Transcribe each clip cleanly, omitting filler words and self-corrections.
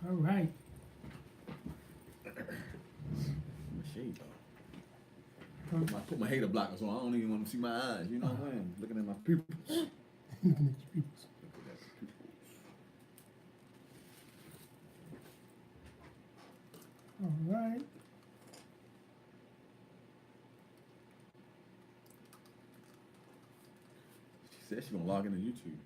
All right. My shade Huh? off. I put my hater blockers on. I don't even want to see my eyes. You know what I'm saying? Looking at my pupils. Looking at your peoples. Look at that pupils. All right. She said she's gonna log into YouTube.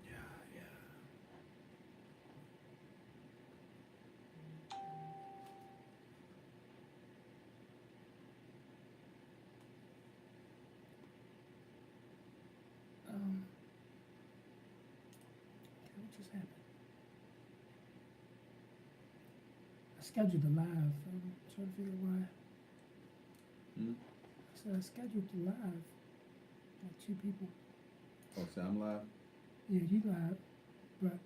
Yeah, yeah. Okay, what just happened? I scheduled the live. I'm trying to figure out why. Hmm? I said I scheduled the live. Like 2 people. Oh, say I'm live. Yeah, you live, but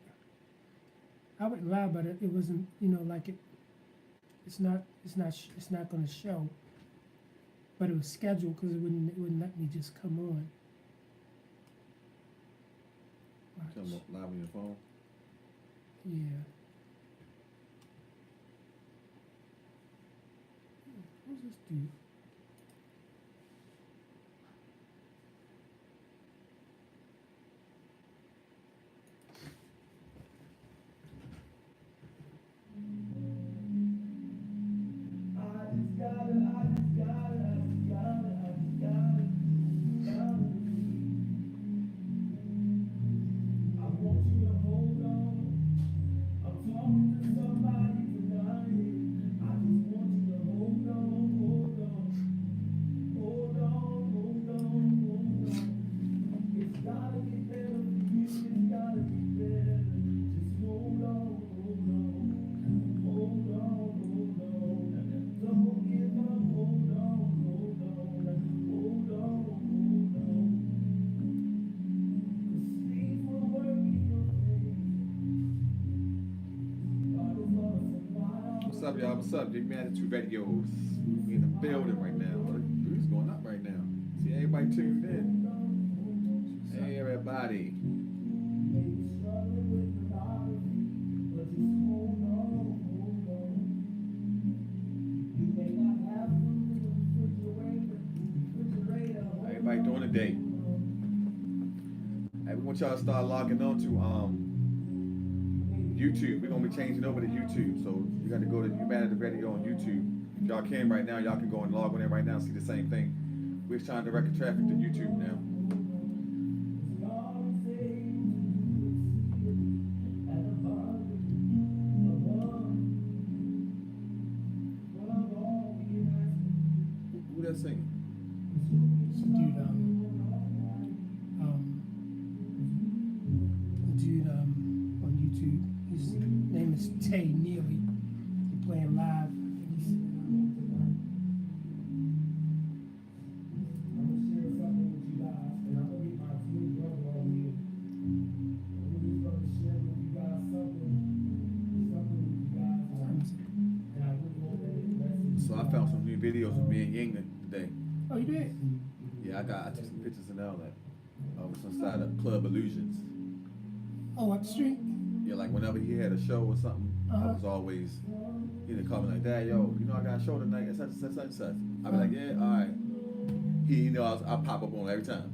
I went live, but it wasn't. You know, like it. It's not. It's not going to show. But it was scheduled because it wouldn't let me just come on. Tell them live on your phone. Yeah. Who's this dude? What's up, y'all? What's up? Big Attitude Radios. We in the building right now. Who's going up right now? See everybody tuned in. Hey, everybody. How everybody doing today? Hey, we want y'all to start logging on to YouTube. We're gonna be changing over to YouTube, so you got to go to Humanity Radio on YouTube. If y'all can right now, y'all can go and log on in right now and see the same thing. We're trying to direct traffic to YouTube now. Who that singing? Some dude, on YouTube. His name is Tay Neely. He's playing live. So I found some new videos of me and Ying today. Oh, you did? Yeah, I took some pictures and all that. I was inside of Club Illusions. Oh, up the street? Yeah, like whenever he had a show or something, I was always, he'd call me like, Dad, yo, you know I got a show tonight at such and such and such. I'd be like, yeah, all right. He knows I'll pop up on every time.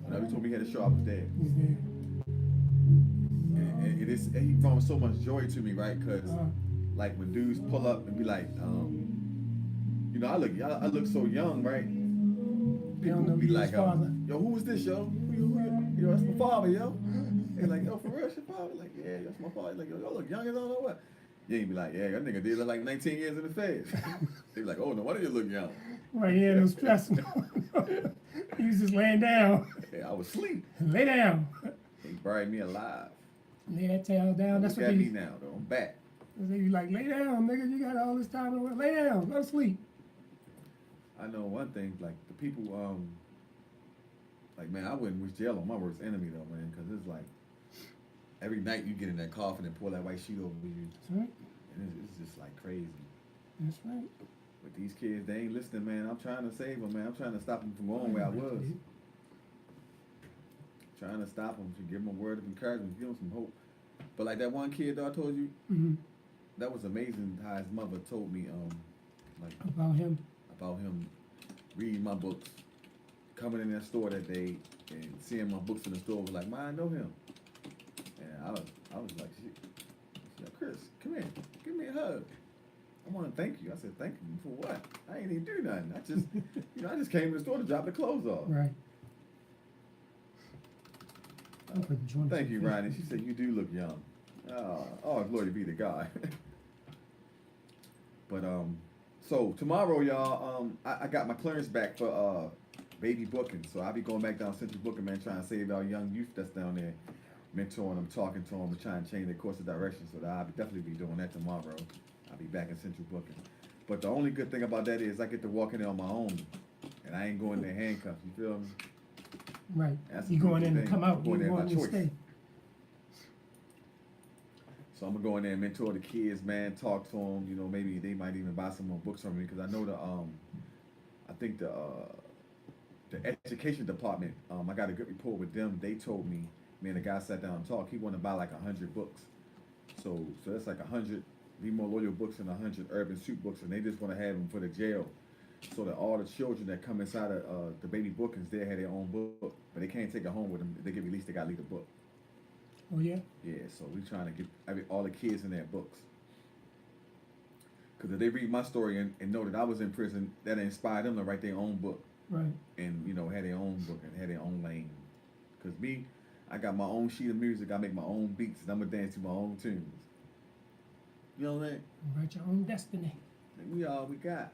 Whenever he told me he had a show, I was there. He's there. And he brought so much joy to me, right? Because like when dudes pull up and be like, you know, I look so young, right? People would be like, yo, who is this, yo? Who you? Yo, that's my father, yo. They're like, yo, for real, that's your father? Like, yeah, that's my father. Like, yo, look young as I don't know what. You ain't be like, yeah, that nigga did look like 19 years in the face. They be like, oh, no wonder you look young. Right here, no stress. He was just laying down. Yeah, I was asleep. Lay down. He buried me alive. Lay that tail down. That's Look what at they me now, though. I'm back. They be like, lay down, nigga. You got all this time. Lay down. Go to sleep. I know one thing, like the people, like man, I wouldn't wish jail on my worst enemy though, man, because it's like every night you get in that coffin and pour that white sheet over you. That's right. And it's just like crazy. That's right. But these kids, they ain't listening, man. I'm trying to save them, man. I'm trying to stop them from going where I was. Trying to stop them, to give them a word of encouragement, give them some hope. But like that one kid that I told you, that was amazing how his mother told me, like about him reading my books, coming in that store that day and seeing my books in the store, was like, "Ma, I know him." And I was like, "Shit, Chris, come here, give me a hug. I want to thank you." I said, "Thank you for what? I ain't even do nothing. I just, I just came to the store to drop the clothes off." Right. Thank you, Rodney. She said, "You do look young." Oh, glory be to God. But so tomorrow, y'all, I got my clearance back for baby booking. So I'll be going back down Central Booking, man, trying to save our young youth that's down there, mentoring them, talking to them, and trying to change their course of direction. So I'll definitely be doing that tomorrow. I'll be back in Central Booking. But the only good thing about that is I get to walk in there on my own, and I ain't going there handcuffed. You feel me? Right. That's You going in to come out. You going in to stay. So I'm gonna go in there and mentor the kids, man. Talk to them. You know, maybe they might even buy some more books from me, because I know I think the education department. I got a good report with them. They told me, man, the guy sat down and talked. He wanted to buy like 100 books. So that's like 100 Be More Loyal books and 100 Urban Soup books, and they just want to have them for the jail, so that all the children that come inside of the baby bookings, they have their own book, but they can't take it home with them. If they get released, they gotta leave the book. Oh yeah. Yeah, so we trying to get all the kids in their books, because if they read my story and know that I was in prison, that inspired them to write their own book. Right. And have their own book and have their own lane. Because me, I got my own sheet of music. I make my own beats, and I'm gonna dance to my own tunes. You know what I'm saying? Write your own destiny. And we all we got.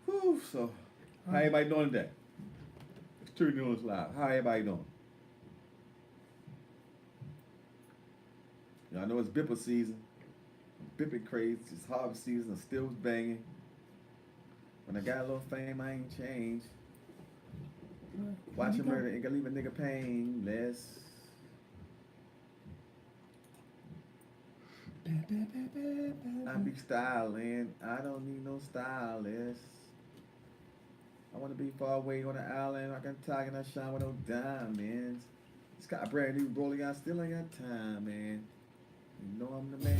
Whew, so, how everybody doing today? It's True News Live. How everybody doing? Y'all know it's Bipper season. Bipping crazy. It's harvest season. I'm still banging. When I got a little fame, I ain't changed. Watching murder ain't gonna leave a nigga painless. I be styling. I don't need no stylist. I wanna be far away on the island. I can talk and I shine with no diamonds. It's got a brand new rolling. I still ain't got time, man. You know I'm the man.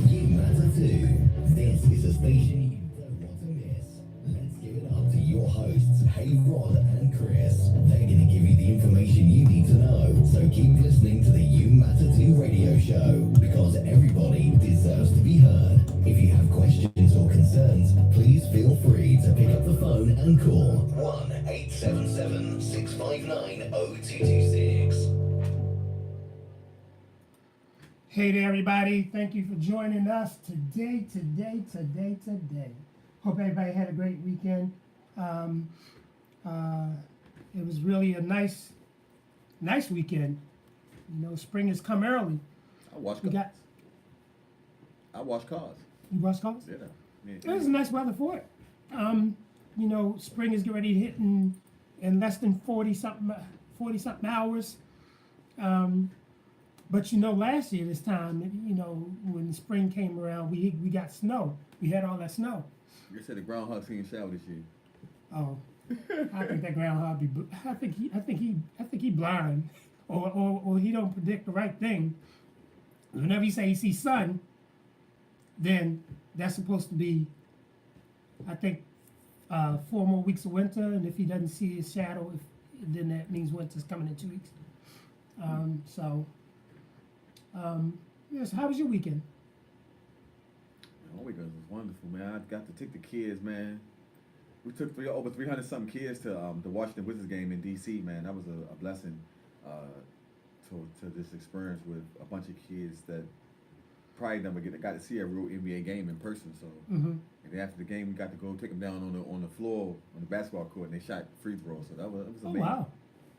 You matter too. This is a station you don't want to miss. Let's give it up to your hosts, Hey Rod and Chris. They're going to give you the information you need to know. So keep listening to the You Matter Too radio show, because everybody deserves to be heard. If you have questions or concerns, please feel free to pick up the phone and call 1-877-659-0226. Hey there, everybody. Thank you for joining us today. Hope everybody had a great weekend. It was really a nice weekend. You know, spring has come early. I watch We cars. got. I wash cars. You watch cars? Yeah. It was nice weather for it. You know, spring is already hitting in less than 40 something hours. But you know, last year this time, you know, when spring came around, we got snow. We had all that snow. You said the groundhog seen shower this year. Oh, I think that groundhog be. I think he blind, or he don't predict the right thing. Whenever he say he sees sun, then that's supposed to be, I think, 4 more weeks of winter. And if he doesn't see his shadow, then that means winter's coming in 2 weeks. Yes. How was your weekend? My weekend was wonderful, man. I got to take the kids, man. We took over 300 something kids to the Washington Wizards game in D.C., man. That was a blessing to this experience with a bunch of kids that probably never got to see a real NBA game in person. So, and then after the game, we got to go take them down on the floor on the basketball court, and they shot free throws. So that was amazing. Oh wow!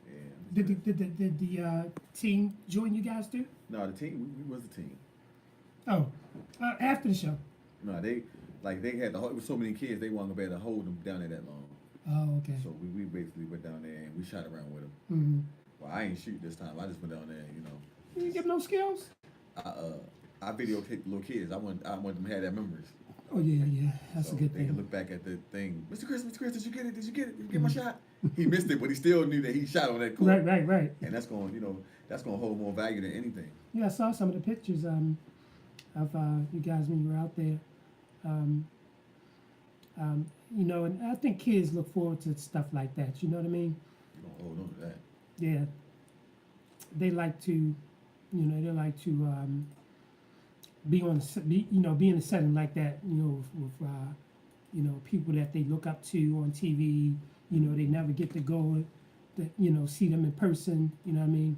Yeah. Did the team join you guys too? No, the team. We was the team. Oh, after the show. No, they had it was so many kids, they weren't gonna be able to hold them down there that long. Oh, okay. So we basically went down there and we shot around with them. Well, I ain't shoot this time. I just went down there, you know. You didn't get no skills? I videotaped little kids. I want them to have their memories. Oh yeah, that's So a good they thing. can look back at the thing. Mr. Chris, did you get it? Did you get my shot? He missed it, but he still knew that he shot on that court. Right. And that's going, hold more value than anything. Yeah, I saw some of the pictures of you guys when you were out there. You know, and I think kids look forward to stuff like that. You know what I mean? You don't hold on to that. Yeah. They like to, be be in a setting like that. You know, with people that they look up to on TV. You know, they never get to go, see them in person. You know what I mean?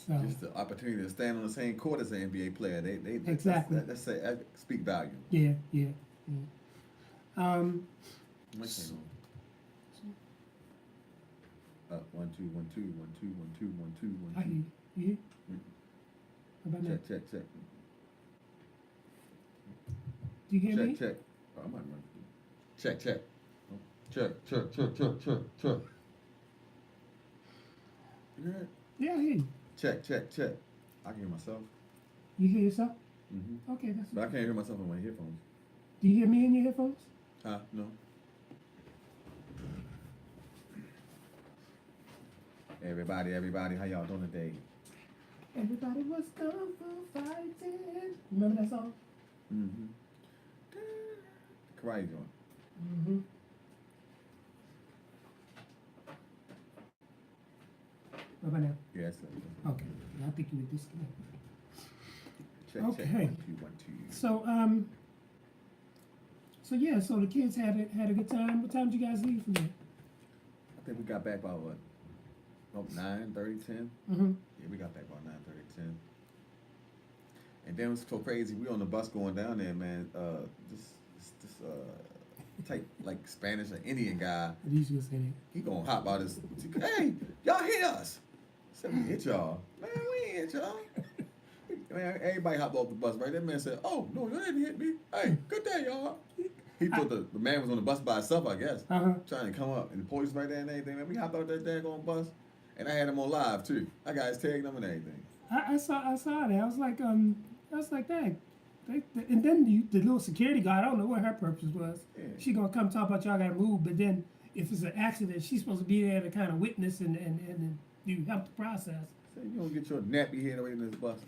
So Just the opportunity to stand on the same court as an NBA player. They Exactly. That speak value. yeah. My chain on. 1 2 1 2 1 2 1 2 1 2 1 2. I hear you. You hear? How about that? Check. Do you hear me? Check. Oh, I might run. Check. Check. You hear it? Yeah, I hear you. Check. I can hear myself. You hear yourself? Mm-hmm. Okay, that's. But I can't hear myself on my headphones. Do you hear me in your headphones? No. Everybody, how y'all doing today? Everybody was kung fu fighting. Remember that song? Mm-hmm. Karate joint. Mm-hmm. What about now? Yeah, that's it. Okay, I think you were disconnected. Check. Okay. 1 2 1 2. So the kids had a good time. What time did you guys leave from there? I think we got back by what? 9:30, 10. Mm-hmm. Yeah, we got back by 9:30, 10. And then it was so crazy. We on the bus going down there, man. This type like Spanish or Indian guy. These gonna say that. He gonna hop out his. Hey, y'all hit us. I said, we hit y'all. Man, we ain't hit y'all. Man, everybody hopped off the bus, right? That man said, oh, no, you didn't hit me. Hey, good day, y'all. He thought the man was on the bus by himself, I guess. Uh-huh. Trying to come up. And the police right there and everything. Man, we hopped out that daggone bus. And I had him on live, too. I got his tag number and everything. I saw that. I was like, dang. And then the little security guard, I don't know what her purpose was. Yeah. She gonna come talk about y'all gotta move, but then if it's an accident, she's supposed to be there to kind of witness and you help the process. So you don't get your nappy head away in this bus.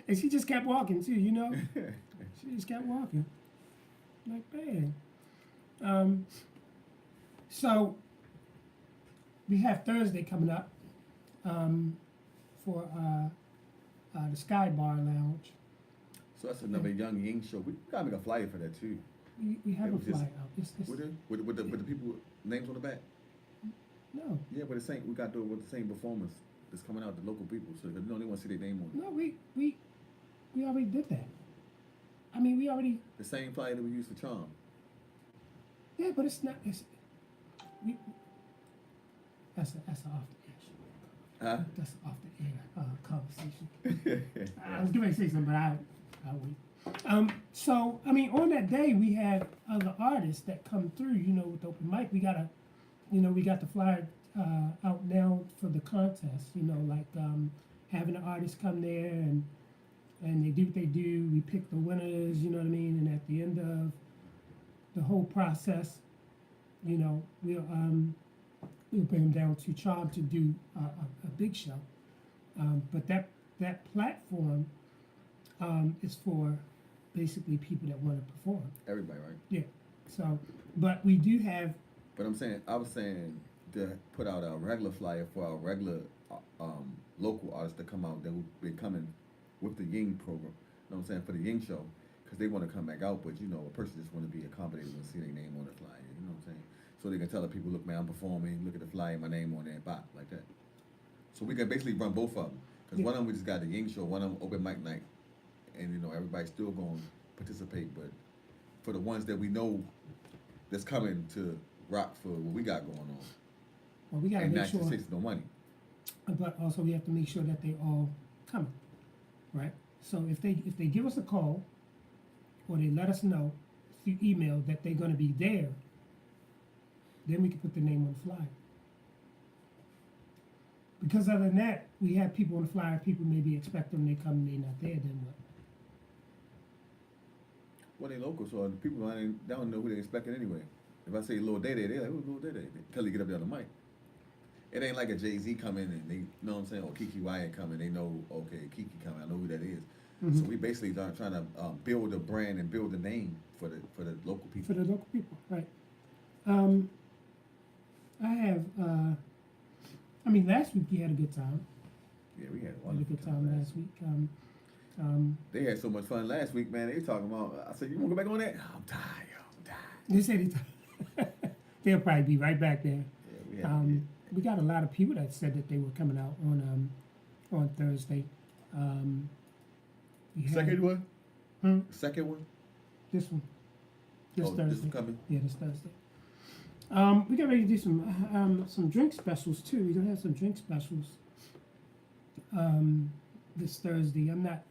And she just kept walking too, you know. She just kept walking. Like, man. So we have Thursday coming up for the Sky Bar Lounge. So that's another Young Ying show. We gotta make a flyer for that too. We have It a was just- flyer out. With the people names on the back. No, Yeah, but the same. We got to do it with the same performers that's coming out, the local people, so they don't want to see their name on it. no, we already did that. I mean, we already. The same flyer that we used for Charm. Yeah, but it's not. We. That's an off the air show. Huh? That's an off the air conversation. I was going to say something, but I'll wait. So I mean, on that day we had other artists that come through. You know, with open mic, we got the flyer out now for the contest. You know, like having the artists come there and they do what they do. We pick the winners. You know what I mean? And at the end of the whole process, you know, we'll bring them down to Charm to do a big show. But that platform is for basically people that want to perform. Everybody, right? Yeah. So, but we do have. But I was saying to put out a regular flyer for our regular local artists to come out that will be coming with the Ying program. You know what I'm saying? For the Ying show, because they want to come back out, but you know, a person just want to be accommodated and see their name on the flyer. You know what I'm saying? So they can tell the people, look, man, I'm performing. Look at the flyer, my name on there, bop, like that. So we can basically run both of them. Because one of them we just got the Ying show, one of them open mic night, and you know everybody's still going to participate. But for the ones that we know that's coming to rock for what we got going on, Well, we got to and make not sure. just takes no money. But also we have to make sure that they all coming, right? So if they give us a call, or they let us know through email that they're going to be there, then we can put the name on the flyer. Because other than that, we have people on the flyer, people maybe expect them, they come, they not there, then what? Well, they local, so the people they don't know who they expecting anyway. If I say Lil Day Day, they're like, who's Lil Day Day? Until they get up there on the mic. It ain't like a Jay-Z come in and they, you know what I'm saying, or Kiki Wyatt come in, they know, okay, Kiki coming, I know who that is. Mm-hmm. So we basically are trying to build a brand and build a name for the local people. For the local people, right. I have, I mean, last week we had a good time. Yeah, we had a We had a wonderful good time last week. They had so much fun last week, man. They talking about, I said, you want to go back on that? I'm tired. They said they'll probably be right back there. Yeah, We got a lot of people that said that they were coming out on Thursday. We had- Second one? Hmm? Second one? This one. This Oh, Thursday. this is coming? Yeah, this Thursday. We got ready to do some drink specials too. We're gonna have some drink specials this Thursday. I'm not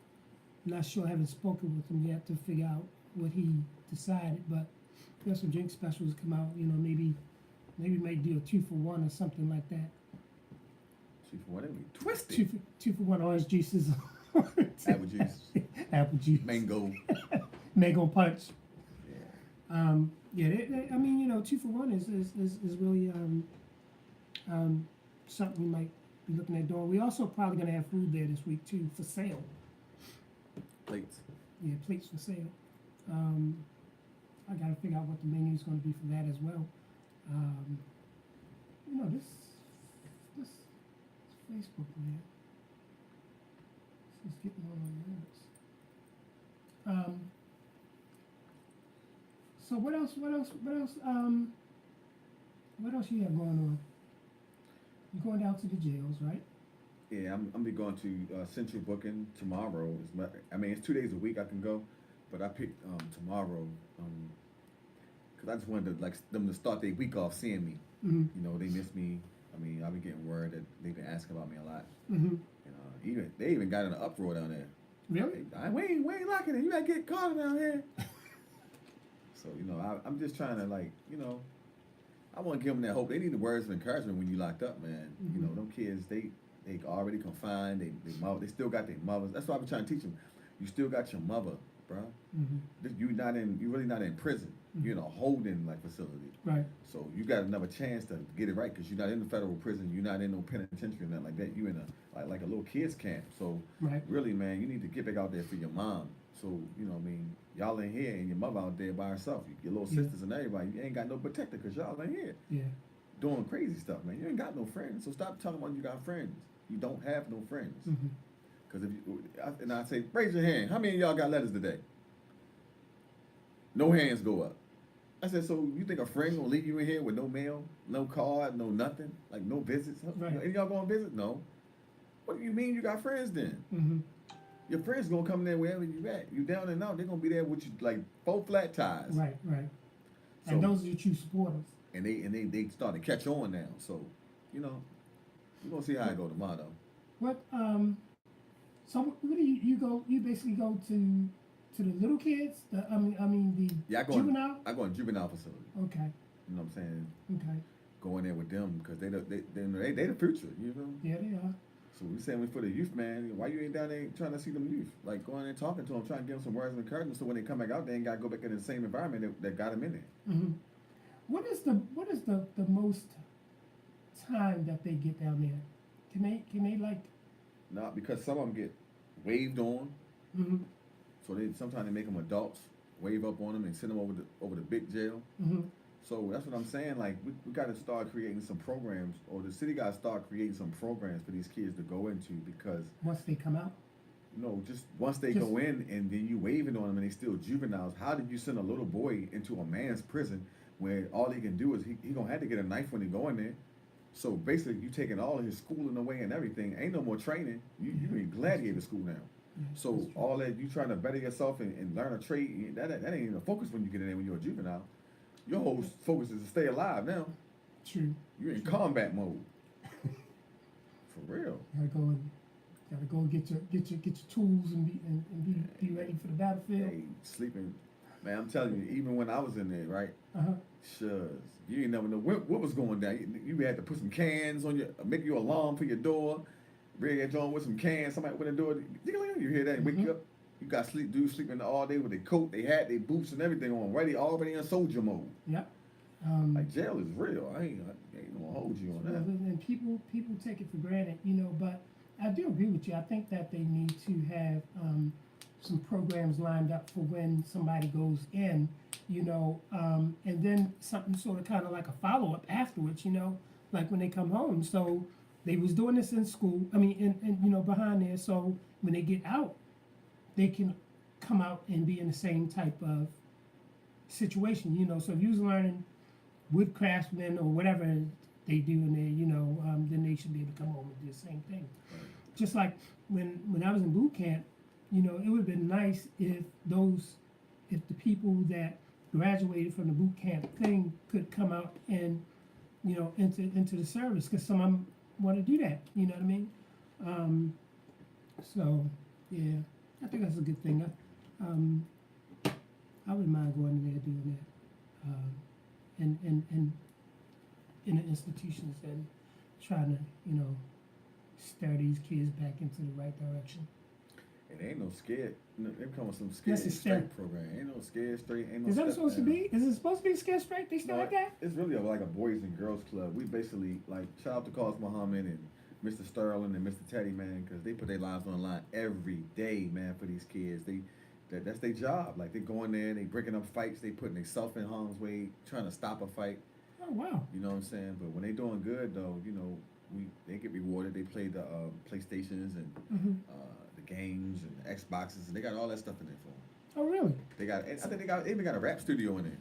sure. I haven't spoken with him yet to figure out what he decided, but we have some drink specials come out. You know, maybe might do a 2-for-1 or something like that. 2-for-1, that would be twisted. Two for one orange juices. Apple juice, Apple juice. mango. Mango punch. Yeah. I mean, you know, 2-for-1 is really something we might be looking at doing. We also probably gonna have food there this week too for sale. Plates. Yeah, plates for sale. I gotta figure out what the menu is gonna be for that as well. You know, this Facebook, man. This is getting on my nerves. So what else you have going on? You're going down to the jails, right? Yeah, I'm be going to Central Booking tomorrow. It's 2 days a week I can go, but I picked tomorrow because I just wanted to, like, them to start their week off seeing me. Mm-hmm. You know, they miss me. I mean, I've been getting word that they've been asking about me a lot. Mm-hmm. And they even got in an uproar down there. Really? We ain't liking it. You gotta get caught down here. So, you know, I'm just trying to, like, you know, I want to give them that hope. They need the words of encouragement when you locked up, man. Mm-hmm. You know, them kids, they already confined. They still got their mothers. That's why I've been trying to teach them. You still got your mother, bro. Mm-hmm. You're really not in prison. Mm-hmm. You're in a holding facility. Right. So you got another chance to get it right because you're not in the federal prison. You're not in no penitentiary, nothing like that. You in like a little kids camp. So Right. really, man, you need to get back out there for your mom. So, you know, I mean, y'all in here and your mother out there by herself. Your little Yeah. sisters and everybody. You ain't got no protector because y'all in here Yeah. doing crazy stuff, man. You ain't got no friends. So stop talking about you got friends. You don't have no friends. Mm-hmm. Because I say, raise your hand. How many of y'all got letters today? No hands go up. I said, so you think a friend gonna leave you in here with no mail, no card, no nothing, like no visits? Right. Any of y'all going to visit? No. What do you mean you got friends then? Mm-hmm. Your friends gonna come there wherever you at. You down and out, they're gonna be there with you like 4 flat tires. Right. Right. So, And those are your true supporters. and they start to catch on now. So, you know, we're gonna see how it go tomorrow. What so what do you go? You basically go to the little kids. I mean the Yeah, juvenile. I go in juvenile facility. Okay. You know what I'm saying? Okay. Go in there with them because they the future. You know. Yeah, they are. So we saying for the youth, man. Why you ain't down there trying to see them youth? Like going there talking to them, trying to give them some words of encouragement, so when they come back out, they ain't got to go back in the same environment that got them in there. Mm-hmm. What is the most time that they get down there? Can they like? Not because some of them get waved on. Mm-hmm. So sometimes they make them adults, wave up on them and send them over the big jail. Mm-hmm. So that's what I'm saying. Like we got to start creating some programs, or the city got to start creating some programs for these kids to go into because Once they come out. just once they go in and then you waving on them and they still juveniles. How did you send a little boy into a man's prison where all he can do is he gonna have to get a knife when he go in there? So basically, you taking all of his schooling away and everything. Ain't no more training. You in gladiator school now. Yeah, So that's true. all that you trying to better yourself and learn a trade, that ain't even a focus when you get in there when you're a juvenile. Your whole focus is to stay alive now. True. You're in combat mode. For real. Gotta go and get your tools and be ready for the battlefield. Hey, sleeping. Man, I'm telling you, even when I was in there, right? Uh-huh. Sure. You ain't never know what was going down. You had to put some cans on make your alarm for your door. Bring that joint with some cans. Somebody open the door. You hear that? Wake you up. You got dudes sleeping all day with their coat, their hat, their boots, and everything on. Already in soldier mode. Yep. Like jail is real. I ain't gonna hold you on that. And people take it for granted, but I do agree with you. I think that they need to have some programs lined up for when somebody goes in, and then something sort of kind of like a follow up afterwards, like when they come home. So they was doing this in school. I mean, and behind there. So when they get out, they can come out and be in the same type of situation, So if you was learning wood craftsman or whatever they do in there, then they should be able to come home and do the same thing. Just like when I was in boot camp, it would have been nice if the people that graduated from the boot camp thing could come out and, into the service, because some of them want to do that, you know what I mean? So, yeah, I think that's a good thing. I wouldn't mind going in there doing that. And in the institutions and trying to, steer these kids back into the right direction. And ain't no scared. They come with some scared straight program. Ain't no scared straight. Ain't no. Is that supposed to be? Is it supposed to be scared straight? They still like that? It's really like a boys and girls club. We basically like shout out to Carlos Muhammad and Mr. Sterling and Mr. Teddy, man, because they put their lives on the line every day, man, for these kids. That's their job. Like they go in there, they breaking up fights, they putting themselves in harm's way, trying to stop a fight. Oh wow. You know what I'm saying? But when they doing good though, they get rewarded. They play the PlayStations and the games and the Xboxes, and they got all that stuff in there for them. Oh really? They got. I think they even got a rap studio in there.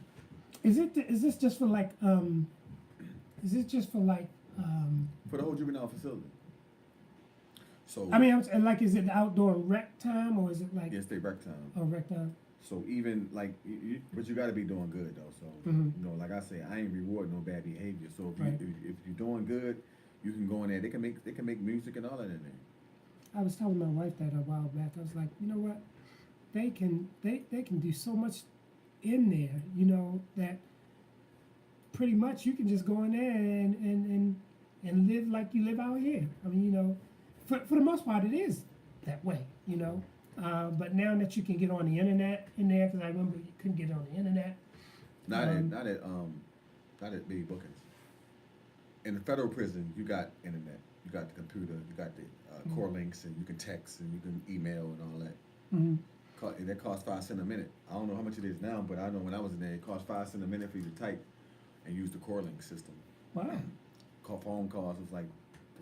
Is this just for like? Is it just for like? For the whole juvenile facility. So I mean, is it outdoor rec time or is it like? Yes, they rec time. Oh, rec time. So even like, but you got to be doing good though. So like I say, I ain't rewarding no bad behavior. So if you're doing good, you can go in there. They can make music and all that in there. I was telling my wife that a while back. I was like, you know what? They can do so much in there. That pretty much you can just go in there and live like you live out here. I mean, for the most part, it is that way. But now that you can get on the internet in there, because I remember you couldn't get on the internet. Not at big bookings. In the federal prison, you got internet, you got the computer, you got the core links, and you can text and you can email and all that. And that costs 5 cents a minute. I don't know how much it is now, but I know when I was in there, it cost 5 cents a minute for you to type and use the core link system. Wow. Phone calls was like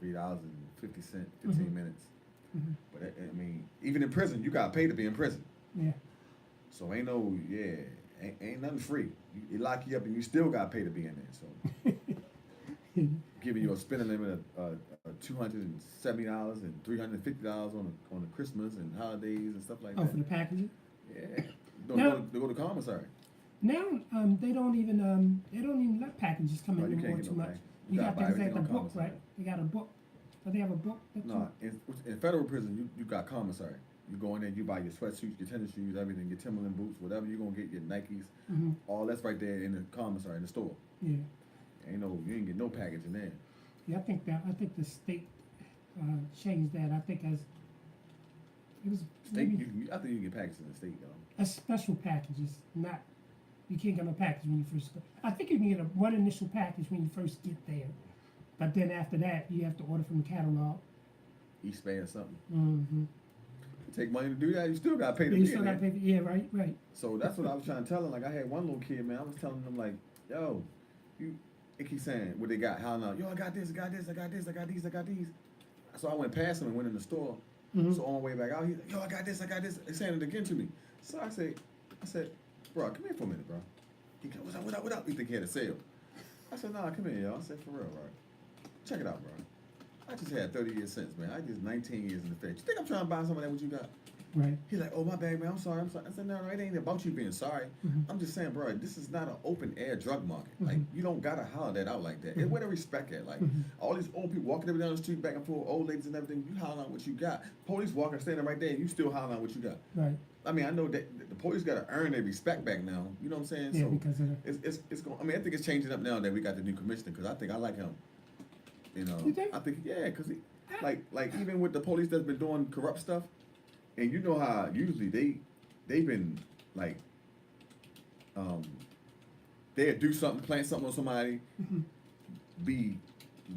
$3.50, 15 minutes. But I mean, even in prison, you got to pay to be in prison. Yeah. So ain't nothing free. It lock you up and you still got to pay to be in there. So giving you a spending limit of $270 and $350 on the Christmas and holidays and stuff like that. Oh, for the packaging? Yeah. They go to commissary. Now they don't even let packages come in anymore too much. You got things like the book, right? They got a book. But they have a book. No, in federal prison, you got commissary. You go in there, you buy your sweatsuits, your tennis shoes, everything, your Timberland boots, whatever you're gonna get, your Nikes, all that's right there in the commissary, in the store. Yeah. You ain't get no package in there. Yeah, I think the state changed that. I think it was state. I think you can get packages in the state though. A special packages, not you can't get a package when you first go. I think you can get one initial package when you first get there, but then after that you have to order from the catalog. East Bay or something. Take money to do that. You still got to pay the bill. You still got to pay. Yeah, right. So that's what I was trying to tell him. Like I had one little kid, man. I was telling him like, yo, they keep saying what they got. How now? Yo, I got this. I got this. I got this. I got these. I got these. So I went past him and went in the store. So on the way back out, he's like, yo, I got this. I got this. He's saying it again to me. So I said, bro, come here for a minute, bro. He goes, what up? You think he had a sale? I said, nah, come here, y'all. I said, for real, bro. Check it out, bro. I just had 30 years since, man. I just 19 years in the Fed. You think I'm trying to buy some of that what you got? Right. He's like, oh, my bad, man, I'm sorry. I said, no, it ain't about you being sorry. I'm just saying, bro, this is not an open air drug market. Like, you don't gotta holler that out like that. And where the respect at? Like, all these old people walking up and down the street back and forth, old ladies and everything, you hollering out what you got. Police walking, standing right there, and you still hollering out what you got. Right. I mean, I know that the police got to earn their respect back now. You know what I'm saying? Yeah, So because of it's going. I mean, I think it's changing up now that we got the new commissioner because I like him. You know, You think? I think because like even with the police that's been doing corrupt stuff, and you know how usually they've been like they'll do something, plant something on somebody, be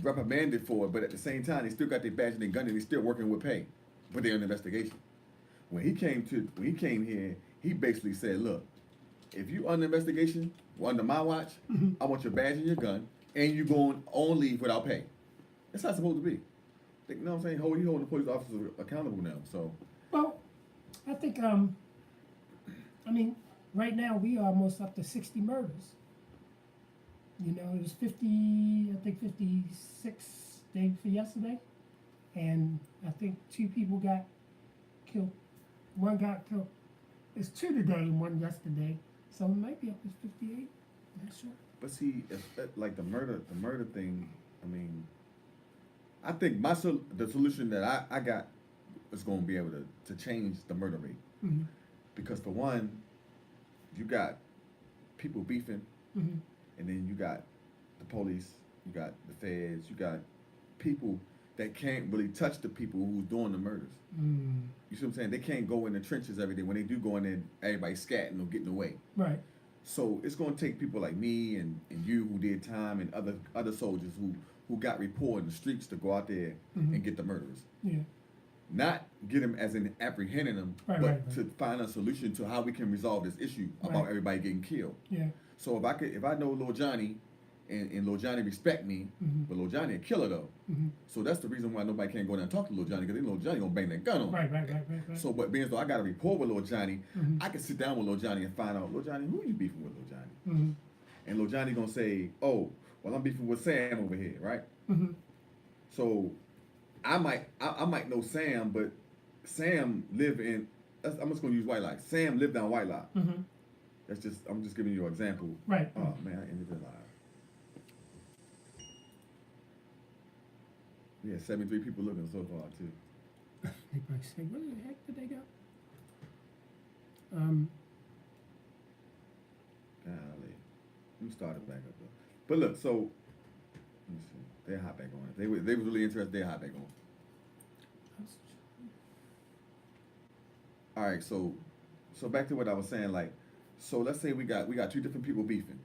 reprimanded for it, but at the same time they still got their badge and their gun and they still working with pay, but they're in investigation. When he came here, he basically said, look, if you under investigation, under my watch, I want your badge and your gun, and you going on leave without pay. That's how it's supposed to be. You know what I'm saying? He holding the police officers accountable now. So, Well, I think I mean, right now we are almost up to 60 murders. You know, it was 56 day for yesterday, and I think 2 people got killed. 1 got killed. It's 2 today and 1 yesterday, so it might be up to 58. I'm not sure. but see, like the murder thing. I mean, I think the solution that I got is going to be able to change the murder rate, because for one, you got people beefing, and then you got the police, you got the feds, you got people that can't really touch the people who's doing the murders. You see what I'm saying? They can't go in the trenches every day. When they do go in there, everybody's scatting or getting away. Right. So it's going to take people like me and you who did time and other soldiers who got rapport in the streets to go out there and get the murderers. Yeah. Not get them as in apprehending them, Right, but right. to find a solution to how we can resolve this issue about Right. everybody getting killed. Yeah. So if I know Lil Johnny and Lil Johnny respect me, but Lil Johnny a killer though. So that's the reason why nobody can't go down and talk to Lil Johnny, because they know Lil Johnny gonna bang that gun on. Right. So, but being as though I got a rapport with Lil Johnny, I can sit down with Lil Johnny and find out, Lil Johnny, who you beefing with, Lil Johnny? And Lil Johnny gonna say, oh, well, I'm beefing with Sam over here, right? So I might know Sam, but Sam live in. I'm just gonna use White Lock. Sam lived down White Lock. I'm just giving you an example. Right. Oh man, I ended it live. Yeah, 73 people looking so far too. They probably say, where the heck did they go? Golly. Let me start it back up though. But look, so let me see. They're hot back on it. They was really interested. They're hot back on. All right, so back to what I was saying. Like, so let's say we got 2 different people beefing.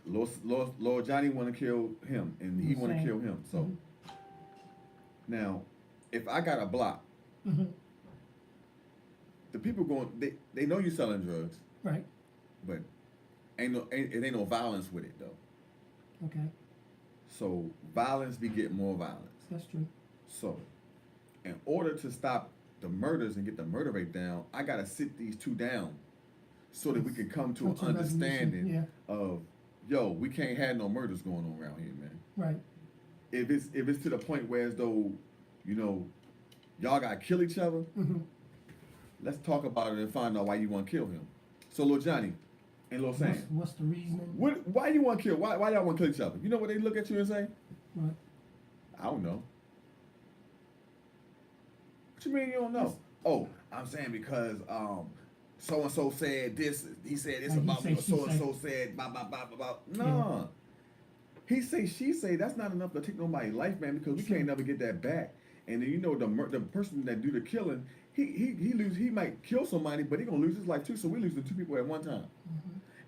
Lord Johnny want to kill him, and he want to kill him. So now, if I got a block, the people going, they know you selling drugs, Right. but it ain't no violence with it though. Okay. So violence be getting more violence. That's true. So, in order to stop the murders and get the murder rate down, I gotta sit these 2 down, so that we can come to an Come to a resolution, understanding of, yo, we can't have no murders going on around here, man. Right. If it's to the point where as though, you know, y'all gotta kill each other, let's talk about it and find out why you want to kill him. So Lil Johnny and Lil Sam, What's the reasoning? why you want to kill? Why y'all want to kill each other? You know what they look at you and say? What? I don't know. What you mean you don't know? Oh, I'm saying because so and so said this. He said this Like he about me. say, Or she so and say. so said blah blah blah blah blah. Nah. He say she say. That's not enough to take nobody's life, man. Because we can't never get that back. And then you know the person that do the killing, he might kill somebody, but he gonna lose his life too. So we losing 2 people at one time.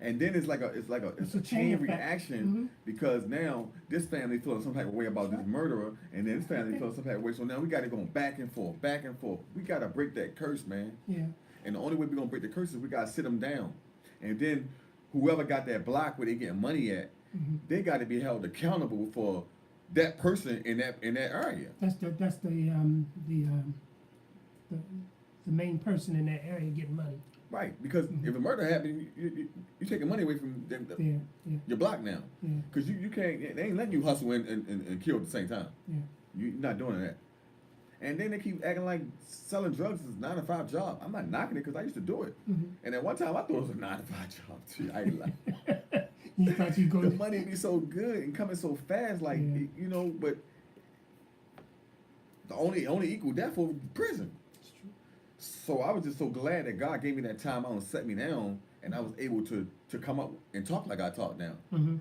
And then it's a chain effect. reaction, because now this family feeling some type of way about this murderer, and then this family feeling some type of way. So now we got to go back and forth, back and forth. We got to break that curse, man. Yeah. And the only way we're gonna break the curse is we gotta sit them down. And then whoever got that block where they getting money at, they got to be held accountable for that person in that area. That's the main person in that area getting money. Right, because if a murder happened, you taking money away from them, your block now. Yeah. Because you can't, they ain't letting you hustle and kill at the same time. Yeah. You're not doing that. And then they keep acting like selling drugs is a 9-to-5 job. I'm not knocking it because I used to do it. And at one time I thought it was a 9-to-5 job too. I ain't like, You thought you go the money be so good and coming so fast, like you know. But the only equal death was prison. It's true. So I was just so glad that God gave me that time out and set me down, and I was able to come up and talk like I talk now.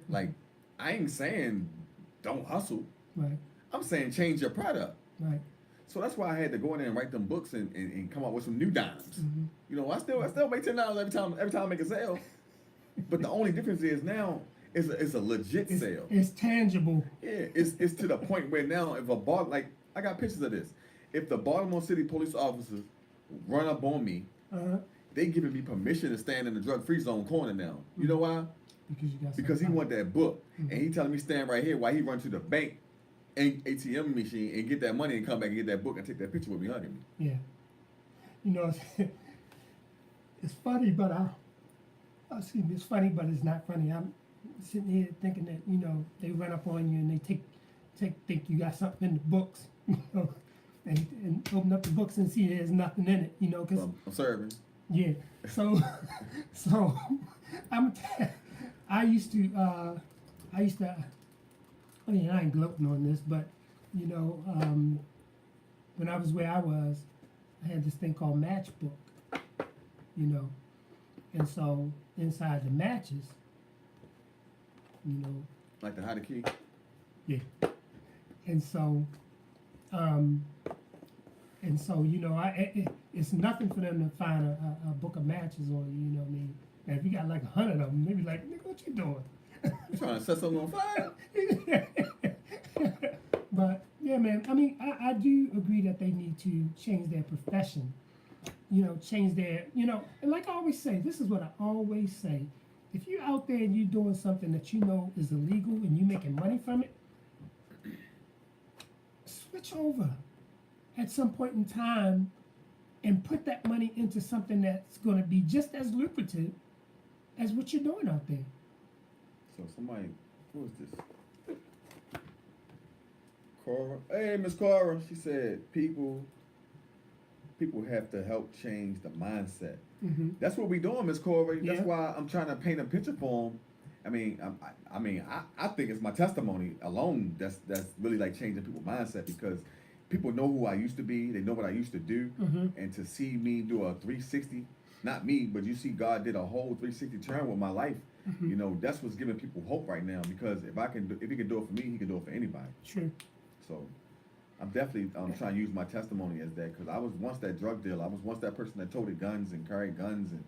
Like I ain't saying don't hustle. Right. I'm saying change your product. Right. So that's why I had to go in there and write them books and come up with some new dimes. You know, I still make $10 every time I make a sale. But the only difference is now it's a legit sale. It's tangible. Yeah, it's to the point where now if like I got pictures of this. If the Baltimore City police officers run up on me, they giving me permission to stand in the drug-free zone corner now. You know why? Because he want that book, and he telling me stand right here while he run to the bank ATM machine and get that money and come back and get that book and take that picture with me hugging me. Yeah. You know, it's funny, but excuse me, it's funny, but it's not funny. I'm sitting here thinking that, you know, they run up on you and they think you got something in the books, you know, and open up the books and see there's nothing in it, you know, because I'm serving. yeah. So I used to I mean, I ain't gloating on this, but you know, when I was where I was, I had this thing called Matchbook, you know, and so inside the matches, you know, Like the hide the key. yeah, and so you know, it's nothing for them to find a book of matches on you, you know what I mean? And if you got like 100 of them, they be like, nigga, what you doing? You trying to set something on fire? But yeah, man, I mean, I do agree that they need to change their profession, you know, change their, you know, and like I always say, this is what I always say, if you're out there and you're doing something that you know is illegal and you're making money from it, switch over at some point in time and put that money into something that's going to be just as lucrative as what you're doing out there. So somebody, who is this? Cora. Hey, Miss Cora. She said people have to help change the mindset. That's what we doing, Miss Cora. That's why I'm trying to paint a picture for them. I mean, I think it's my testimony alone that's really like changing people's mindset, because people know who I used to be. They know what I used to do, and to see me do a 360, not me, but you see God did a whole 360 turn with my life. You know, that's what's giving people hope right now, because if he can do it for me, he can do it for anybody. True. So I'm definitely trying to use my testimony as that, because I was once that drug dealer. I was once that person that toted guns and carried guns and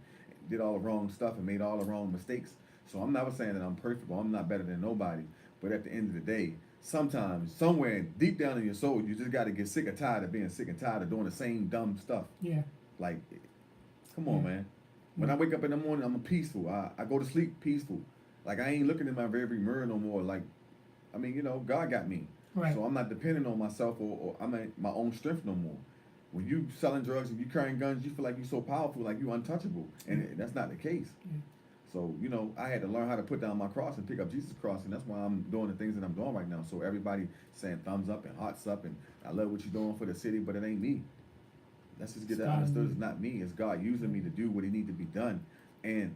did all the wrong stuff and made all the wrong mistakes. So I'm never saying that I'm perfect or I'm not better than nobody. But at the end of the day, sometimes, somewhere deep down in your soul, you just got to get sick and tired of being sick and tired of doing the same dumb stuff. Yeah. Like, come on, man. When I wake up in the morning, I'm peaceful. I go to sleep peaceful. Like, I ain't looking in my rearview mirror no more. Like, I mean, you know, God got me. Right. So I'm not depending on myself or I'm at my own strength no more. When you selling drugs and you carrying guns, you feel like you're so powerful, like you untouchable. And that's not the case. Yeah. So, you know, I had to learn how to put down my cross and pick up Jesus' cross, and that's why I'm doing the things that I'm doing right now. So everybody saying thumbs up and hearts up and I love what you're doing for the city, but it ain't me. Let's just get that understood. It's not me. It's God using me to do what he need to be done. And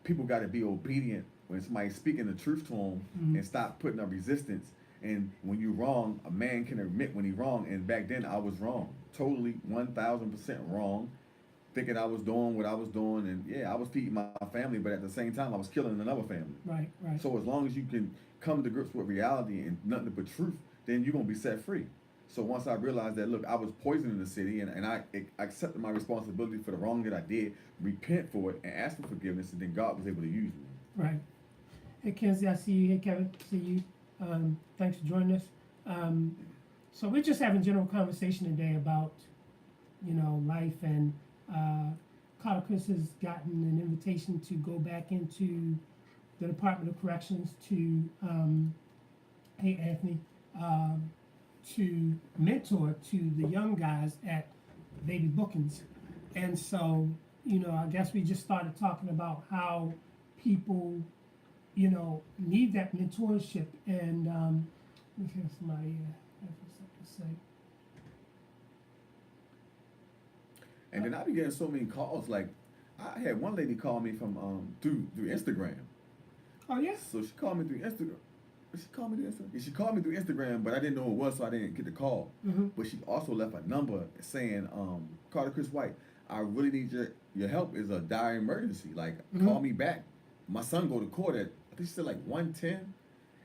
people got to be obedient when somebody's speaking the truth to them and stop putting up resistance. And when you're wrong, a man can admit when he's wrong. And back then I was wrong. Totally 1,000% wrong. Thinking I was doing what I was doing. And yeah, I was feeding my family, but at the same time I was killing another family. Right, right. So as long as you can come to grips with reality and nothing but truth, then you're going to be set free. So once I realized that, look, I was poisoning the city, and I accepted my responsibility for the wrong that I did, repent for it, and ask for forgiveness, and then God was able to use me. Right. Hey, Kenzie, I see you. Hey, Kevin, see you. Thanks for joining us. So we're just having general conversation today about, you know, life, and Carter Chris has gotten an invitation to go back into the Department of Corrections to, hey, Anthony, to mentor to the young guys at Baby Bookings. And so, you know, I guess we just started talking about how people, you know, need that mentorship. And let me hear somebody have something to say. And then I be getting so many calls. Like, I had one lady call me from through Instagram. Oh yeah. So she called me through Instagram. She called me through Instagram. Yeah, she called me through Instagram, but I didn't know who it was, so I didn't get the call. Mm-hmm. But she also left a number saying, Carter Chris White, I really need your help. Is a dire emergency. Like, call me back. My son go to court at, I think she said like 1:10.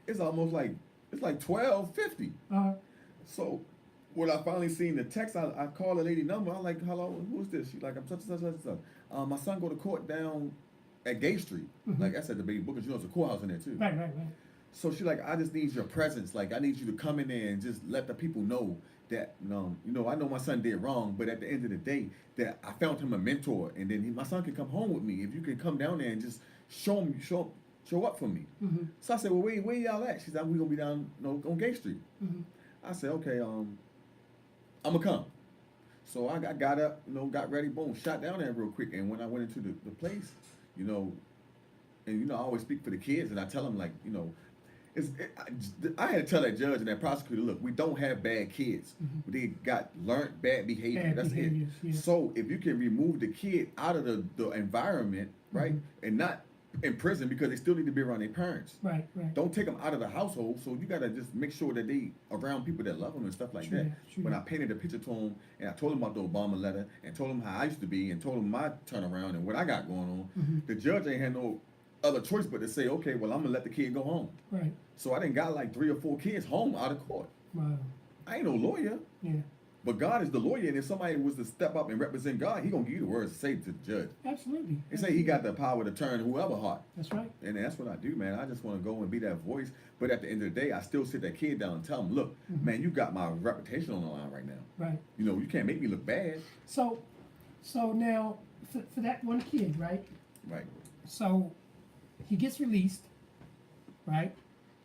It's almost like, it's like 12:50. So when I finally seen the text, I called the lady number. I'm like, hello, who is this? She's like, I'm such and such and such. My son go to court down at Gay Street. Like I said, the Baby Bookers, you know, it's a courthouse in there too. Right. So she like, I just need your presence. Like, I need you to come in there and just let the people know that, you know, I know my son did wrong, but at the end of the day, that I found him a mentor, and then my son can come home with me. If you can come down there and just show up for me. So I said, well, where y'all at? She said, we gonna be down, on Gay Street. I said, okay, I'm gonna come. So I got up, got ready, boom, shot down there real quick. And when I went into the place, and I always speak for the kids, and I tell them, like, I had to tell that judge and that prosecutor, look, we don't have bad kids. They got learned bad behavior. That's it. Yeah. So if you can remove the kid out of the environment, right, and not in prison, because they still need to be around their parents. Right. Don't take them out of the household. So you got to just make sure that they around people that love them and stuff like that. When I painted a picture to them, and I told them about the Obama letter, and told them how I used to be, and told them my turnaround and what I got going on, the judge ain't had no other choice but to say, okay, well, I'm gonna let the kid go home. Right. So I done got like 3 or 4 kids home out of court. Wow. I ain't no lawyer. Yeah. But God is the lawyer, and if somebody was to step up and represent God, he gonna give you the words to say to the judge. Absolutely. And say he got the power to turn whoever heart. That's right. And that's what I do, man. I just want to go and be that voice. But at the end of the day, I still sit that kid down and tell him, look, man, you got my reputation on the line right now. Right. You can't make me look bad. So now, for that one kid, right? Right. So he gets released, right?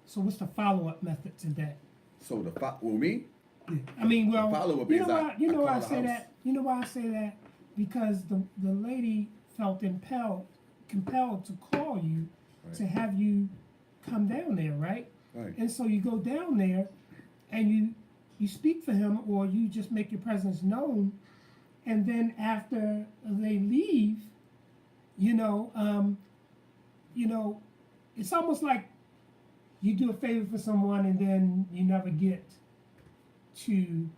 So what's the follow-up method to that? So me? I mean, well, the follow-up you is know why, you know why I say house. that? You know why I say that? Because the lady felt compelled to call you to have you come down there, right? Right. And so you go down there, and you speak for him, or you just make your presence known, and then after they leave, it's almost like you do a favor for someone and then you never get to,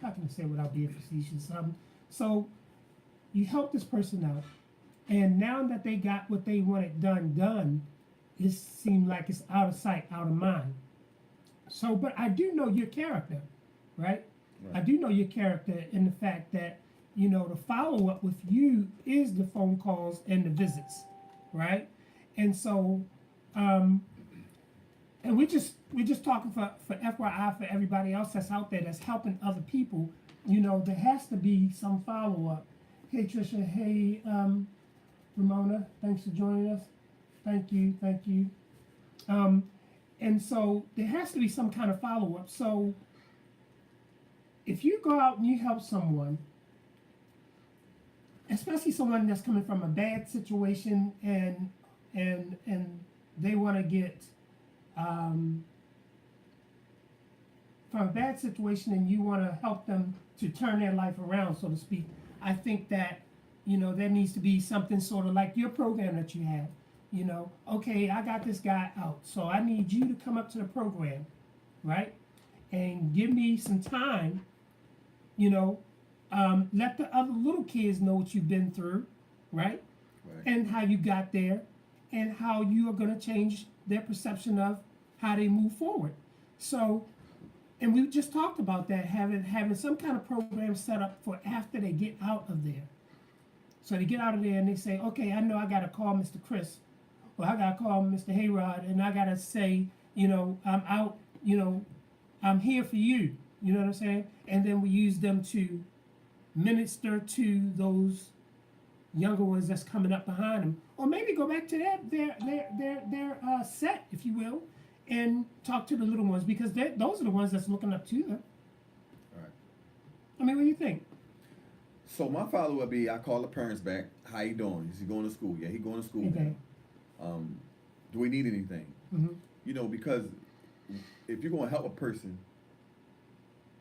how can I say without being facetious? So you help this person out, and now that they got what they wanted done, it seemed like it's out of sight, out of mind. So, but I do know your character, right? I do know your character in the fact that, the follow-up with you is the phone calls and the visits, right? And so, and we're just talking for FYI for everybody else that's out there that's helping other people. There has to be some follow-up. Hey Trisha, hey Ramona, thanks for joining us. Thank you. And so there has to be some kind of follow-up. So if you go out and you help someone, especially someone that's coming from a bad situation and they want to get from a bad situation, and you want to help them to turn their life around, so to speak, I think that there needs to be something sort of like your program that you have. Okay, I got this guy out, so I need you to come up to the program, right, and give me some time. Let the other little kids know what you've been through, right? And how you got there, and how you are going to change their perception of how they move forward. So, and we just talked about that, having some kind of program set up for after they get out of there. So they get out of there and they say, okay, I know I got to call Mr. Chris, or I got to call Mr. Hayrod, and I got to say, I'm out, I'm here for you. You know what I'm saying? And then we use them to minister to those younger ones that's coming up behind them, or maybe go back to their set, if you will, and talk to the little ones, because those are the ones that's looking up to them. All right. I mean, what do you think? So my follow-up be, I call the parents back. How you doing? Is he going to school? Yeah, he going to school. Okay. Now. Do we need anything? Because if you're going to help a person,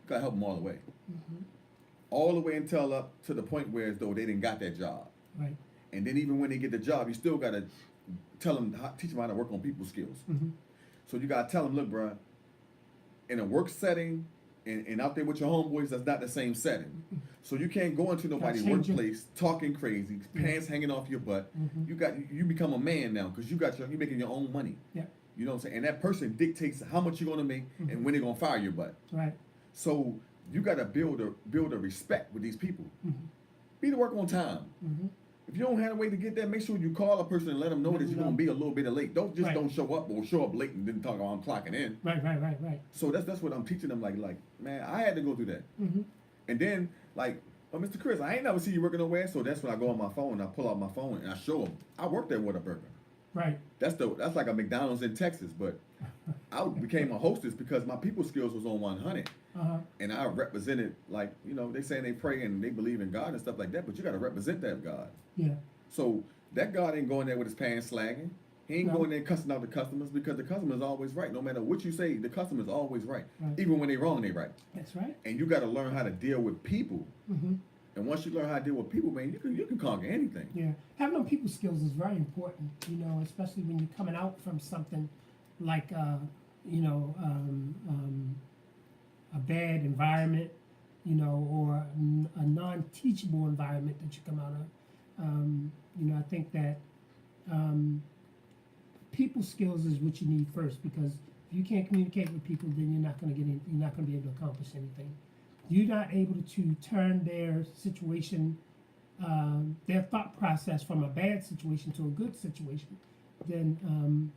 you got to help them all the way. all the way until up to the point where as though they didn't got that job. Right. And then even when they get the job, you still gotta teach them how to work on people skills. Mm-hmm. So you gotta tell them, look, bro, in a work setting and out there with your homeboys, that's not the same setting. So you can't go into nobody's workplace talking crazy, pants hanging off your butt. Mm-hmm. You become a man now because you're making your own money. Yeah. You know what I'm saying? And that person dictates how much you're gonna make and when they're gonna fire your butt. Right. So you gotta build a respect with these people. Mm-hmm. Be to work on time. Mm-hmm. If you don't have a way to get that, make sure you call a person and let them know that you're gonna be a little bit late. Don't show up or show up late and then talk about I'm clocking in. Right. So that's what I'm teaching them. Like man, I had to go through that. Mm-hmm. And then like, oh, Mr. Chris, I ain't never see you working nowhere. So that's when I go on my phone, I pull out my phone and I show them I worked at Whataburger. Right. That's like a McDonald's in Texas, but I became a hostess because my people skills was on 100. Uh-huh. And I represented, like, you know, they saying they pray and they believe in God and stuff like that, but you got to represent that God. Yeah. So that God ain't going there with his pants slagging. He ain't going there cussing out the customers because the customer's always right. No matter what you say, the customer's always right. Even when they wrong, they right. That's right. And you got to learn how to deal with people. Mm-hmm. And once you learn how to deal with people, man, you can conquer anything. Yeah. Having them people skills is very important, you know, especially when you're coming out from something like, you know, a bad environment, you know, or a non-teachable environment that you come out of. You know, I think that people skills is what you need first, because if you can't communicate with people, then you're not going to be able to accomplish anything. You're not able to turn their situation, their thought process from a bad situation to a good situation, then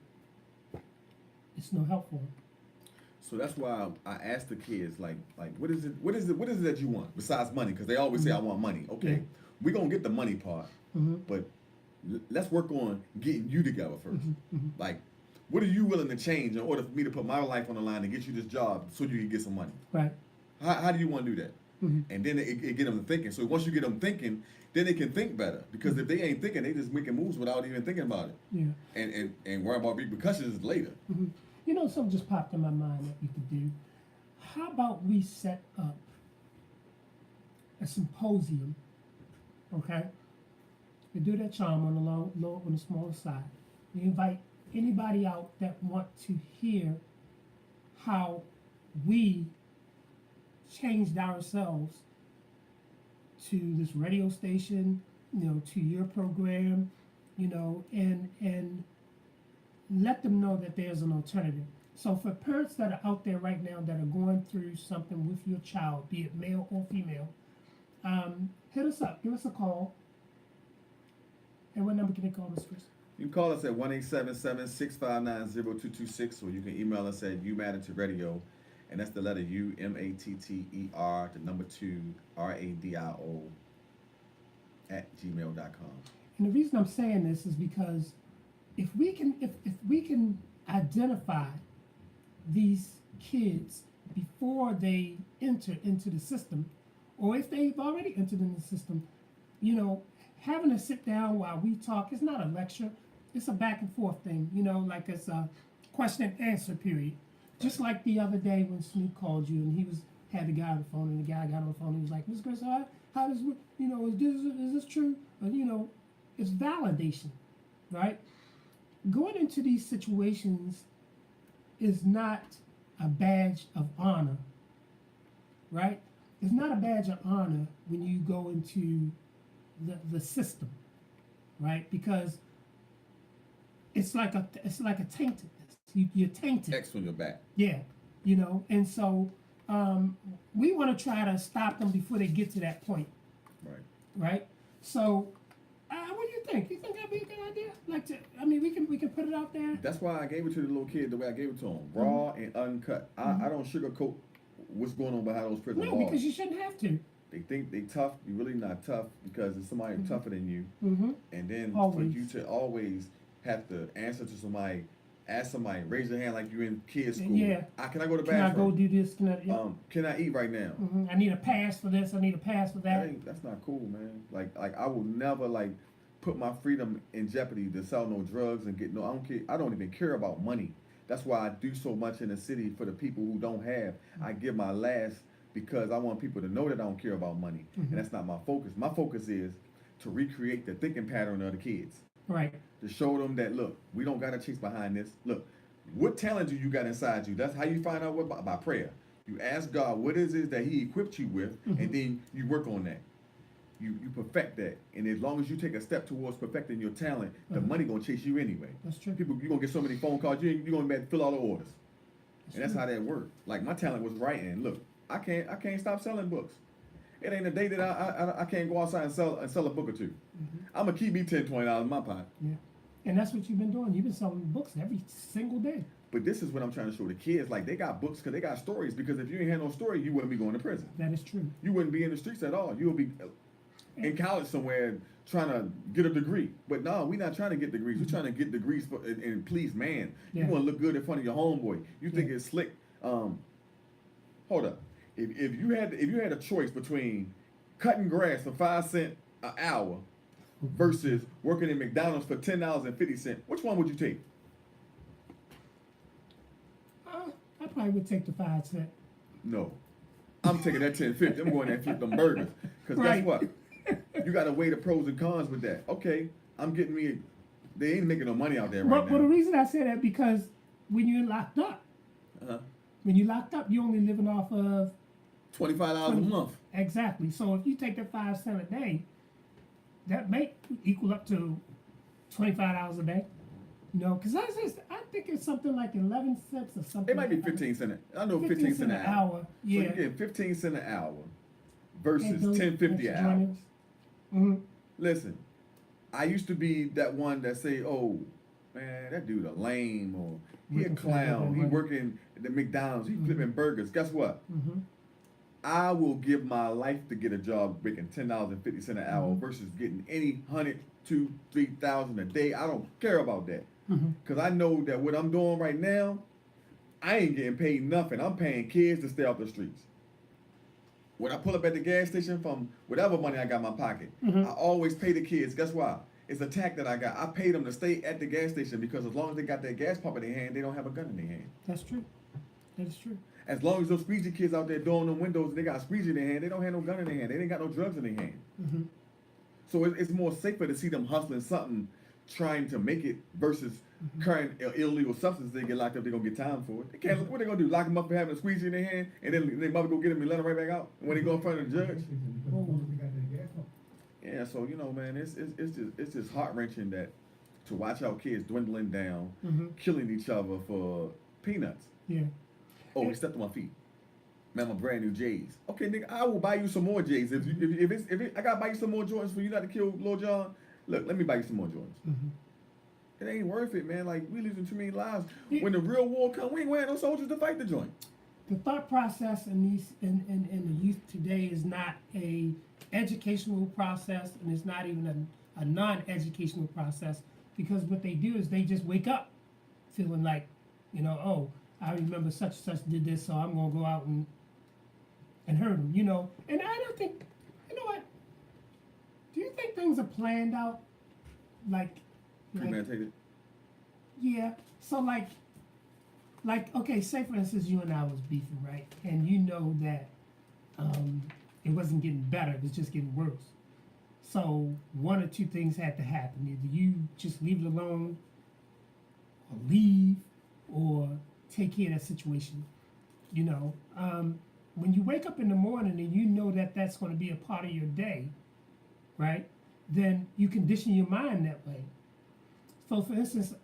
it's no help for them. So that's why I ask the kids, like, what is it that you want besides money? Because they always say, I want money. Okay, we're gonna get the money part, but let's work on getting you together first. Like, what are you willing to change in order for me to put my life on the line to get you this job so you can get some money? Right. How do you want to do that? And then it get them thinking. So once you get them thinking, then they can think better. Because if they ain't thinking, they just making moves without even thinking about it. Yeah. And worry about repercussions later. You know, something just popped in my mind that we could do. How about we set up a symposium, okay? We do that charm on the smaller side. We invite anybody out that want to hear how we changed ourselves to this radio station, you know, to your program, you know, and let them know that there's an alternative. So for parents that are out there right now that are going through something with your child, be it male or female, hit us up, give us a call. And what number can they call us, Chris? You can call us at 1-877-659-0226, or you can email us at umattitoradio, and that's the letter U, MATTER, the number 2, RADIO, @gmail.com. And the reason I'm saying this is because if we can identify these kids before they enter into the system, or if they've already entered in the system, you know, having to sit down while we talk, it's not a lecture, it's a back and forth thing, you know, like it's a question and answer period. Just like the other day when Snoop called you and he had the guy on the phone, and the guy got on the phone and he was like, Mr. Chris, how does, you know, is this true? You know, it's validation, right? Going into these situations is not a badge of honor, right? It's not a badge of honor when you go into the system, right? Because it's like a taintedness. You're tainted. X on your back. Yeah, you know, and so we want to try to stop them before they get to that point. Right. Right. So, what do you think? You think that'd be a good idea? We can put it out there. That's why I gave it to the little kid the way I gave it to him, raw and uncut. I don't sugarcoat what's going on behind those prison walls. No, because you shouldn't have to. They think they tough. You're really not tough because it's somebody tougher than you. And then for you to always have to answer to somebody, ask somebody, raise your hand like you're in kids' school. Yeah. Can I go to the Can I bathroom? go do this? Can I eat right now? I need a pass for this. I need a pass for that. That's not cool, man. Like I will never put my freedom in jeopardy to sell no drugs and get no. I don't care. I don't even care about money. That's why I do so much in the city for the people who don't have. I give my last because I want people to know that I don't care about money, and that's not my focus. My focus is to recreate the thinking pattern of the kids. Right. To show them that, look, we don't got to chase behind this. Look, what talent do you got inside you? That's how you find out what by prayer. You ask God what is it that He equipped you with, and then you work on that. You perfect that, and as long as you take a step towards perfecting your talent, the money gonna chase you anyway. That's true. People, you gonna get so many phone calls, you're gonna be able to fill all the orders, and that's how that worked. Like my talent was writing. Look, I can't stop selling books. It ain't a day that I can't go outside and sell a book or two. I'm gonna keep me $10-$20 in my pocket. Yeah, and that's what you've been doing. You've been selling books every single day. But this is what I'm trying to show the kids. Like, they got books because they got stories. Because if you ain't had no story, you wouldn't be going to prison. That is true. You wouldn't be in the streets at all. You would be in college somewhere trying to get a degree. But no, we're not trying to get degrees. We're trying to get degrees for and please man. Yeah. You want to look good in front of your homeboy. You think it's slick. Hold up. If you had a choice between cutting grass for 5 cents an hour versus working in McDonald's for $10.50, which one would you take? I probably would take the 5 cent. No. I'm taking that $10.50. I'm going there and flip them burgers. Because guess what? You got to weigh the pros and cons with that. Okay, I'm getting me. They ain't making no money out there right now. But the reason I say that because when you're locked up, you're only living off of $25 a month. Exactly. So if you take that 5 cents a day, that may equal up to $25 a day. You know, because I think it's something like 11 cents or something. It might be 15 cents. I know 15 cents an hour. Yeah. So you get 15 cents an hour versus $10.50 an hour. Listen, I used to be that one that say, "Oh, man, that dude a lame," or he a clown. He working at the McDonald's. He flipping burgers. Guess what? I will give my life to get a job making $10.50 an hour versus getting any 100, 2, 3,000 a day. I don't care about that. Because I know that what I'm doing right now, I ain't getting paid nothing. I'm paying kids to stay off the streets. When I pull up at the gas station from whatever money I got in my pocket, I always pay the kids. Guess why? It's a tack that I got. I pay them to stay at the gas station because as long as they got that gas pump in their hand, they don't have a gun in their hand. That's true. That is true. As long as those squeegee kids out there doing them windows, they got a squeegee in their hand, they don't have no gun in their hand. They ain't got no drugs in their hand. So it's more safer to see them hustling something, trying to make it versus carrying illegal substances. They get locked up, they're going to get time for it. They can't, what they going to do? Lock them up for having a squeegee in their hand, and then their mother go get them and let them right back out when they go in front of the judge? Yeah, so, you know, man, it's just heart-wrenching that to watch our kids dwindling down, killing each other for peanuts. Yeah. Oh, he stepped on my feet. Man, I'm brand new J's. Okay, nigga, I will buy you some more J's. If I gotta buy you some more Jordans for you not to kill Lil John, look, let me buy you some more Jordans. It ain't worth it, man. Like, we losing too many lives. When the real war come, we ain't wearing no soldiers to fight the joint. The thought process in the youth today is not a educational process, and it's not even a non-educational process, because what they do is they just wake up feeling like, you know, oh, I remember such and such did this, so I'm gonna go out and hurt them, you know. And I don't think, you know what? Do you think things are planned out? Like Premeditated? Yeah. So like, okay, say for instance you and I was beefing, right? And you know that it wasn't getting better, it was just getting worse. So one or two things had to happen. Either you just leave it alone, or leave, or take care of that situation. You know, when you wake up in the morning and you know that that's going to be a part of your day, right? Then you condition your mind that way. So, for instance,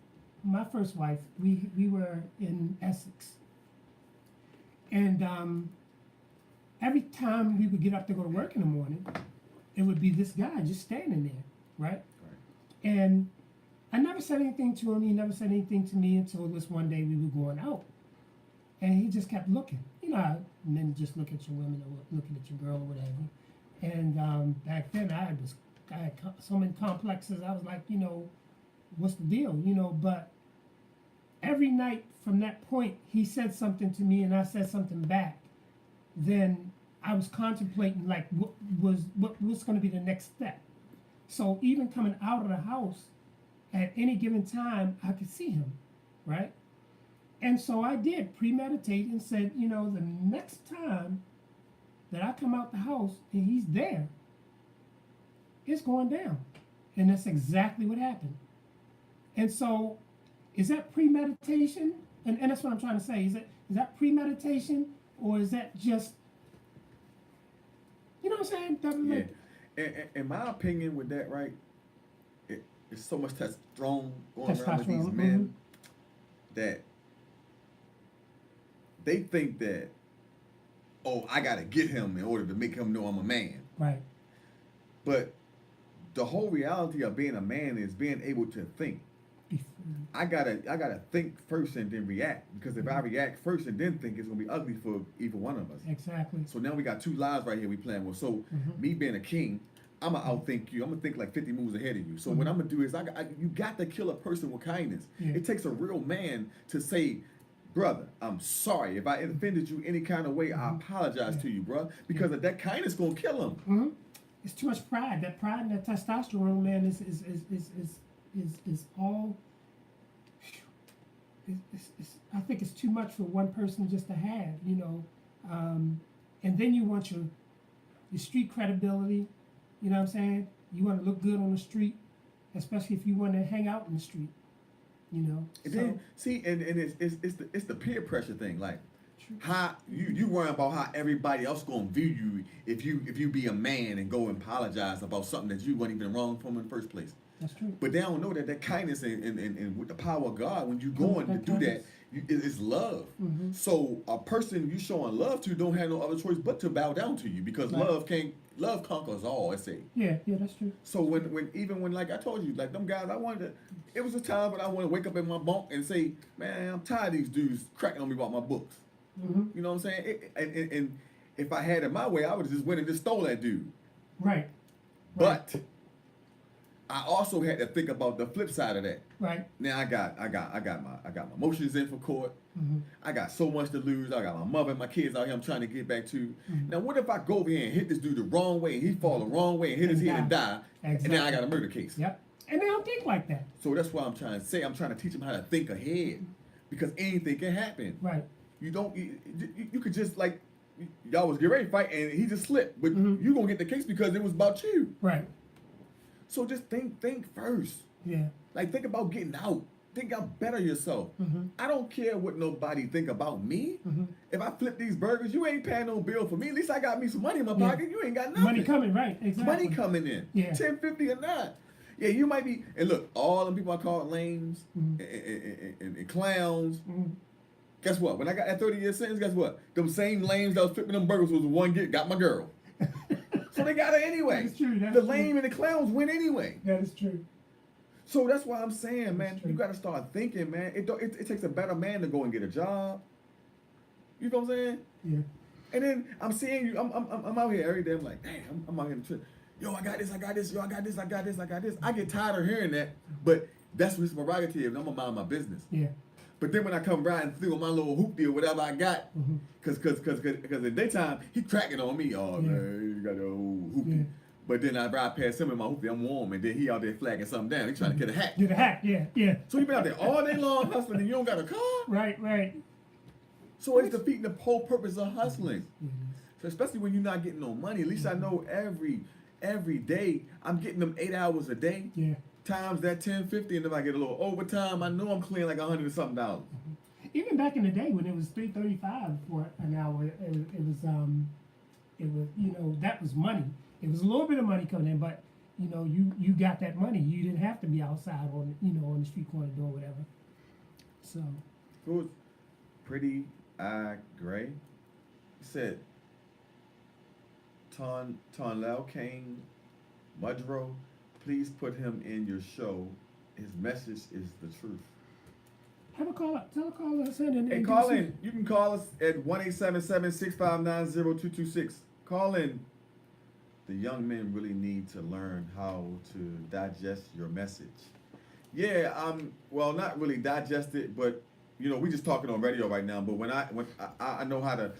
my first wife, we were in Essex, and every time we would get up to go to work in the morning, it would be this guy just standing there, right? And I never said anything to him. He never said anything to me until this one day we were going out. And he just kept looking. You know how men just look at your women or looking at your girl or whatever. And back then I had so many complexes. I was like, you know, what's the deal? You know, but every night from that point, he said something to me and I said something back. Then I was contemplating like what's going to be the next step. So even coming out of the house, at any given time, I could see him, right? And so I did premeditate and said, you know, the next time that I come out the house and he's there, it's going down. And that's exactly what happened. And so, is that premeditation? And that's what I'm trying to say. Is that premeditation, or is that just, you know what I'm saying? In my opinion, with that, right, it's so much testosterone going around with these Testosterone, men that they think that, oh, I gotta get him in order to make him know I'm a man. Right. But the whole reality of being a man is being able to think. I gotta think first and then react, because if I react first and then think, it's gonna be ugly for either one of us. Exactly. So now we got two lives right here we playing with. So me being a king, I'm gonna outthink you. I'm gonna think like 50 moves ahead of you. So what I'm gonna do is you got to kill a person with kindness. Yeah. It takes a real man to say, brother, I'm sorry if I offended you any kind of way. I apologize to you, bro, because of that kindness gonna kill him. It's too much pride. That pride and that testosterone, man, is all. I think it's too much for one person just to have, you know. And then you want your street credibility. You know what I'm saying? You want to look good on the street, especially if you want to hang out in the street. You know. And then see, and it's the peer pressure thing, like. How you worrying about how everybody else gonna view you if you be a man and go and apologize about something that you weren't even wrong from in the first place. That's true. But they don't know that kindness and with the power of God, when you going to do that, it's love. So a person you showing love to don't have no other choice but to bow down to you, because love conquers all. I say. Yeah, that's true. So when like I told you, like them guys, it was a time when I want to wake up in my bunk and say, man, I'm tired of these dudes cracking on me about my books. You know what I'm saying? And if I had it my way, I would have just went and just stole that dude. Right. But I also had to think about the flip side of that. Right. Now I got my motions in for court. I got so much to lose. I got my mother and my kids out here I'm trying to get back to. Now what if I go over here and hit this dude the wrong way and he fall the wrong way and hit his head and die, and now I got a murder case? Yep. And they don't think like that. So that's what I'm trying to say. I'm trying to teach them how to think ahead, because anything can happen. Right. You could just, like, y'all was getting ready to fight and he just slipped, but you gonna get the case because it was about you. Right. So just think first. Yeah. Like, think about getting out. Think out better yourself. I don't care what nobody think about me. If I flip these burgers, you ain't paying no bill for me. At least I got me some money in my pocket. You ain't got nothing. Money coming, right? Exactly. Money coming in. Yeah. $10.50 or not. Yeah, you might be. And look, all them people I call lames and clowns. Guess what? When I got that 30-year sentence, guess what? Them same lames that was flipping them burgers was the one got my girl. So they got her anyway. That's true. The lame and the clowns win anyway. That is true. So that's why I'm saying, man, you got to start thinking, man. It takes a better man to go and get a job. You know what I'm saying? Yeah. And then I'm seeing you. I'm out here every day. I'm like, damn, I'm out here in the trip. Yo, I got this. Yo, I got this. I get tired of hearing that, but that's his prerogative. I'm gonna mind my business. Yeah. But then when I come riding through with my little hoopty or whatever I got, cause in the daytime he cracking on me. Oh man, you got the old hoopty. Yeah. But then I ride past him in my hoopty, I'm warm, and then he out there flagging something down. He trying to get a hat. Get a hat, yeah. So you been out there all day long hustling and you don't got a car? Right. So it's defeating the whole purpose of hustling. So especially when you're not getting no money, at least I know every day I'm getting them 8 hours a day. Yeah. Times that $10.50, and if I get a little overtime, I know I'm clearing like $100 and something dollars. Even back in the day when it was $3.35 for an hour, it was that was money. It was a little bit of money coming in, but you got that money. You didn't have to be outside on the street corner doing whatever. So. It was Pretty Eye Gray. He said, Tonlell Kane Mudrow, please put him in your show. His message is the truth. Have a call up. Tell a caller to send in. Hey, call in. You can call us at 1-877-659-0226. Call in. The young men really need to learn how to digest your message. Yeah, well, not really digest it, but we just talking on radio right now. But when I know how to,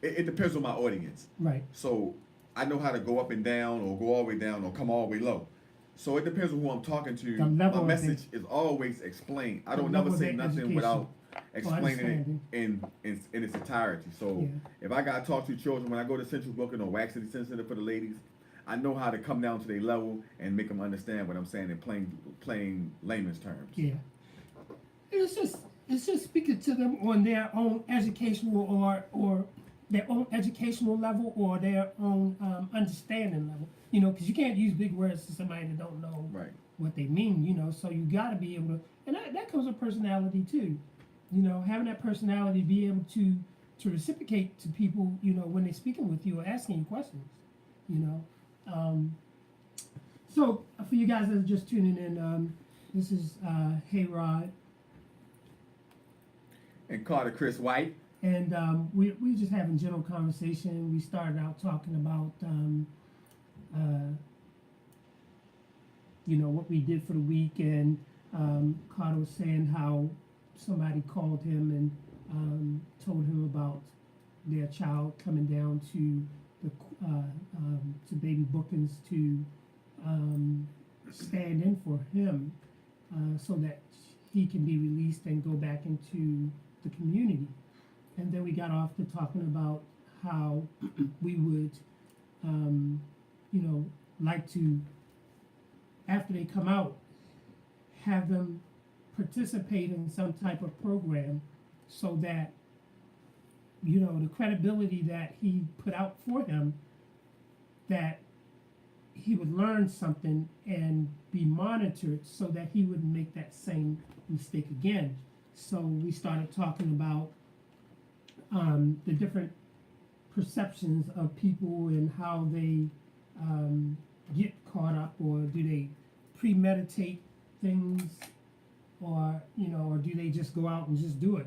it depends on my audience. Right. So I know how to go up and down, or go all the way down, or come all the way low. So it depends on who I'm talking to. My message is always explained. I don't never say nothing without explaining it in its entirety. So if I gotta talk to children when I go to Central Booking or Wax City Center for the ladies, I know how to come down to their level and make them understand what I'm saying in plain layman's terms. Yeah. It's just speaking to them on their own educational or their own educational level or their own understanding level. You know, because you can't use big words to somebody that don't know what they mean. You know, so you got to be able to, and that comes with personality too. You know, having that personality, be able to reciprocate to people. You know, when they're speaking with you or asking you questions. You know. So for you guys that are just tuning in, this is Hey Rod and Carter Chris White, and we just having general conversation. We started out talking about you know, what we did for the week, and Carter was saying how somebody called him and told him about their child coming down to the to Baby Bookings to stand in for him so that he can be released and go back into the community. And then we got off to talking about how we would, you know, like to, after they come out, have them participate in some type of program so that, you know, the credibility that he put out for him, that he would learn something and be monitored so that he wouldn't make that same mistake again. So we started talking about the different perceptions of people and how they get caught up, or do they premeditate things, or, you know, or do they just go out and just do it?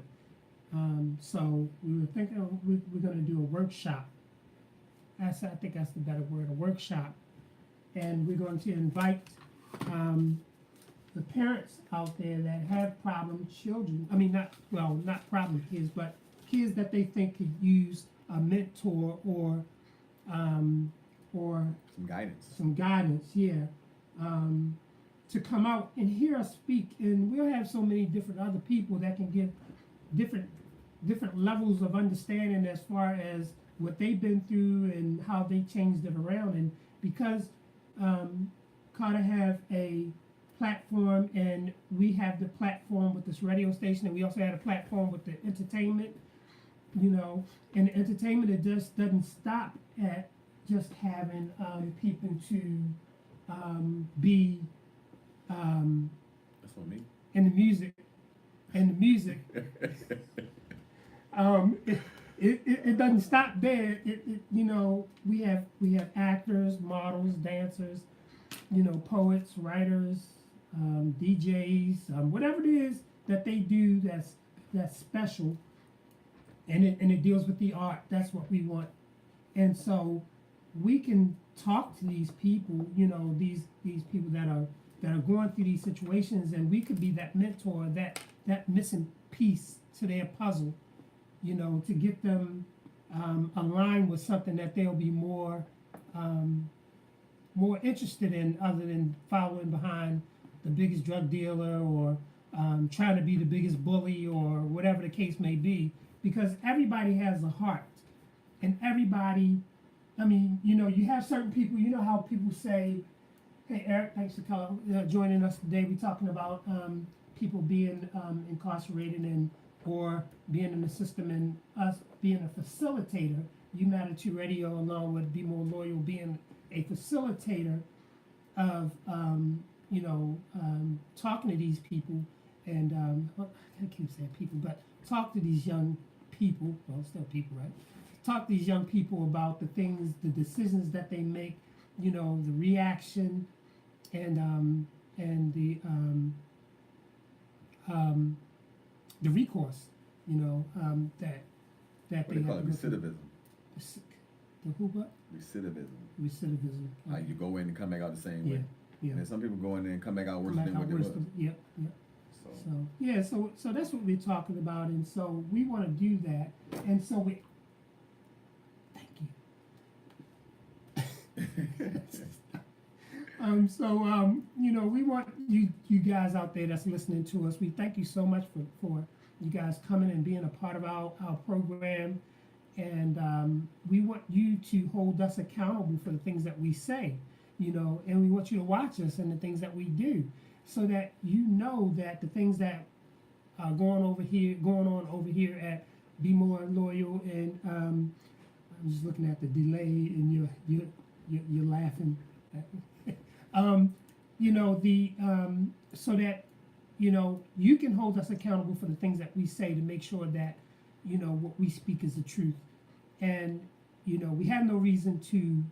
So we were thinking we're going to do a workshop. I think that's the better word, a workshop. And we're going to invite the parents out there that have problem children. I mean, not problem kids, but kids that they think could use a mentor or some guidance, to come out and hear us speak. And we'll have so many different other people that can give different levels of understanding as far as what they've been through and how they changed it around. And because Carter have a platform, and we have the platform with this radio station, and we also had a platform with the entertainment, you know, and the entertainment, it just doesn't stop at just having people to be that's what I mean. in the music. It doesn't stop there. You know, we have actors, models, dancers, you know, poets, writers, DJs, whatever it is that they do that's special, and it deals with the art. That's what we want. And so we can talk to these people, you know, these people that are going through these situations, and we could be that mentor, that missing piece to their puzzle, you know, to get them aligned with something that they'll be more interested in, other than following behind the biggest drug dealer or trying to be the biggest bully or whatever the case may be. Because everybody has a heart, and everybody, I mean, you know, you have certain people, you know how people say, hey, Eric, thanks for joining us today. We're talking about people being incarcerated or being in the system, and us being a facilitator. You Matter 2 Radio, along with Be More Loyal, being a facilitator of, you know, talking to these people, and I keep saying people, but talk to these young people, well, still people, right? Talk to these young people about the things, the decisions that they make, you know, the reaction, and the recourse, you know, that what they call it, recidivism. The who what? Recidivism. Recidivism. Like you go in and come back out the same way. Yeah. And then some people go in there and come back out worse than what they was. Yep. So that's what we're talking about, and so we want to do that, and so we. Thank you. You know, we want you guys out there that's listening to us. We thank you so much for you guys coming and being a part of our program. And we want you to hold us accountable for the things that we say, and we want you to watch us and the things that we do, so that you know that the things that are going on over here at Be More Loyal. And I'm just looking at the delay, and you're laughing. So that you can hold us accountable for the things that we say, to make sure that what we speak is the truth. And we have no reason to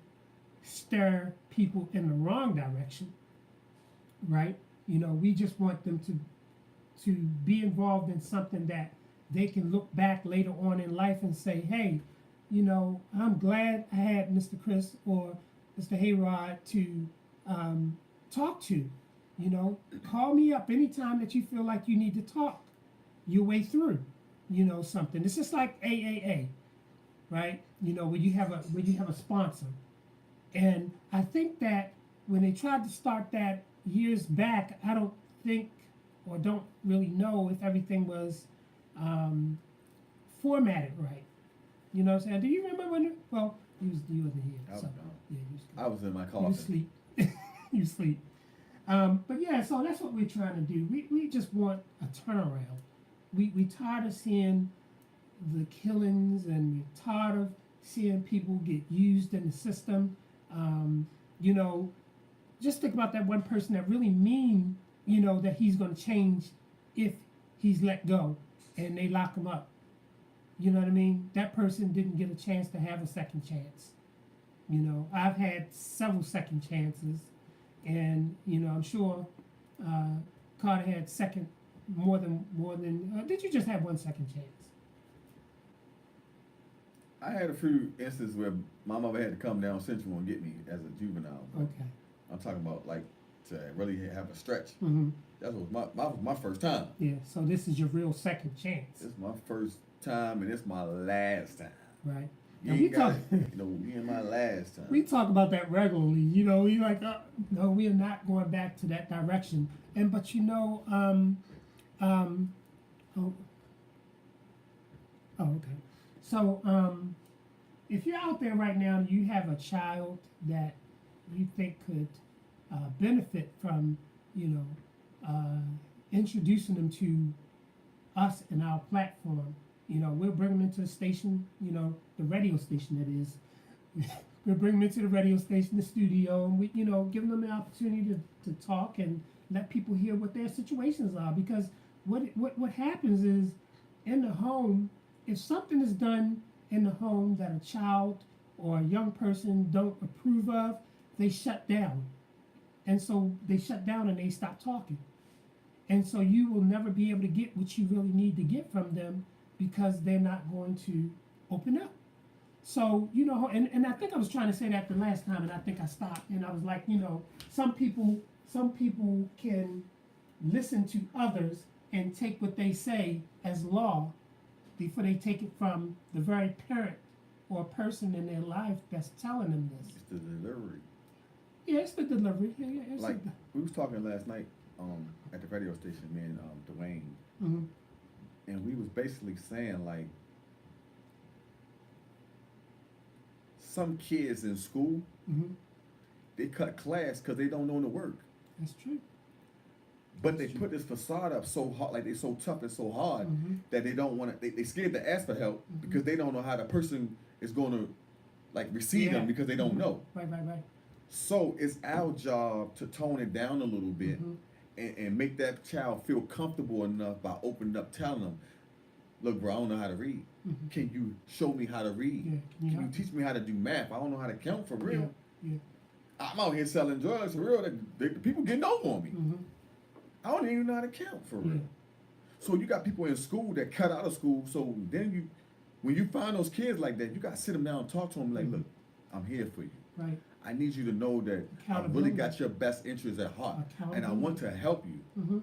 stir people in the wrong direction, right? We just want them to be involved in something that they can look back later on in life and say, hey, I'm glad I had Mr. Chris or Mr. Hayrod to talk to. Call me up anytime that you feel like you need to talk your way through, something. It's just like AAA, right? Where you have a sponsor. And I think that when they tried to start that years back, I don't think, or don't really know if everything was formatted right. You know what I'm saying? Do you remember when? You wasn't here. So, yeah, I was in my car. You sleep. You sleep. But yeah, so that's what we're trying to do. We just want a turnaround. We tired of seeing the killings, and we're tired of seeing people get used in the system. Just think about that one person that really mean, that he's going to change if he's let go and they lock him up. You know what I mean? That person didn't get a chance to have a second chance. I've had several second chances, and I'm sure Carter had more than. Did you just have one second chance? I had a few instances where my mother had to come down Central and get me as a juvenile. Okay. I'm talking about like to really have a stretch. Mm-hmm. That was my first time. Yeah. So this is your real second chance. It's my first time, and it's my last time. Right. You ain't got it. Me and my last time. We talk about that regularly. We like, no, we are not going back to that direction. But okay. So if you're out there right now, you have a child that you think could benefit from, introducing them to us and our platform. We'll bring them into the station, the radio station that is. We'll bring them into the radio station, the studio, and we, give them the opportunity to talk and let people hear what their situations are. Because what happens is, in the home, if something is done in the home that a child or a young person don't approve of, they shut down. And so they shut down and they stop talking. And so you will never be able to get what you really need to get from them, because they're not going to open up. So, and I think I was trying to say that the last time, and I think I stopped, and I was like, some people can listen to others and take what they say as law before they take it from the very parent or person in their life that's telling them this. It's the delivery. Yeah, it's the delivery. Yeah, like we was talking last night at the radio station, me and Dwayne, mm-hmm. and we was basically saying, like, some kids in school, mm-hmm. they cut class because they don't know the work. That's true. But they put this facade up so hard, like they're so tough and so hard, mm-hmm. that they don't want to. They scared to ask for help, mm-hmm. because they don't know how the person is going to, like, receive them, because they don't mm-hmm. know. Right. So it's our job to tone it down a little bit, mm-hmm. and make that child feel comfortable enough by opening up, telling them, look, bro, I don't know how to read. Mm-hmm. Can you show me how to read? Yeah. Can you teach me how to do math? I don't know how to count for real. Yeah. I'm out here selling drugs for real. The people getting over on me. Mm-hmm. I don't even know how to count for real. Yeah. So you got people in school that cut out of school. So then when you find those kids like that, you got to sit them down and talk to them like, mm-hmm. look, I'm here for you. Right. I need you to know that I really got your best interests at heart, and I want to help you. Mm-hmm.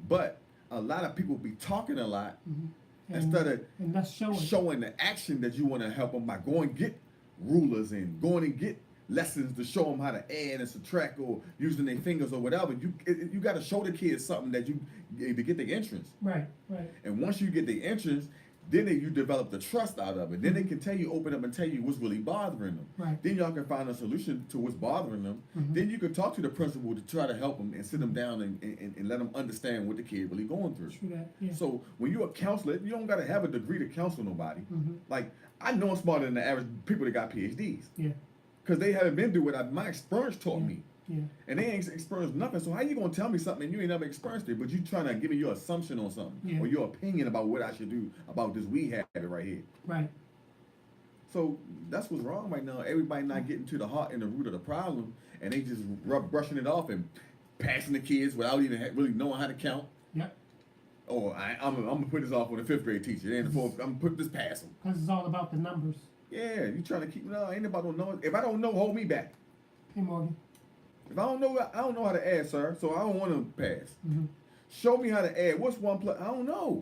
But a lot of people be talking a lot, mm-hmm. instead of that's showing the action that you want to help them by going and get rulers and going and get lessons to show them how to add and subtract or using their fingers or whatever. You got to show the kids something that to get their entrance. Right, right. And once you get the entrance, then you develop the trust out of it. Then they can tell you, open up and tell you what's really bothering them. Right. Then y'all can find a solution to what's bothering them. Then you can talk to the principal to try to help them and sit them down and let them understand what the kid really going through. True that, yeah. So when you're a counselor, you don't got to have a degree to counsel nobody. Like, I know I'm smarter than the average people that got PhDs. Yeah. Because they haven't been through what my experience taught me. Yeah. And they ain't experienced nothing. So how you gonna tell me something and you ain't never experienced it, but you trying to give me your assumption on something or your opinion about what I should do about this weed habit right here? Right. So that's what's wrong right now. Everybody not getting to the heart and the root of the problem, and they just brushing it off and passing the kids without even really knowing how to count. Yep. Or I'm gonna put this off on a 5th grade teacher. And I'm gonna put this past them. Because it's all about the numbers. Yeah, you trying to keep no. Ain't about no numbers. If I don't know, hold me back. Hey, Morgan. If I don't know how to add, sir. So I don't want to pass. Show me how to add. What's 1 plus? I don't know.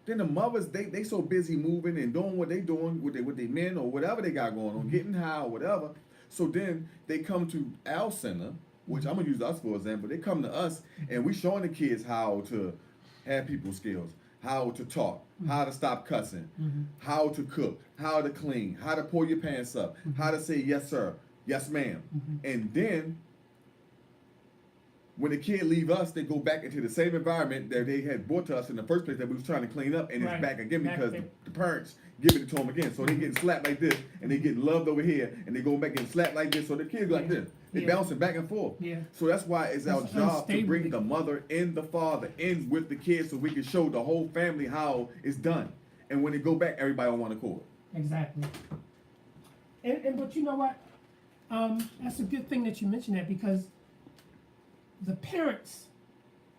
Then the mothers, they so busy moving and doing what they doing with their men or whatever they got going on, getting high or whatever. So then they come to our center, which I'm gonna use us for example. They come to us and we showing the kids how to have people skills, how to talk, how to stop cussing, how to cook, how to clean, how to pull your pants up, how to say yes sir, yes ma'am. And then when the kid leave us, they go back into the same environment that they had brought to us in the first place that we was trying to clean up, and it's back again because the parents giving it to them again. So they getting slapped like this, and they getting loved over here, and they going back and slapped like this. So the kids like this. They bouncing back and forth. Yeah. So that's why it's our job to bring the mother and the father in with the kids so we can show the whole family how it's done. And when they go back, everybody on one accord. Exactly. And but you know what? That's a good thing that you mentioned that because the parents,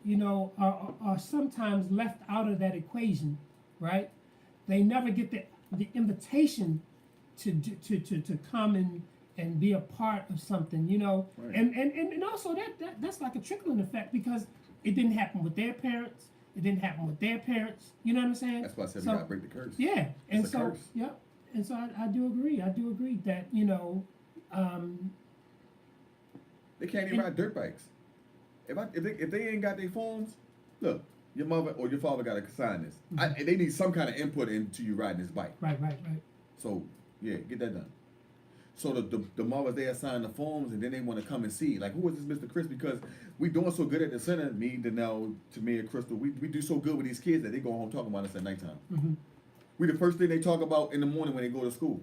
you know, are sometimes left out of that equation, right? They never get the invitation to come and be a part of something, you know. Right. And also that's like a trickling effect because it didn't happen with their parents, it didn't happen with their parents, you know what I'm saying? That's why I said we gotta break the curse. Yeah, and it's a so curse. yeah, and so I do agree that, you know, they can't even ride dirt bikes. If they ain't got their phones, look, your mother or your father got to sign this. They need some kind of input into you riding this bike. Right. So yeah, get that done. So the mothers, they assign the forms and then they want to come and see, like, who is this Mr. Chris? Because we doing so good at the center, me, Danelle, Tamir, and Crystal, we do so good with these kids that they go home talking about us at nighttime. We the first thing they talk about in the morning when they go to school.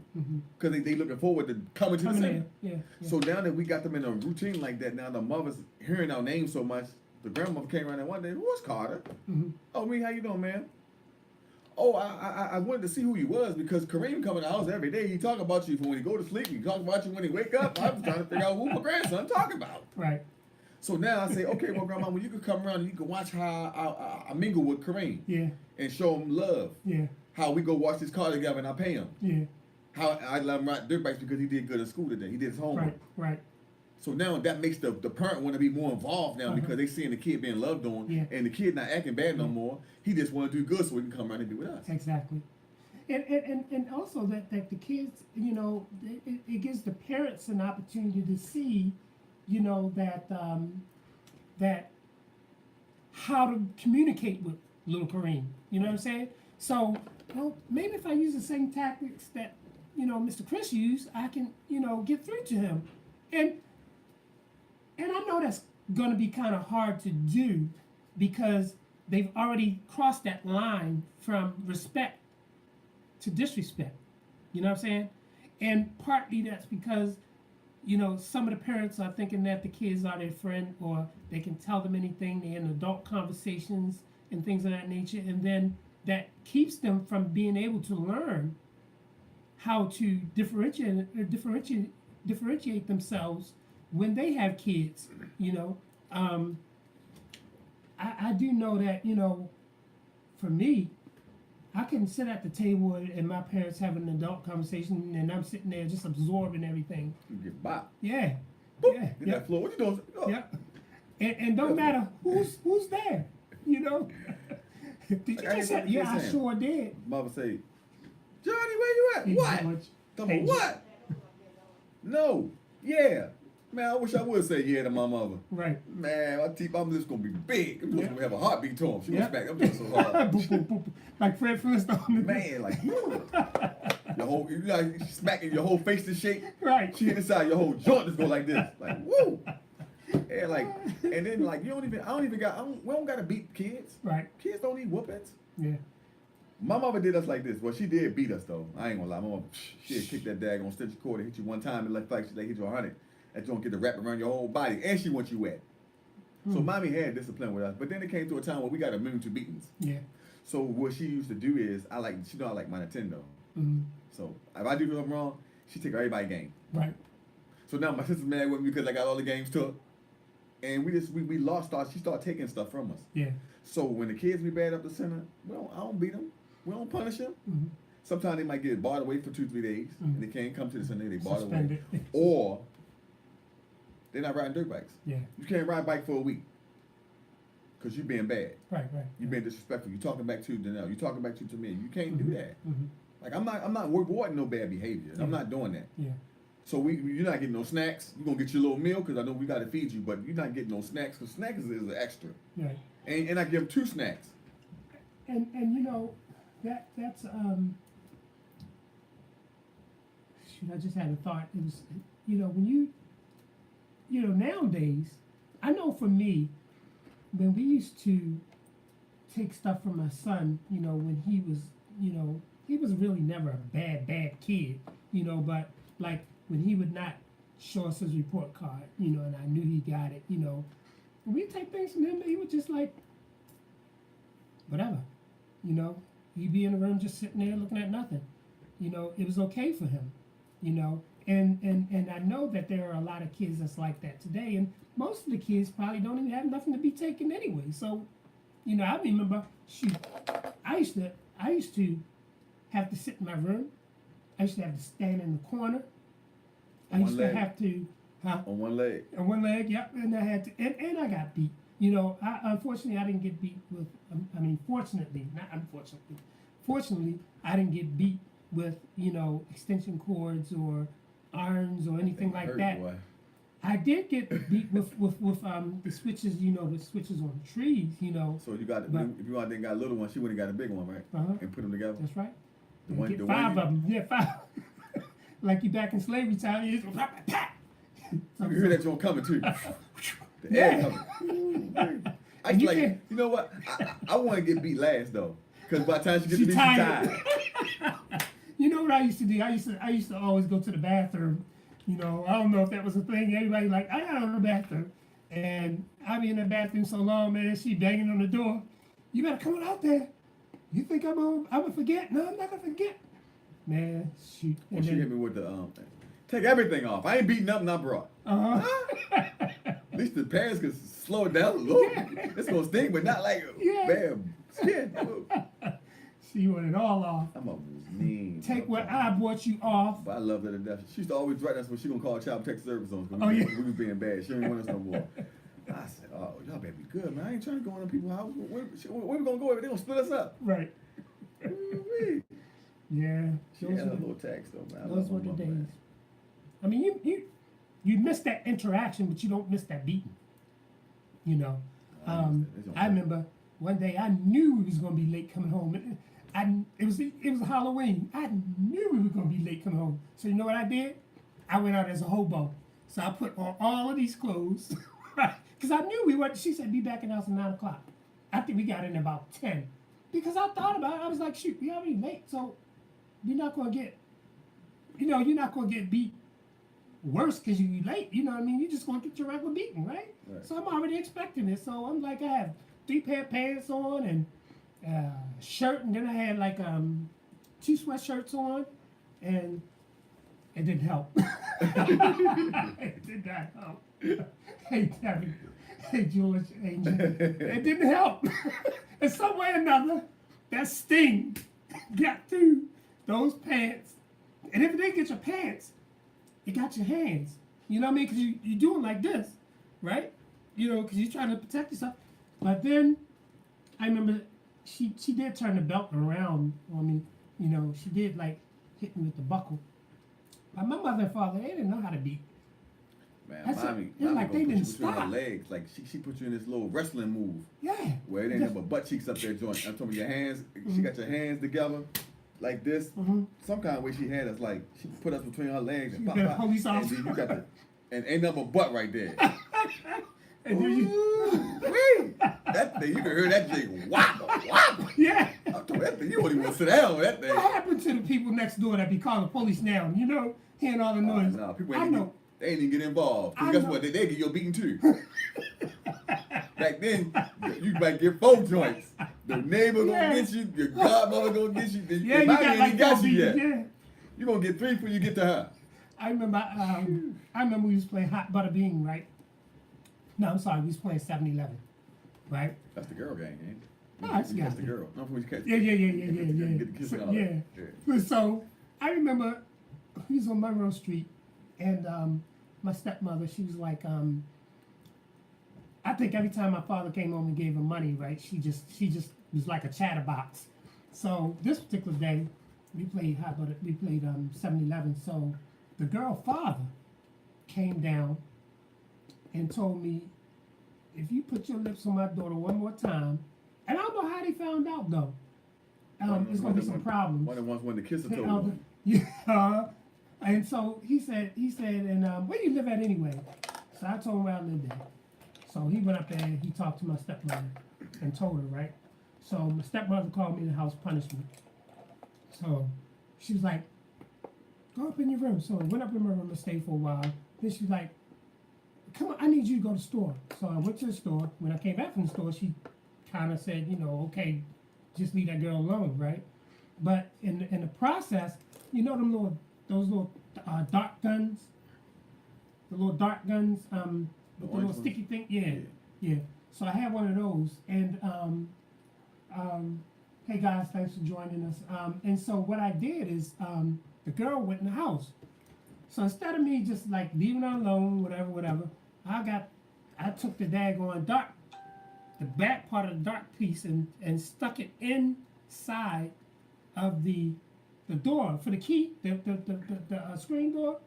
Because they looking forward to coming to the center. Yeah. So now that we got them in a routine like that, now the mothers hearing our name so much, the grandmother came around and one day, who's Carter? Oh, me, how you doing, man? Oh, I wanted to see who you was because Kareem come in the house every day. He talk about you from when he go to sleep. He talk about you when he wake up. I was trying to figure out who my grandson talking about. Right. So now I say, okay, well, Grandma, well, you could come around and you can watch how I mingle with Kareem. Yeah. And show him love. Yeah. How we go watch this car together and I pay him. Yeah. How I let him ride dirt bikes because he did good in school today. He did his homework. Right. So now that makes the parent want to be more involved now because they seeing the kid being loved on and the kid not acting bad no more. He just want to do good so he can come around and be with us. Exactly. And also that the kids, you know, it gives the parents an opportunity to see, you know, that how to communicate with little Kareem. You know what I'm saying? So, well, maybe if I use the same tactics that, you know, Mr. Chris used, I can, you know, get through to him. And I know that's going to be kind of hard to do because they've already crossed that line from respect to disrespect. You know what I'm saying? And partly that's because, you know, some of the parents are thinking that the kids are their friend or they can tell them anything. They're in adult conversations and things of that nature. And then that keeps them from being able to learn how to differentiate themselves when they have kids, you know. I do know that, you know, for me, I can sit at the table and my parents having an adult conversation and I'm sitting there just absorbing everything. You get bop. Yeah. Boop. Yeah. Get that floor. What you doing? Oh. Yeah. And don't matter who's there, you know. Did you just say, yeah, I sure did. Mother say, Johnny, where you at? What? What? No. Yeah. Man, I wish I would say yeah to my mother. Right. Man, my teeth, I'm just gonna be big. I'm just Yeah. gonna have a heartbeat to him. She Yeah. gonna smack. I'm just so hard. Boop, boop, boop. Like Fred Flintstone. Man, like your whole, you like smacking your whole face to shake. Right. She hit inside, your whole joint just go like this, like woo. And like, and then like we don't gotta beat kids. Right. Kids don't need whoopings. Yeah. My mama did us like this. Well, she did beat us though. I ain't gonna lie. My mama, she'd kick that daggone stitch cord and hit you one time and like she hit you 100. That you don't get to wrap around your whole body, and she wants you wet. So mommy had discipline with us, but then it came to a time where we got immune to beatings. Yeah. So what she used to do is, I like my Nintendo. Mm-hmm. So if I do something wrong, she take everybody's game. Right. So now my sister's mad with me because I got all the games took, and we lost our. She started taking stuff from us. Yeah. So when the kids be bad up the center, I don't beat them. We don't punish them. Mm-hmm. Sometimes they might get barred away for 2-3 days, and they can't come to the center. They barred away, Suspended. or they're not riding dirt bikes. Yeah. You can't ride a bike for a week because you're being bad. Right. Right. You're being disrespectful. You're talking back to Danelle. You're talking back to Tamir. You can't do that. Mm-hmm. Like I'm not rewarding no bad behavior. Yeah. I'm not doing that. Yeah. So you're not getting no snacks. You're gonna get your little meal because I know we gotta feed you, but you're not getting no snacks because snacks is an extra. Right. And I give them 2 snacks. And you know that's shoot, I just had a thought. It was, you know, when you know, nowadays, I know for me, when we used to take stuff from my son, you know, when he was, you know, he was really never a bad kid, you know, but like when he would not show us his report card, you know, and I knew he got it, you know, when we take things from him, he would just like, whatever, you know, he'd be in the room just sitting there looking at nothing, you know, it was okay for him, you know, and I know that there are a lot of kids that's like that today, and most of the kids probably don't even have nothing to be taken anyway. So, you know, I remember, shoot, I used to have to sit in my room. I used to have to stand in the corner. I used to have to, On one leg. on one leg, yep, and I had to, and I got beat. You know, unfortunately, I didn't get beat with, fortunately, not unfortunately, fortunately, I didn't get beat with, you know, extension cords or irons or anything like Hurt, that. boy. I did get beat with the switches, you know, the switches on the trees, you know. So you got, But- if you out there and got a little one, she would have got a big one, right? Uh-huh. And put them together. That's right. The You one- get the 5 one of them. Yeah, 5. Like you back in slavery time, you just You hear that joint coming too. The Yeah. air coming. I And you like, can- you know what? I want to get beat last though, because by the time she gets She to me, she's tired. tired. You know what I used to do? I used to always go to the bathroom. You know, I don't know if that was a thing. Everybody like, I gotta go to the bathroom. And I be in the bathroom so long, man, she banging on the door. You better come on out there. You think I'm gonna forget? No, I'm not gonna forget. Man, shoot. Well, And she then, hit me with the take everything off. I ain't beating nothing I brought. At least the parents could slow it down a little. It's gonna sting, but not like Yeah. bam. Yeah. she want it all off. I'm a mean. Take what I brought you off. But I love her to death. She used to always threaten us when she gonna call Child Protective Service on us. Oh, yeah. We was being bad. She didn't want us no more. I said, oh, y'all better be good, man. I ain't trying to go in people's house. Where we gonna go? They gonna split us up. Right. Ooh-wee. Yeah. She Those had a were, little tax though, man. I those love were my the mama, days. man. I mean, you miss that interaction, but you don't miss that beating. You know. I remember one day I knew we was gonna be late coming home. It was Halloween. I knew we were gonna be late coming home. So you know what I did? I went out as a hobo. So I put on all of these clothes, because I knew we were. She said be back in the house at 9 o'clock. I think we got in about 10, because I thought about it. I was like, shoot, we already late, so you're not gonna get, you're not gonna get beat worse because you late. You know what I mean? You're just gonna get your regular beating, right? Right. So I'm already expecting it. So I'm like, I have 3 pair of pants on and shirt, and then I had like 2 sweatshirts on, and it didn't help. It did not help. Hey Terry, hey George, Angel, it didn't help. In some way or another, that sting got through those pants, and if it didn't get your pants, it got your hands. You know what I mean? Because you're doing like this, right? You know, because you're trying to protect yourself. But then I remember she did turn the belt around on me. You know, she did like hit me with the buckle. But my mother and father, they didn't know how to beat. Man, That's mommy it's like gonna they put didn't you between her stop. legs. Like she put you in this little wrestling move Yeah. where it ain't Just- nothing but butt cheeks up there joint. I'm talking about your hands. She got your hands together like this. Some kind of way she had us like she put us between her legs and She pop, got a pop. police And officer. then you got the and ain't nothing but butt right there. And then you, Ooh-wee. That thing, you can hear that thing whop, whop. yeah. I'm talking that thing, you won't even want to sit down with that thing. What happened to the people next door that be calling the police now? You know, hearing all the noise. No, people I ain't know. they ain't even get involved. I Because guess know. what? They get you a beating too. Back then, you might get 4 joints. The neighbor gonna get you, your godmother gonna get you. Yeah, you got like got four you yet. beatings, yeah. You gonna get 3 before you get to her. I remember we was playing Hot Butter Bean, right? No, I'm sorry, we was playing 7-Eleven, right? That's the girl gang, ain't it? No, that's You catch the the girl. No, when you catch Yeah. Get the kiss So, and all yeah. that. So I remember we was on Monroe Street, and my stepmother, she was like, I think every time my father came home and gave her money, right, she just was like a chatterbox. So this particular day, we played 7-Eleven. So the girl father came down and told me, if you put your lips on my daughter one more time, and I don't know how they found out though. It's gonna be some problems. One of the ones when the kiss her Hey, told yeah. And so he said, and where you live at anyway? So I told him where I lived at. So he went up there and he talked to my stepmother and told her, right? So my stepmother called me in the house punishment. So she was like, go up in your room. So I went up in my room and stayed for a while. Then she was like, come on, I need you to go to the store. So I went to the store. When I came back from the store, she kind of said, okay, just leave that girl alone, right? But in the process, you know those little dart guns? The little dart guns, with the little orange sticky thing? Yeah. So I had one of those, and hey guys, thanks for joining us. And so what I did is, the girl went in the house. So instead of me just like leaving her alone, whatever, I took the daggone dart, the back part of the dart piece, and stuck it inside of the door for the key, the screen door,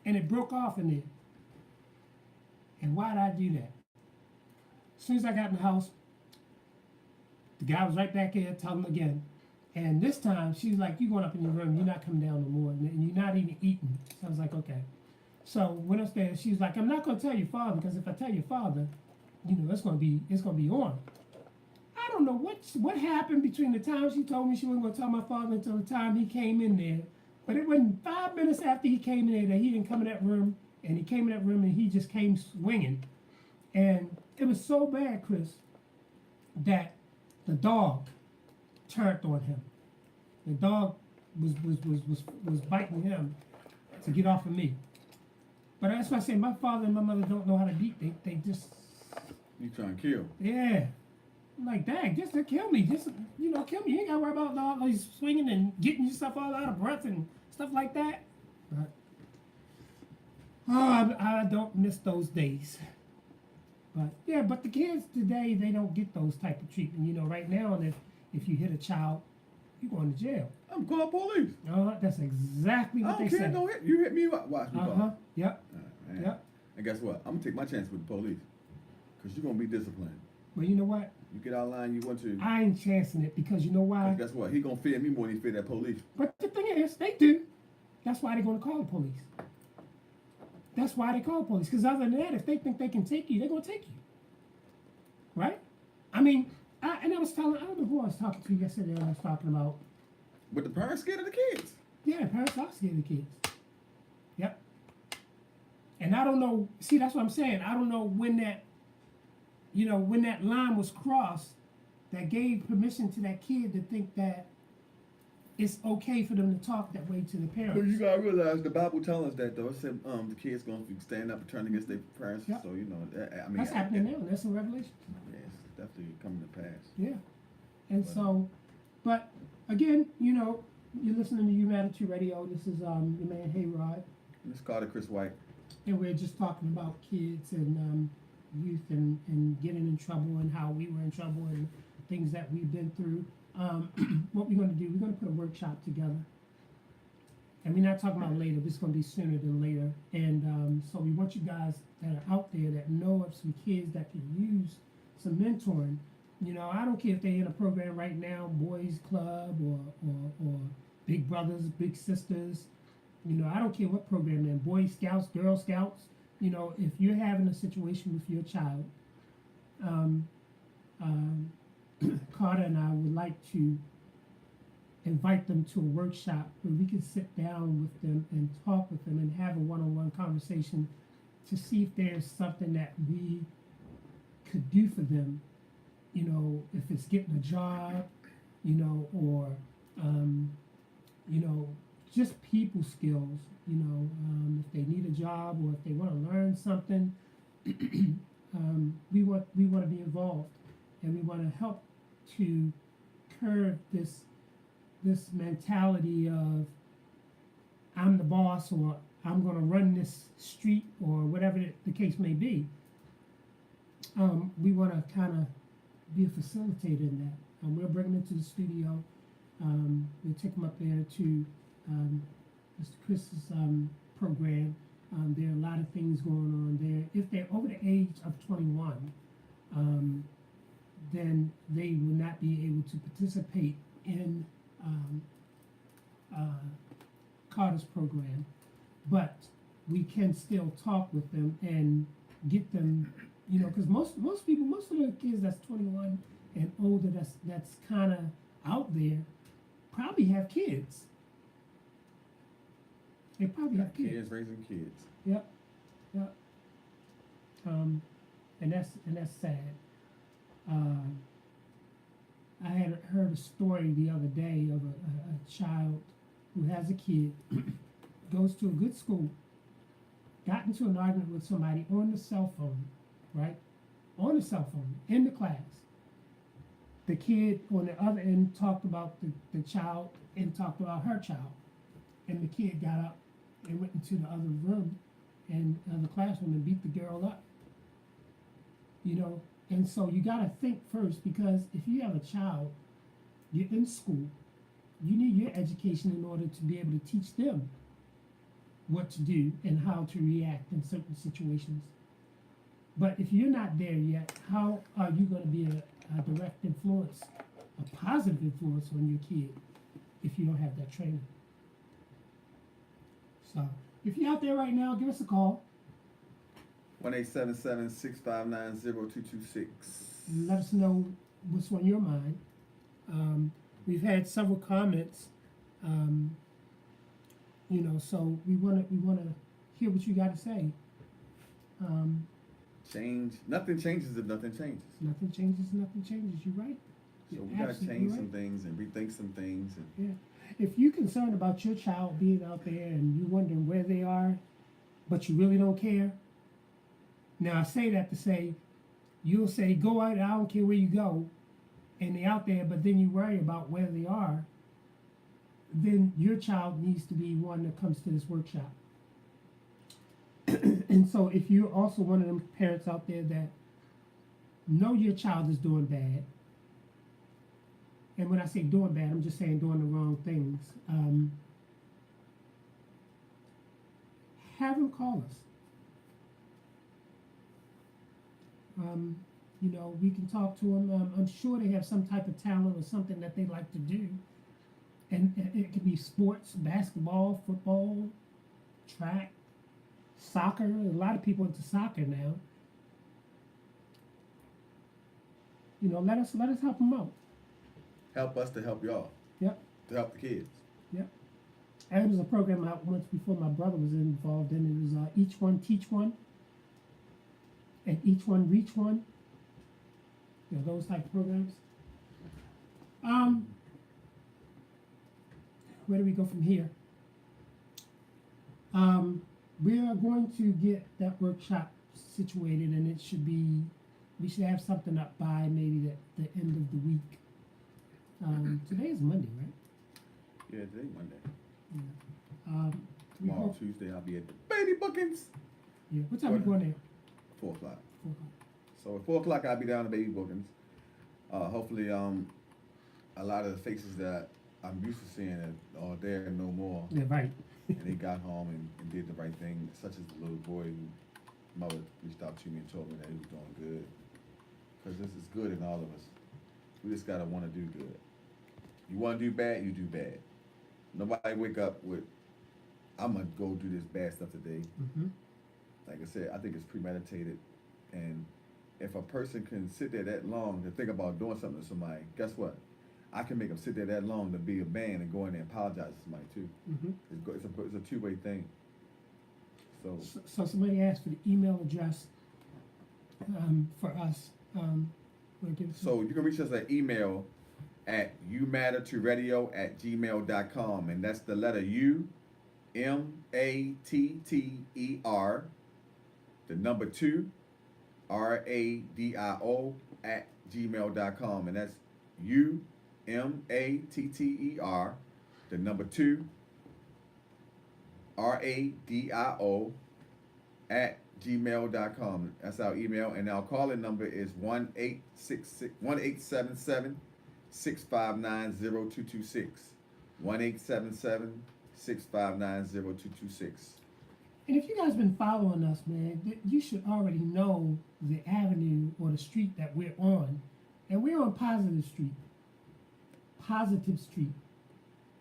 and it broke off in there. And why did I do that? As soon as I got in the house, the guy was right back here telling him again. And this time, she was like, you going up in your room, you're not coming down no more, and you're not even eating. So I was like, okay. So went upstairs, she was like, I'm not going to tell your father, because if I tell your father, it's going to be on. I don't know what happened between the time she told me she wasn't going to tell my father until the time he came in there. But it wasn't 5 minutes after he came in there that he didn't come in that room, and he came in that room and he just came swinging. And it was so bad, Chris, that the dog turned on him. The dog was biting him to get off of me. But that's why I say my father and my mother don't know how to beat. They just You trying to kill. yeah. I'm like, dang, just to kill me. Just kill me. You ain't gotta worry about all these swinging and getting yourself all out of breath and stuff like that. But I don't miss those days. But yeah, but the kids today, they don't get those type of treatment. Right now, and if you hit a child, you're going to jail. I'm calling police. That's exactly what I don't they care. say. Don't hit you. Hit me. Watch me. Yep. Man. Yep. And guess what? I'm gonna take my chance with the police, cause you're gonna be disciplined. But you know what? You get out of line. You want to. I ain't chancing it because you know why? Guess what? He gonna fear me more than he fear that police. But the thing is, they do. That's why they're going to call the police. That's why they call police. Because other than that, if they think they can take you, they're going to take you. Right? I mean, I was telling, I don't know who I was talking to yesterday. I was talking about. But the parents scared of the kids. Yeah, parents are scared of the kids. Yep. And I don't know. See, that's what I'm saying. I don't know when that, when that line was crossed that gave permission to that kid to think that it's okay for them to talk that way to the parents. But you gotta realize the Bible tells us that though. It said the kids gonna stand up and turn against their parents. Yep. So I mean That's happening now. That's in Revelation. Yeah, it's definitely coming to pass. Yeah. And so, but again, you're listening to Humanity Radio. This is your man Hayrod. Miss Carter, Chris White. And we're just talking about kids and youth and getting in trouble and how we were in trouble and things that we've been through. What we're going to do, we're going to put a workshop together. And we're not talking about later, but it's going to be sooner than later. And so we want you guys that are out there that know of some kids that can use some mentoring. You know, I don't care if they're in a program right now, boys club or big brothers, big sisters. You know, I don't care what program they're in, Boy Scouts, Girl Scouts. You know, if you're having a situation with your child, Carter and I would like to invite them to a workshop where we can sit down with them and talk with them and have a one-on-one conversation to see if there's something that we could do for them. You know, if it's getting a job, you know, or you know, just people skills. You know, if they need a job or if they want to learn something, we want to be involved, and we want to help to curb this mentality of I'm the boss, or I'm going to run this street, or whatever the case may be. We want to kind of be a facilitator in that. We'll bring them into the studio. We'll take them up there to Mr. Chris's program. There are a lot of things going on there. If they're over the age of 21, then they will not be able to participate in Carter's program, but we can still talk with them and get them, you know, because most of the kids that's 21 and older, that's kind of out there, probably have kids. They probably have kids. Kids raising kids. Yep. And that's sad. I had heard a story the other day of a child who has a kid, goes to a good school, got into an argument with somebody on the cell phone, right? On the cell phone, in the class. The kid on the other end talked about the child and talked about her child. And the kid got up and went into the other room and the classroom and beat the girl up. You know, and so you got to think first, because if you have a child, you're in school, you need your education in order to be able to teach them what to do and how to react in certain situations. But if you're not there yet, how are you going to be a direct influence, a positive influence on your kid if you don't have that training? So if you're out there right now, give us a call. 1-877-659-0226. Let us know what's on your mind. We've had several comments, you know, so we want to hear what you got to say. Change. Nothing changes if nothing changes. Nothing changes. You're right. So we gotta change some things and rethink some things. And yeah. If you're concerned about your child being out there and you're wondering where they are, but you really don't care. Now I say that to say, you'll say, go out, I don't care where you go, and they're out there, but then you worry about where they are, then your child needs to be one that comes to this workshop. And so if you're also one of them parents out there that know your child is doing bad, and when I say doing bad, I'm just saying doing the wrong things, have them call us. You know, we can talk to them. I'm sure they have some type of talent or something that they like to do. And it could be sports, basketball, football, track, soccer. A lot of people into soccer now. You know, let us help them out. help us to help y'all. Yep. To help the kids. Yep. And there was a program out once before my brother was involved in. It was Each One Teach One, and Each One Reach One. You know, those type of programs. Where do we go from here? We are going to get that workshop situated, and it should be, we should have something up by maybe the end of the week. Today is Monday, right? Yeah, today's Monday. Yeah. Tomorrow, Tuesday, I'll be at the baby bookings. Yeah. What time are you going there? 4 o'clock. 4 o'clock. So at 4 o'clock, I'll be down at baby bookings. Hopefully, a lot of the faces that I'm used to seeing it all there and no more. Yeah, right. And they got home and did the right thing, such as the little boy who mother reached out to me and told me that he was doing good. Because this is good in all of us. We just gotta want to do good. You want to do bad, you do bad. Nobody wake up with, I'm gonna go do this bad stuff today. Mm-hmm. Like I said, I think it's premeditated. And if a person can sit there that long to think about doing something to somebody, guess what? I can make them sit there that long to be a man and go in there and apologize to somebody too. Mm-hmm. It's a two-way thing. So somebody asked for the email address for us. Wanna give it to So you can reach us at email at youmattertoradio@gmail.com, and that's the letter U, MATTER, the number 2, RADIO @gmail.com, and that's UMATTER, the number 2, RADIO @gmail.com. That's our email, and our calling number is 1-877-659-0226. 1-877-659-0226. And if you guys been following us, man, you should already know the avenue or the street that we're on. And we're on Positive Street. Positive Street,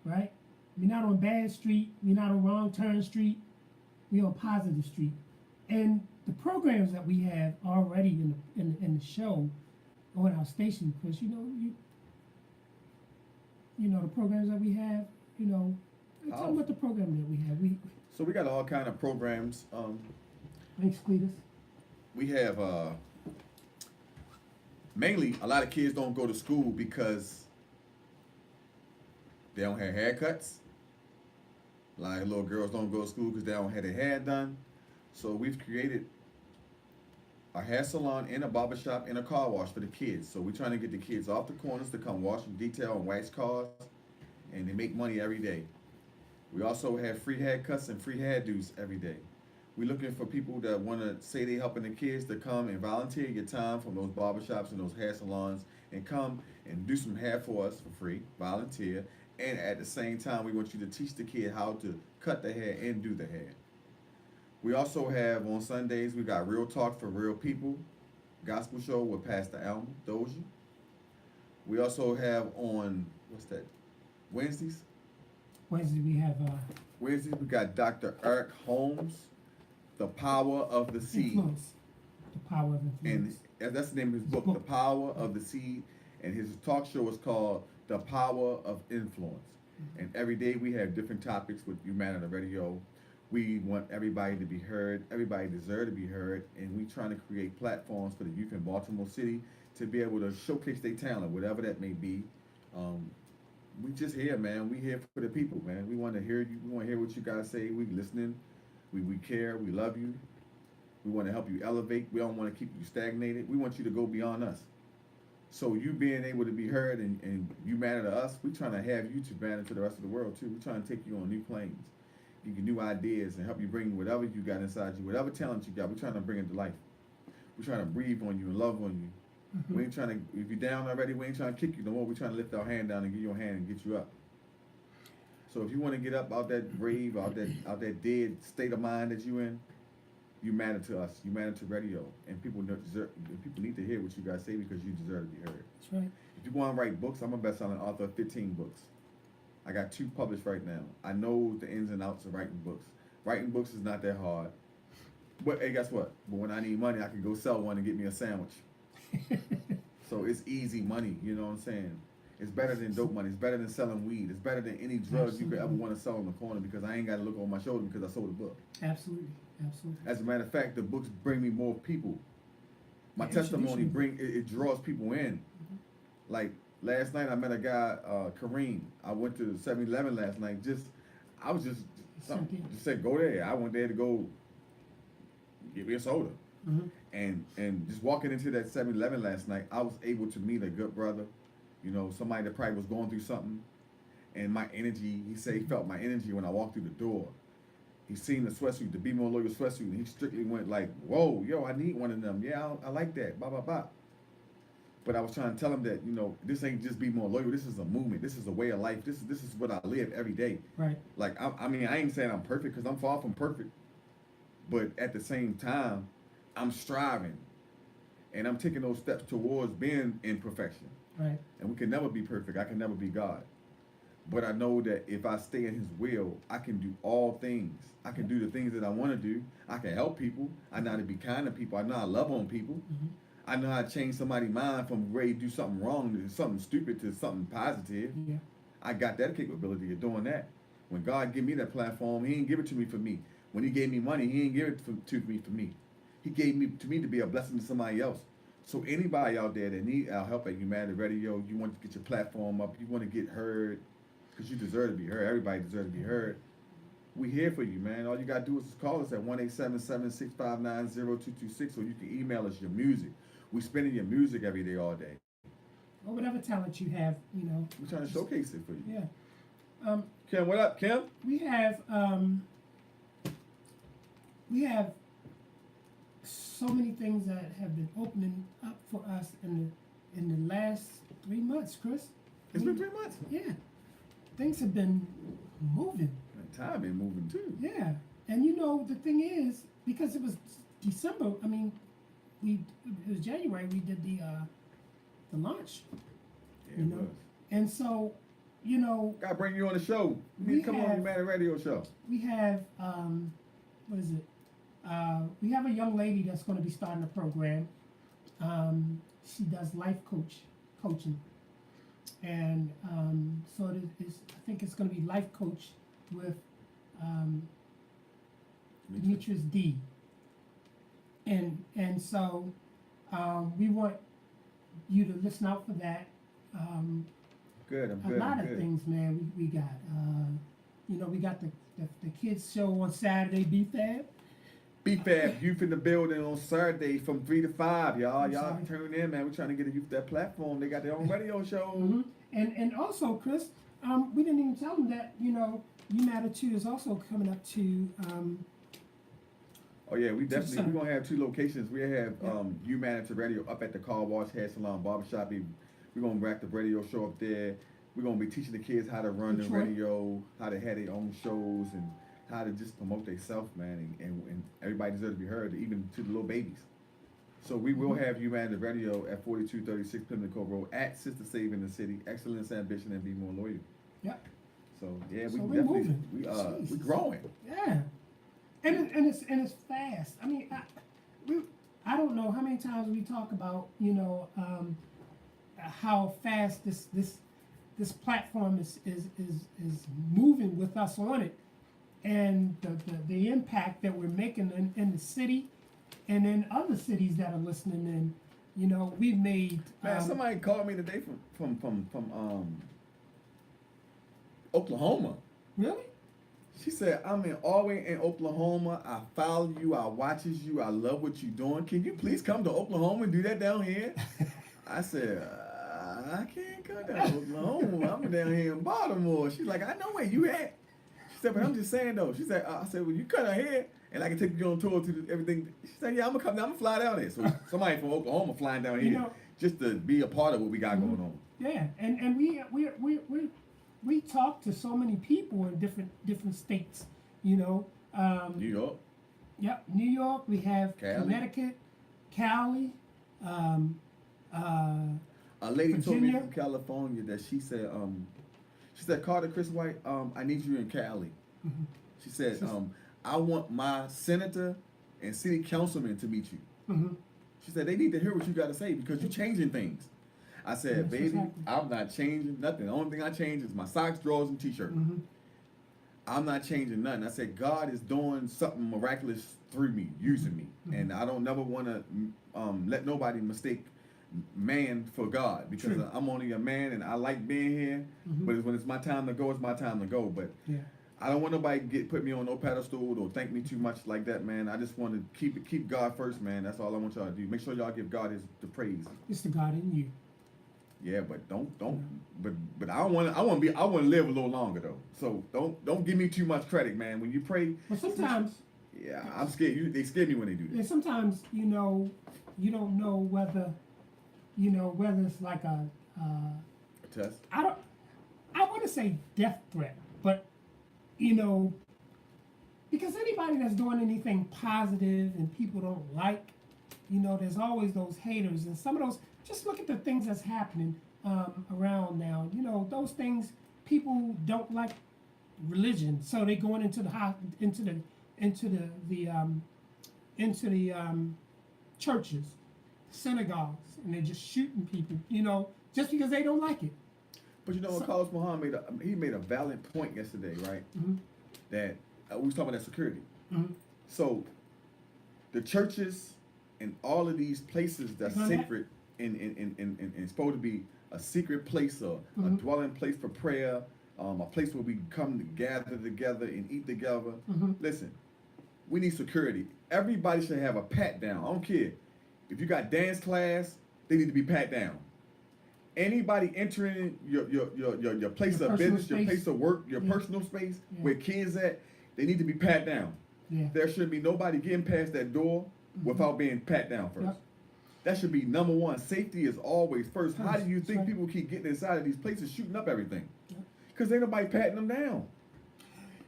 right? We're not on Bad Street. We're not on Wrong Turn Street. We're on Positive Street. And the programs that we have already in the show on our station, because you know the programs that we have, tell them what the program that we have. So we got all kind of programs. Thanks, Cletus. We have mainly a lot of kids don't go to school because they don't have haircuts. A lot of little girls don't go to school because they don't have their hair done. So we've created a hair salon and a barbershop and a car wash for the kids. So we're trying to get the kids off the corners to come wash and detail and wax cars, and they make money every day. We also have free haircuts and free hairdos every day. We're looking for people that want to say they're helping the kids to come and volunteer your time from those barbershops and those hair salons and come and do some hair for us for free, volunteer. And at the same time, we want you to teach the kid how to cut the hair and do the hair. We also have on Sundays, we got Real Talk for Real People, gospel show with Pastor Alma Dozier. We also have on, Wednesdays? Wednesday we have Wednesdays, we got Dr. Eric Holmes, The Power of the Seed. Influence. The Power of Influence. And that's the name of his book, The Power of the Seed. And his talk show is called The Power of Influence. Mm-hmm. And every day we have different topics with You Man on the Radio. We want everybody to be heard. Everybody deserves to be heard. And we trying to create platforms for the youth in Baltimore City to be able to showcase their talent, whatever that may be. We just here, man. We here for the people, man. We want to hear you. We want to hear what you guys say. We listening. We care. We love you. We want to help you elevate. We don't want to keep you stagnated. We want you to go beyond us. So you being able to be heard and you matter to us, we trying to have you to matter to the rest of the world too. We trying to take you on new planes, give you new ideas, and help you bring whatever you got inside you, whatever talent you got. We're trying to bring it to life. We're trying to breathe on you and love on you. Mm-hmm. We ain't trying to, if you're down already, we ain't trying to kick you no more. We're trying to lift our hand down and give you a hand and get you up. So if you want to get up out that grave, out that dead state of mind that you in, you matter to us. You matter to radio, and people need to hear what you guys say because you deserve to be heard. That's right. If you want to write books, I'm a best-selling author of 15 books. I got 2 published right now. I know the ins and outs of writing books. Writing books is not that hard. But hey, guess what? But when I need money, I can go sell one and get me a sandwich. So it's easy money, you know what I'm saying? It's better than dope money. It's better than selling weed. It's better than any drug you could ever want to sell on the corner because I ain't got to look over my shoulder because I sold a book. Absolutely. Absolutely. As a matter of fact, the books bring me more people. My testimony it draws people in. Mm-hmm. Like last night, I met a guy, Kareem. I went to 7-Eleven last night. I was just said go there. I went there to go get me a soda. Mm-hmm. And just walking into that 7-Eleven last night, I was able to meet a good brother. You know, somebody that probably was going through something. And my energy, he said he felt my energy when I walked through the door. He seen the sweatsuit, the Be More Loyal sweatsuit, and he strictly went like, whoa, yo, I need one of them. Yeah, I like that, blah, blah, blah. But I was trying to tell him that, this ain't just be more loyal. This is a movement. This is a way of life. This is what I live every day. Right. Like, I mean, I ain't saying I'm perfect because I'm far from perfect. But at the same time, I'm striving. And I'm taking those steps towards being in perfection. Right. And we can never be perfect. I can never be God. But I know that if I stay in his will, I can do all things. I can do the things that I want to do. I can help people. I know how to be kind to people. I know how to love on people. Mm-hmm. I know how to change somebody's mind from ready to do something wrong to something stupid to something positive. Yeah. I got that capability of doing that. When God gave me that platform, he didn't give it to me for me. When he gave me money, he didn't give it to me for me. He gave me to me to be a blessing to somebody else. So anybody out there that need our help at Humanity Radio, you want to get your platform up, you want to get heard, because you deserve to be heard. Everybody deserves to be heard. We here for you, man. All you got to do is call us at 1-877-659-0226, or you can email us your music. We spinning your music every day, all day. Or whatever talent you have, We're trying to showcase it for you. Yeah. Kim, what up, Kim? We have so many things that have been opening up for us in the last 3 months, Chris. It's been 3 months. Yeah. Things have been moving. And time been moving too. Yeah. And the thing is, because it was December, it was January, we did the launch. Yeah, it was. And so, Gotta bring you on the show. You need to come on the Humanity Radio show. we have what is it? We have a young lady that's going to be starting a program. She does life coaching, and so it is. I think it's going to be life coach with Demetrius D. And so we want you to listen out for that. Good, I'm A good. lot I'm of good. things, man. We got we got the kids show on Saturday, BFAB. BFAB Youth in the building on Saturday from 3 to 5, y'all. I'm Y'all sorry. tune in, man. We're trying to get the youth that platform. They got their own radio show. Mm-hmm. And also, Chris, we didn't even tell them that You Matter 2 is also coming up to. Oh yeah, we definitely Sunday. we're gonna have 2 locations. We have Humanity Radio up at the Car Wash Hair Salon Barbershop. We're gonna rack the radio show up there. We're gonna be teaching the kids how to run the Detroit. radio, how to have their own shows, and how to just promote themselves, man. And everybody deserves to be heard, even to the little babies. So we will have Humanity Radio at 4236 Pimlico Road at Sister Save in the City. Excellence, ambition, and be more loyal. Yep. So yeah, we So we're definitely moving. we Jesus. growing. Yeah. And it's fast. I don't know how many times we talk about how fast this platform is moving with us on it, and the impact that we're making in the city and in other cities that are listening in. We've made Man, somebody called me today from Oklahoma. really. She said, I'm all the way in Oklahoma. I follow you. I watches you. I love what you're doing. Can you please come to Oklahoma and do that down here? I said, I can't come down to Oklahoma. I'm down here in Baltimore. She's like, I know where you at. She said, but I'm just saying though. She said, I said, well, you come down here and I can take you on tour to everything. She said, yeah, I'm gonna come down. I'm gonna fly down there. So somebody from Oklahoma flying down here just to be a part of what we got going on. Yeah, and we talk to so many people in different states. New York. Yep, New York. We have Cali. Connecticut, Cali. A lady told me Virginia. from California that she said, Carter Chris White, I need you in Cali. Mhm. She said, I want my senator and city councilman to meet you. Mhm. She said, they need to hear what you got to say because you're changing things. I said, Yes, baby, exactly. I'm not changing nothing. The only thing I change is my socks, drawers, and t-shirt. Mhm. I'm not changing nothing. I said, God is doing something miraculous through me, using me. And I don't never want to let nobody mistake man for God, because True. I'm only a man and I like being here. But when it's my time to go, it's my time to go. But Yeah. I don't want nobody put me on no pedestal or thank me too much like that, man. I just want to keep God first, man. That's all I want y'all to do. Make sure y'all give God the praise. It's the God in you. Yeah, but don't. But I want to live a little longer though. So don't give me too much credit, man. When you pray, But sometimes, yeah, I'm scared. They scare me when they do and that. sometimes you don't know whether you know, whether it's like A test. I want to say death threat, but you know, because anybody that's doing anything positive and people don't like, you know, there's always those haters, and some of those. Just look at the things that's happening around now. You know, those things, people don't like religion, so they're going into the churches, synagogues, and they're just shooting people. You know, just because they don't like it. But you know, Carlos Muhammad made a valid point yesterday, right? Mm-hmm. That we was talking about that security. Mm-hmm. So the churches and all of these places that's sacred and supposed to be a secret place or a dwelling place for prayer, a place where we come to gather together and eat together. Listen, we need security. Everybody should have a pat down. I don't care. If you got dance class, they need to be pat down. Anybody entering your place of business, your place of work, your personal space, where kids at, they need to be pat down. Yeah. There shouldn't be nobody getting past that door without being pat down first. Yep. That should be number one. Safety is always first. How do you That's think right. people keep getting inside of these places shooting up everything? Yep. Because ain't nobody patting them down.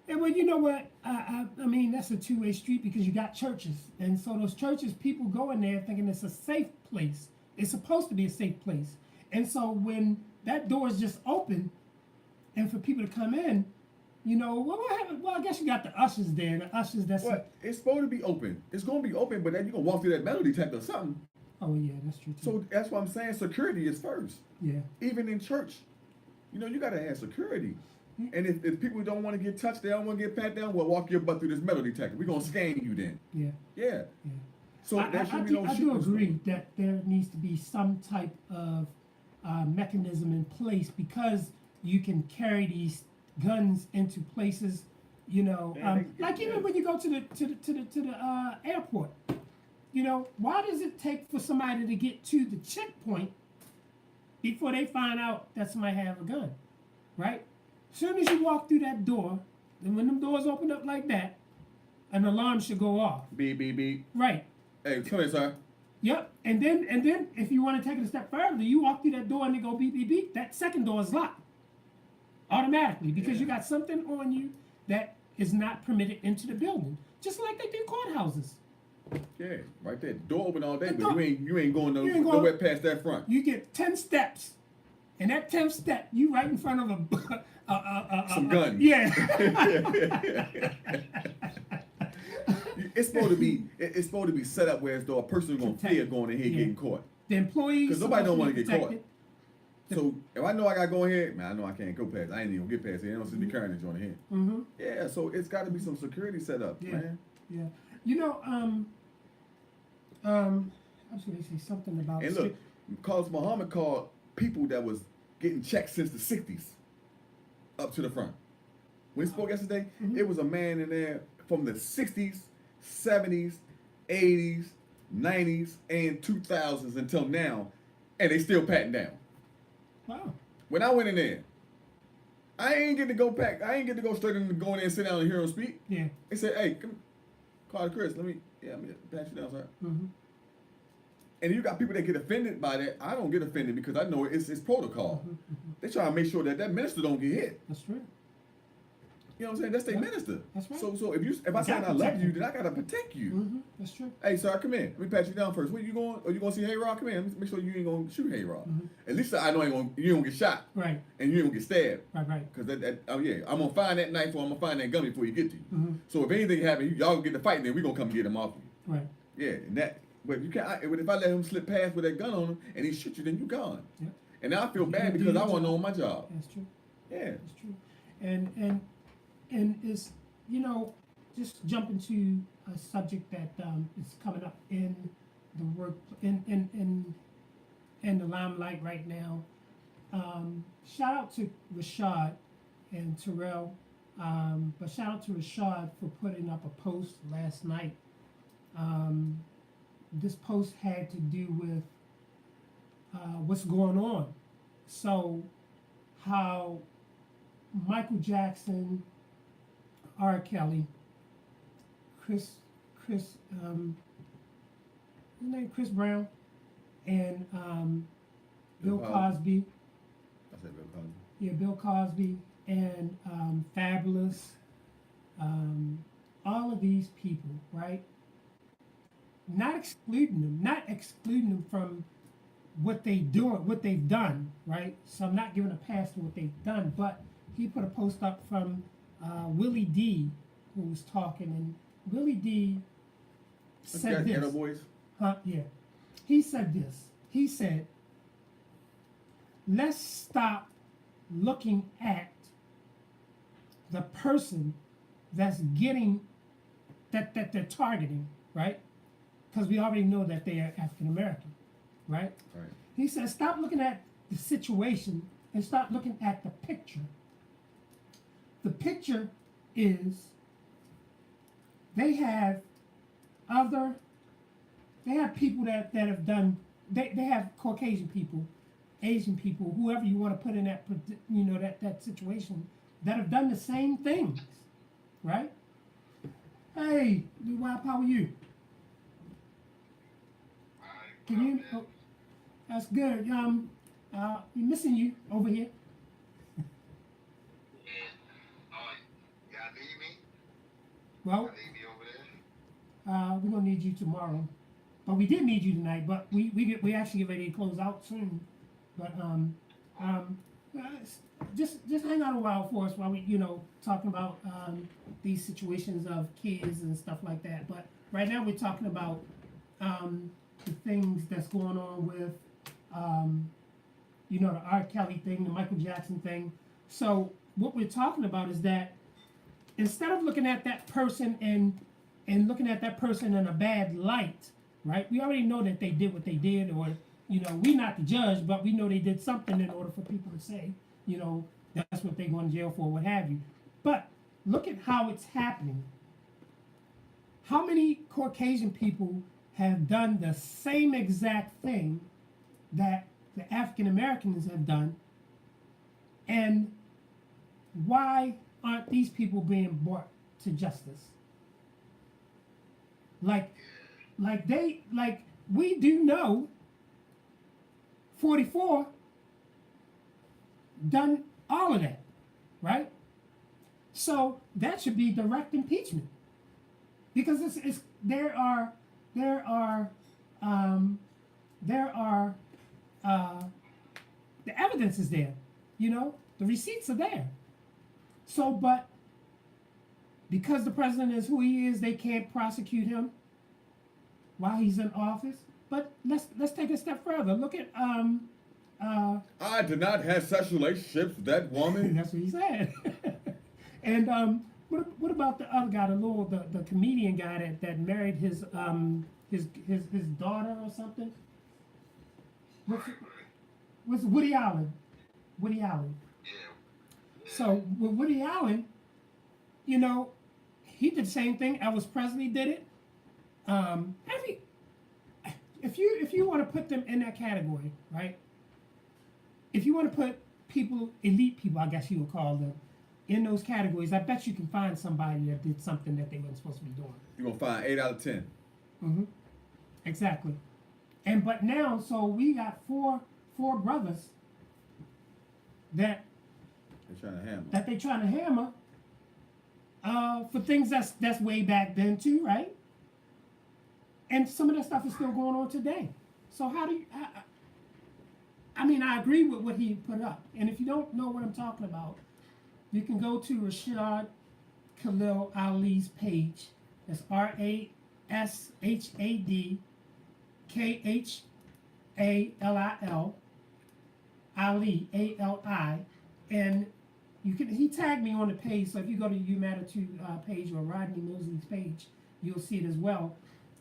And well, you know what? I mean, that's a two-way street because you got churches. And so those churches, people go in there thinking it's a safe place. It's supposed to be a safe place. And so when that door is just open and for people to come in, you know, well, I guess you got the ushers there. The ushers, that's... What? It's supposed to be open. It's going to be open, but then you're going to walk through that metal detector or something. Oh, yeah, that's true, too. So that's what I'm saying. Security is first. Yeah. Even in church, you know, you got to have security. And if people don't want to get touched, they don't want to get pat down, well, walk your butt through this metal detector. We're going to scan you then. Yeah. Yeah. Yeah. So there should be no I do shooting agree that there needs to be some type of mechanism in place because you can carry these guns into places, you know, like even when you go to the airport, you know, why does it take for somebody to get to the checkpoint before they find out that somebody have a gun, right? As soon as you walk through that door, and when them doors open up like that, an alarm should go off. Beep, beep, beep. Right. Hey, come here, sir. Yep. And then if you want to take it a step further, you walk through that door and they go beep, beep, beep. That second door is locked automatically because you got something on you that is not permitted into the building, just like they do courthouses. Yeah, right there. Door open all day, The but door- you ain't going nowhere past that front. You get 10 steps, and that 10th step, you right in front of Some guns. Yeah. It's supposed to be set up where as though a person is going to fear going in here getting caught. The employees. Because nobody don't want to get caught. protected. So if I know I got to go in here, man, I know I can't go past. I ain't even get past here. They don't see me carrying this on here. Mm-hmm. Yeah, so it's got to be some security set up, Yeah. man. Yeah. You know, I was going to say something about. And look, Carlos Muhammad called people that was getting checked since the 60s up to the front. When he spoke yesterday, it was a man in there from the 60s, 70s, 80s, 90s, and 2000s until now, and they still patting down. Wow. When I went in there, I ain't get to go back. I ain't get to go straight in and go in there and sit down and hear him speak. Yeah. They said, "Hey, come, call Chris. Let me pass you down, sir." Mm-hmm. And you got people that get offended by that. I don't get offended because I know it's protocol. They try to make sure that minister don't get hit. That's true. You know what I'm saying? That's their minister. That's right. So if I say I love you, then I gotta protect you. Mm-hmm. That's true. Hey, sir, come in. Let me pat you down first. Where you going? Are you going to see Hey-Rod? Come in. Let me make sure you ain't going to shoot Hey-Rod. At least I know you ain't going to get shot. Right. And you ain't going to get stabbed. Right. Because I'm going to find that knife or I'm going to find that gun before you get to you. So if anything happens, y'all get to fighting, then we're going to come and get him off you. Right. Yeah, and that, but you can't, if I let him slip past with that gun on him and he shoot you, then you gone. Yeah. And now I feel bad do because I your want to job. know my job. That's true. Yeah. That's true. And it's, you know, just jumping to a subject that is coming up in the work in the limelight right now. Shout out to Rashad and Terrell, but shout out to Rashad for putting up a post last night. This post had to do with what's going on. So, how Michael Jackson, R. Kelly, his name Chris Brown, and Bill Cosby. I said Bill Cosby. Yeah, Bill Cosby and Fabulous. All of these people, right? Not excluding them from what they've done, right? So I'm not giving a pass to what they've done, but he put a post up from Willie D, who was talking, and Willie D said this. Voice? Huh? Yeah. He said this. He said, let's stop looking at the person that's getting that they're targeting, right? Because we already know that they are African American, right? Right. He says, stop looking at the situation and start looking at the picture. The picture is they have people that have done, they have Caucasian people, Asian people, whoever you want to put in that, that situation, that have done the same things, right? Hey, Wap, how are you? Can you? Oh, that's good. We're missing you over here. Y'all need me? Well, Y'all need me over there? we're gonna need you tomorrow, but we did need you tonight. But we actually get ready to close out soon. But just hang out a while for us while we talking about these situations of kids and stuff like that. But right now we're talking about the things that's going on with the R. Kelly thing, the Michael Jackson thing. So what we're talking about is that instead of looking at that person and looking at that person in a bad light, right? We already know that they did what they did, or we're not the judge, but we know they did something in order for people to say, that's what they're going to jail for, what have you. But look at how it's happening. How many Caucasian people have done the same exact thing that the African Americans have done, and why aren't these people being brought to justice? Like we do know 44 done all of that, right? So that should be direct impeachment, because there are the evidence is there, the receipts are there. So, but because the president is who he is, they can't prosecute him while he's in office. But let's take a step further. Look at I did not have sexual relationships with that woman. That's what he said. And what about the other guy, the comedian guy that married his daughter or something? Was Woody Allen? Woody Allen. Yeah. So with Woody Allen, he did the same thing. Elvis Presley did it. If you want to put them in that category, right? If you want to put elite people, I guess you would call them, in those categories, I bet you can find somebody that did something that they weren't supposed to be doing. You're gonna find 8 out of 10. Mm-hmm. Exactly. But now, so we got four brothers that they're trying to hammer for things that's way back then too, right? And some of that stuff is still going on today. So how do you? I agree with what he put up. And if you don't know what I'm talking about, you can go to Rashad Khalil Ali's page. That's RASHAD KHALIL Ali ALI, and he tagged me on the page. So if you go to You Matter 2 page or Rodney Mosley's page, you'll see it as well.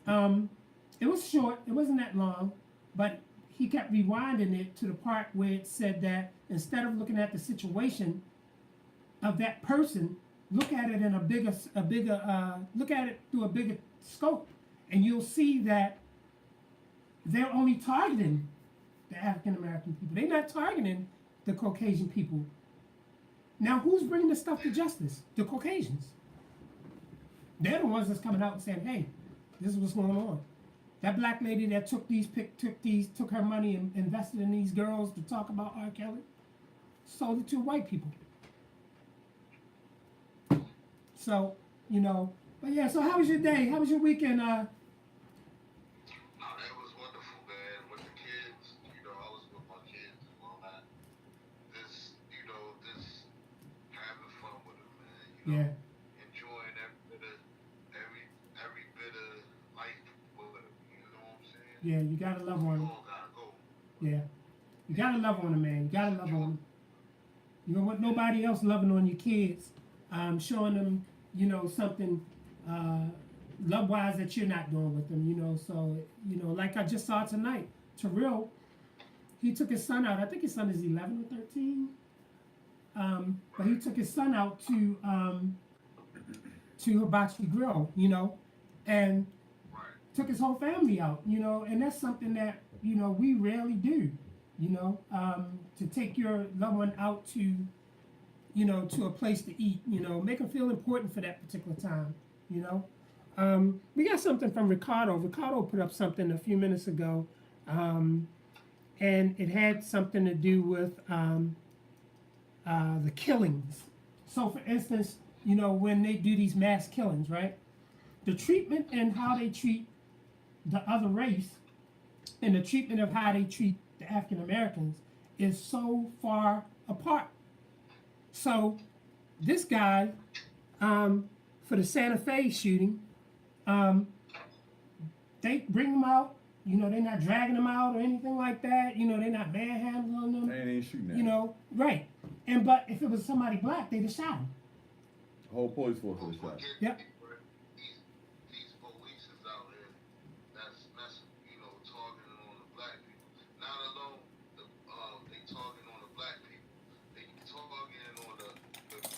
It was short. It wasn't that long, but he kept rewinding it to the part where it said that instead of looking at the situation of that person, look at it in a bigger look at it through a bigger scope, and you'll see that they're only targeting the African American people. They're not targeting the Caucasian people. Now, who's bringing this stuff to justice? The Caucasians. They're the ones that's coming out and saying, "Hey, this is what's going on." That black lady that took her money and invested in these girls to talk about R. Kelly, sold it to white people. So, but yeah, so how was your day? How was your weekend? Oh, it was wonderful, man. With the kids, I was with my kids and all that. Just having fun with them, man. Yeah. Enjoying every bit of life with them. You know what I'm saying? Yeah, you gotta love We on them. all gotta go. Yeah. You gotta love on them, man. You gotta love on them. You don't want nobody else loving on your kids, showing them, something love-wise that you're not doing with them, So, like I just saw tonight, Terrell, he took his son out. I think his son is 11 or 13. But he took his son out to Hibachi Grill, and Right. took his whole family out, and that's something that, we rarely do, to take your loved one out to, to a place to eat, make them feel important for that particular time, We got something from Ricardo. Ricardo put up something a few minutes ago, and it had something to do with the killings. So, for instance, when they do these mass killings, right? The treatment and how they treat the other race and the treatment of how they treat the African Americans is so far apart. So, this guy, for the Santa Fe shooting, they bring him out. They're not dragging them out or anything like that. They're not manhandling them. They ain't shooting at him. Right. But if it was somebody black, they'd have shot him. The whole police force was shot. Yep. These police is out here that's targeting on the black people. Not alone they targeting on the black people. They targeting on the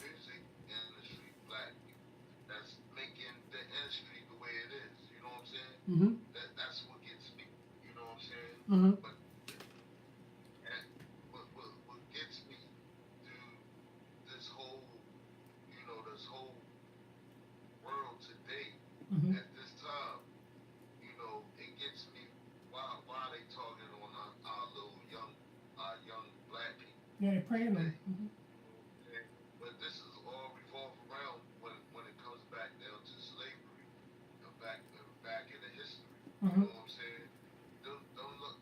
music industry, black people. That's making the industry the way it is. You know what I'm saying? Mm-hmm. That's what gets me. You know what I'm saying? Mm-hmm. But what gets me through this whole world today, Mm-hmm. at this time, it gets me. Why they talking on our little young black people? Yeah, they're praying on him. Mm-hmm. But this is all revolved around when it comes back down to slavery, back in the history. Mm-hmm. You know what I'm saying? Them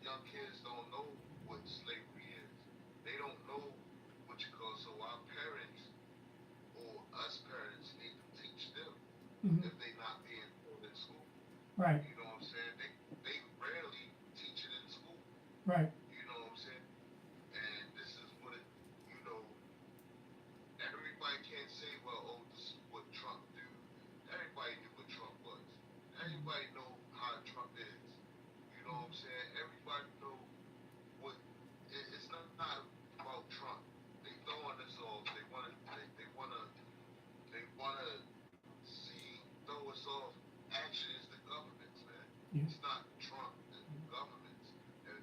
young kids don't know what slavery is. They don't know what you call. So our parents or us parents need to teach them. Mm-hmm. If they not being taught in school. Right. You know what I'm saying? They rarely teach it in school. Right. You know what I'm saying? And this is what everybody can't say, well, this is what Trump do. Everybody knew what Trump was. Everybody know how Trump is. You know what I'm saying? Everybody know what it's not about Trump. They throwing this off. They wanna see throw us off. Actually, it's the governments, man. Yeah. It's not Trump. It's the governments. And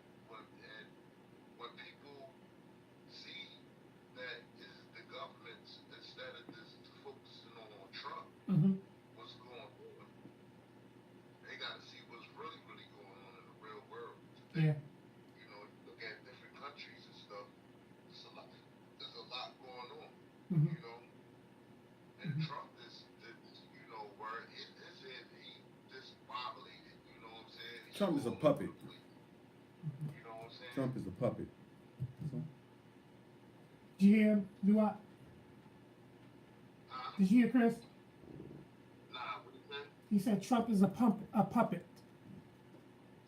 when people see that it's the governments instead of just focusing on Trump, Mm-hmm. what's going on, they got to see what's really going on in the real world today. Yeah. You look at different countries and stuff. There's a lot going on. Mm-hmm. And Mhm. Trump is, where he disbobulated. You know what I'm saying? Trump is a puppet. You know what I'm saying? Trump is a puppet. Did you hear him? Did you hear Chris? Nah, what you say? He said Trump is a puppet.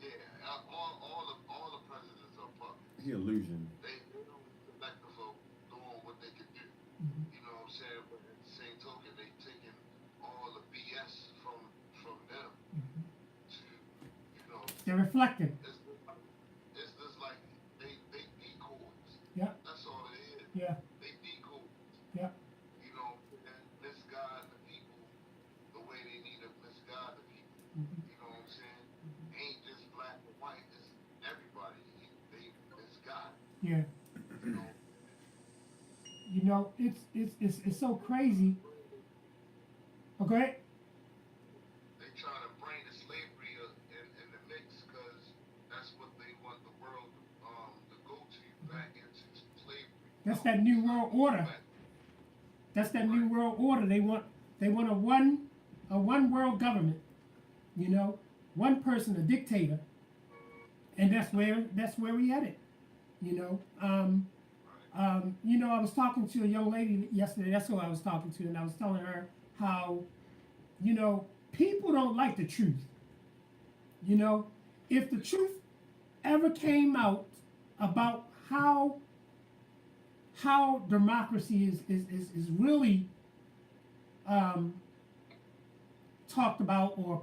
Yeah, all the presidents are puppets. He illusion. They don't select for doing what they can do. Mm-hmm. You know what I'm saying? But at the same token, they taking all the BS from them Mm-hmm. to, They're reflecting. it's just like they decoys. Yeah. That's all it is. Yeah. They decoys. Yeah. And misguide the people the way they need to misguide the people. Mm-hmm. You know what I'm saying? Ain't just black and white. It's everybody. They misguide. Yeah. You know. It's so crazy. Okay. They try to bring the slavery in the mix That's that new world order. That's that new world order. They want a one world government. You know, one person, a dictator, and that's where we headed. You know, I was talking to a young lady yesterday. That's who I was talking to, and I was telling her how, people don't like the truth. You know, if the truth ever came out about how democracy is really talked about, or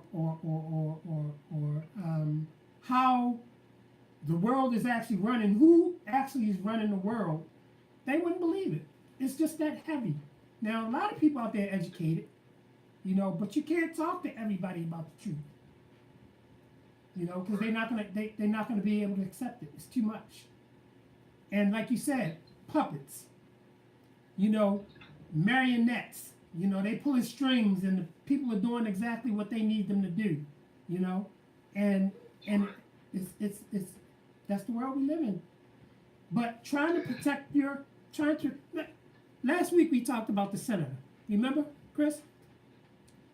how the world is actually running, who actually is running the world, they wouldn't believe it. It's just that heavy. Now, a lot of people out there are educated, but you can't talk to everybody about the truth. Because they're not gonna be able to accept it. It's too much. And like you said, puppets. Marionettes. They pulling strings, and the people are doing exactly what they need them to do. And it's that's the world we live in. But last week we talked about the senator. You remember, Chris?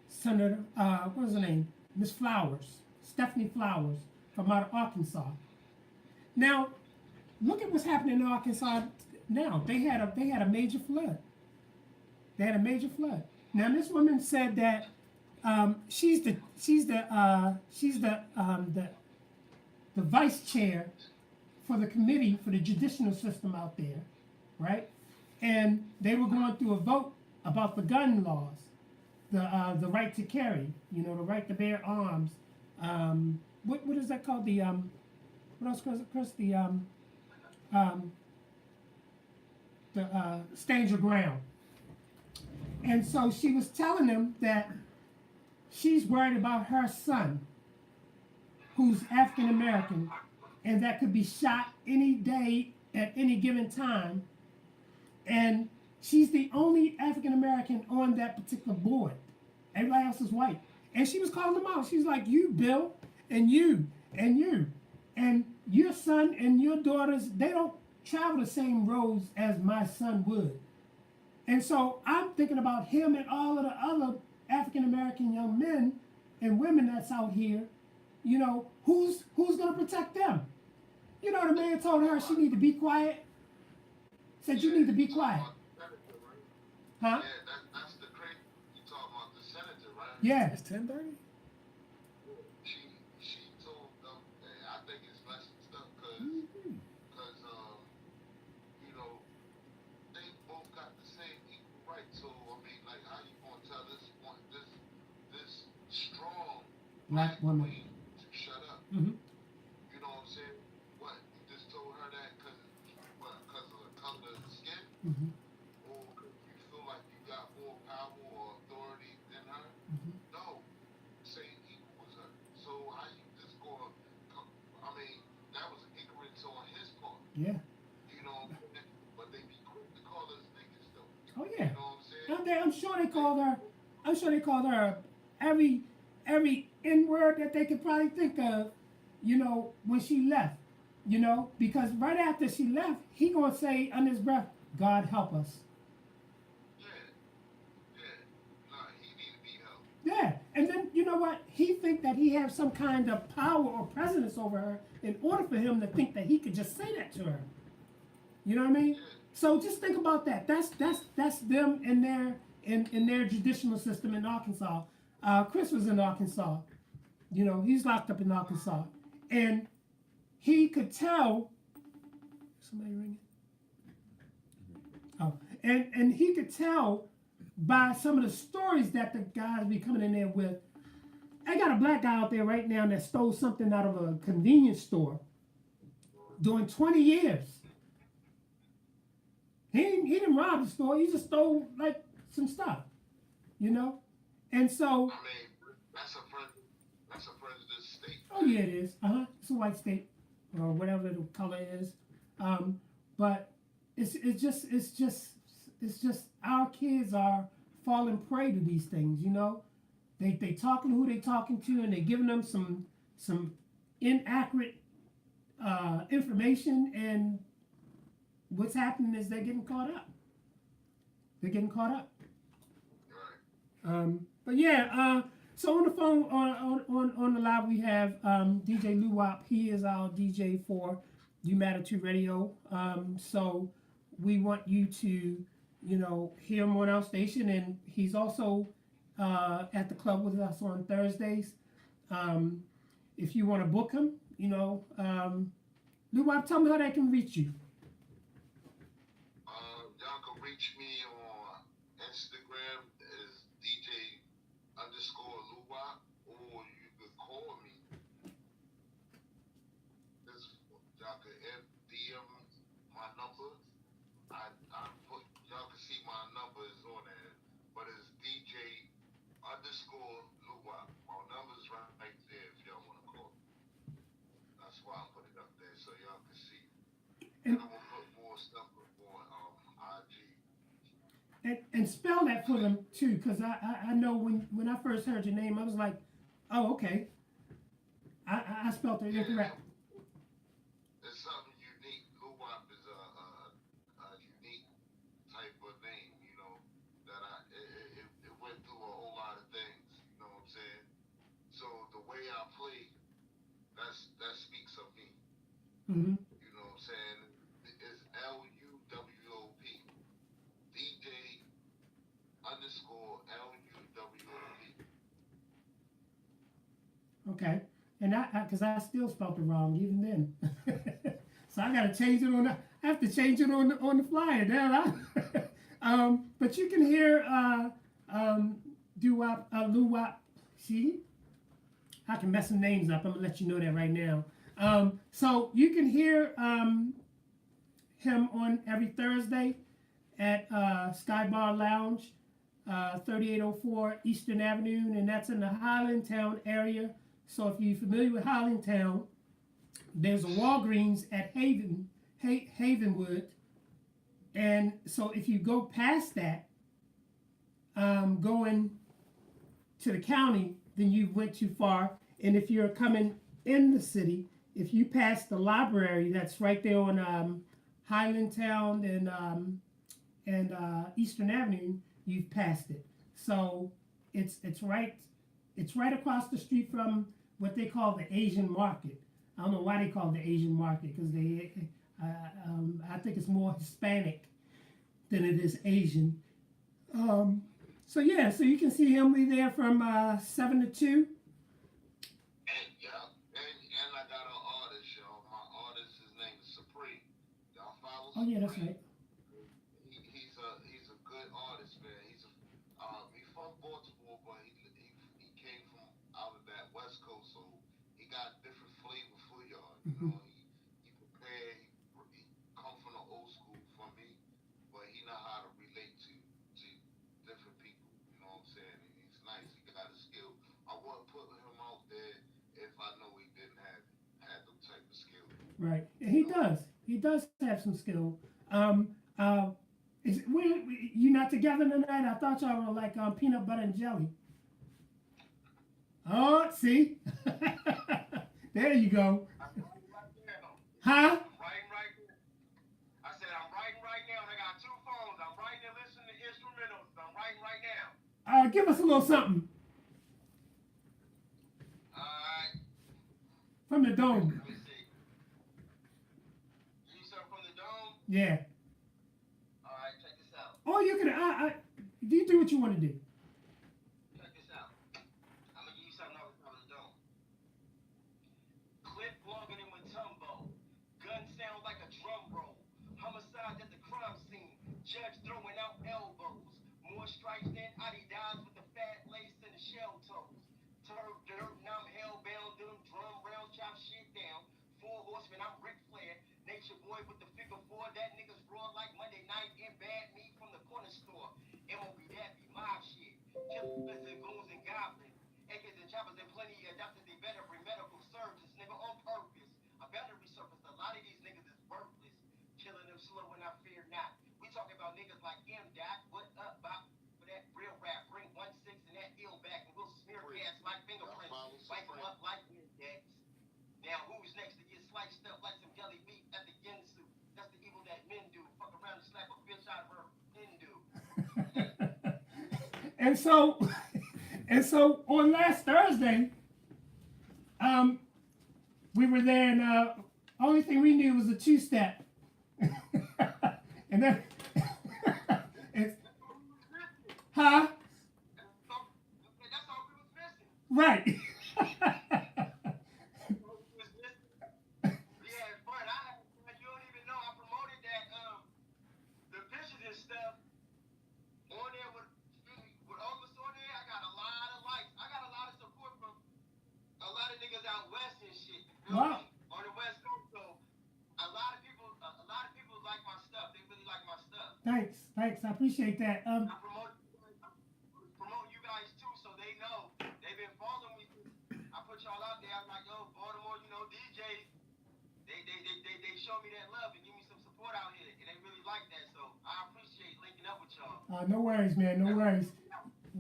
Senator, what was her name? Miss Flowers. Stephanie Flowers from out of Arkansas. Now, look at what's happening in Arkansas now. They had a major flood. Now, this woman said that she's the vice chair for the committee for the judicial system out there, right? And they were going through a vote about the gun laws, the right to carry, the right to bear arms. What is that called? The what else, Chris? The stand your ground. And so she was telling them that she's worried about her son, who's African American, and that could be shot any day at any given time. And she's the only African American on that particular board. Everybody else is white. And she was calling them out. She's like, you, Bill, and you, and you. And your son and your daughters, they don't travel the same roads as my son would. And so I'm thinking about him and all of the other African-American young men and women that's out here, who's going to protect them? The man told her she need to be quiet. Said, you need to be quiet. Huh? Yeah, that's the crazy. You talking about the senator, right? Yeah. It's 10:30. She told them, I think it's less stuff because they both got the same equal rights. So I mean, like, how you gonna tell this strong Black woman to shut up? Mm-hmm. You know what I'm saying? What, you just told her that because of the color of the skin? Mm-hmm. Or you feel like you got more power or authority than her? Mm-hmm. No, same equal as her. So how you just gonna? I mean, that was ignorance on his part. Yeah. But they be quick to call us niggas though. Oh yeah. You know what I'm saying? I'm sure they called her every N-word that they could probably think of, when she left. Because right after she left, he gonna say under his breath, God help us. Nah, he need to be helped. Yeah. And then you know what? He think that he has some kind of power or presence over her in order for him to think that he could just say that to her. You know what I mean? Yeah. So just think about that. That's them in their judicial system in Arkansas. Chris was in Arkansas. He's locked up in Arkansas, and he could tell. Somebody ringing? Oh, and he could tell by some of the stories that the guys be coming in there with. I got a black guy out there right now that stole something out of a convenience store doing 20 years. He didn't rob the store. He just stole like some stuff, And so. I mean, that's a president state. Oh yeah, it is. It's a white state, or whatever the color is. But it's just our kids are falling prey to these things. They talking to who they talking to, and they giving them some inaccurate information, and what's happening is they're getting caught up. They're getting caught up. Right. But yeah, so on the phone, on the live, we have DJ Luwop. He is our DJ for You Matter 2 Radio. So we want you to, hear him on our station, and he's also at the club with us on Thursdays. If you want to book him, Luwop, tell me how they can reach you. Y'all can reach me on Instagram as DJ_Luwop, or you could call me. Y'all can DM my number. Y'all can see my number is on there, but it's DJ_Luwop. My number's right there if y'all want to call me. That's why I put it up there so y'all can see. And I'm gonna put more stuff on IG. And spell that for them too, because I know when I first heard your name, I was like, oh, okay. I spelled it incorrect. It's something unique. Luwop is a unique type of name, that it went through a whole lot of things, you know what I'm saying? So the way I play, that speaks of me. Mm-hmm. You know what I'm saying? It's LUWOP. DJ_LUWOP. Okay. And because I still spelled it wrong even then. So I gotta change it I have to change it on the flyer now. But you can hear Luwop. See? I can mess some names up. I'm gonna let you know that right now. So you can hear him on every Thursday at Sky Bar Lounge, 3804 Eastern Avenue, and that's in the Highlandtown area. So if you're familiar with Highlandtown, there's a Walgreens at Havenwood, and so if you go past that, going to the county, then you went too far. And if you're coming in the city, if you pass the library, that's right there on Highlandtown and Eastern Avenue, you've passed it. So it's right across the street from what they call the Asian market. I don't know why they call it the Asian market, because I think it's more Hispanic than it is Asian. So you can see him. We there from 7 to 2. And I got an artist, y'all. My artist, his name is Supreme. Y'all follow? Oh yeah, that's right. He's a good artist, man. He's from Baltimore, but he came from out of that West Coast, so he got different flavor for y'all. Mm-hmm. He prepared. He come from the old school from me, but he know how to relate to different people. You know what I'm saying? And he's nice. He got a skill. I wouldn't put him out there if I know he didn't have them type of skill. Right, and he does. He does have some skill. You not together tonight? I thought y'all were like peanut butter and jelly. Oh, see, there you go. I'm writing right now. Huh? I'm writing right now. I said I'm writing right now. I got 2 phones. I'm writing and listening to instrumentals. I'm writing right now. Give us a little something Alright. from the dome. Let me see. You something from the dome? Yeah. Alright, check this out. Oh, you can. You do what you want to do. Check this out. I'm gonna give you something off from the dome. Clip longer than Matumbo. Gun sound like a drum roll. Homicide at the crime scene. Judge throwing out elbows. More strikes than Adidas with the fat lace and the shell toes. Turf dirt, now I'm hellbound. Do them drum rounds, chop shit down. 4 horsemen, I'm Ric Flair. Nature boy with the figure 4. That nigga's raw like Monday night in bad meat from the corner store. MOB, that be mob shit. Killers and goons and goblins. AKs and choppers and plenty of doctors. They better bring medical surgeons, nigga, on purpose. I better resurface. A lot of these niggas is worthless. Killing them slow and I fear not. We talking about niggas like M-Dot. What up, Bob? For that real rap. Bring 1-6 and that ill back and we'll smear gas like fingerprints. Wipe them up like index. Now who's next to get sliced up like some jelly meat at the Ginsu? That's the evil that men do. And so, on last Thursday, we were there, and only thing we knew was a two-step, and then, it's, huh? That's all we was missing. Right. We had fun. I had fun. You don't even know. I promoted that the pictures and stuff on there with August on there. I got a lot of likes. I got a lot of support from a lot of niggas out west and shit. You know Wow. me? On the west coast. So a lot of people like my stuff. They really like my stuff. Thanks. I appreciate that. I promote you guys too, so they know. They've been following me. I put y'all out there. I'm like, yo, Baltimore, DJs. They show me that love and give me some support out here, and they really like that. So I appreciate linking up with y'all. No worries, man. No worries.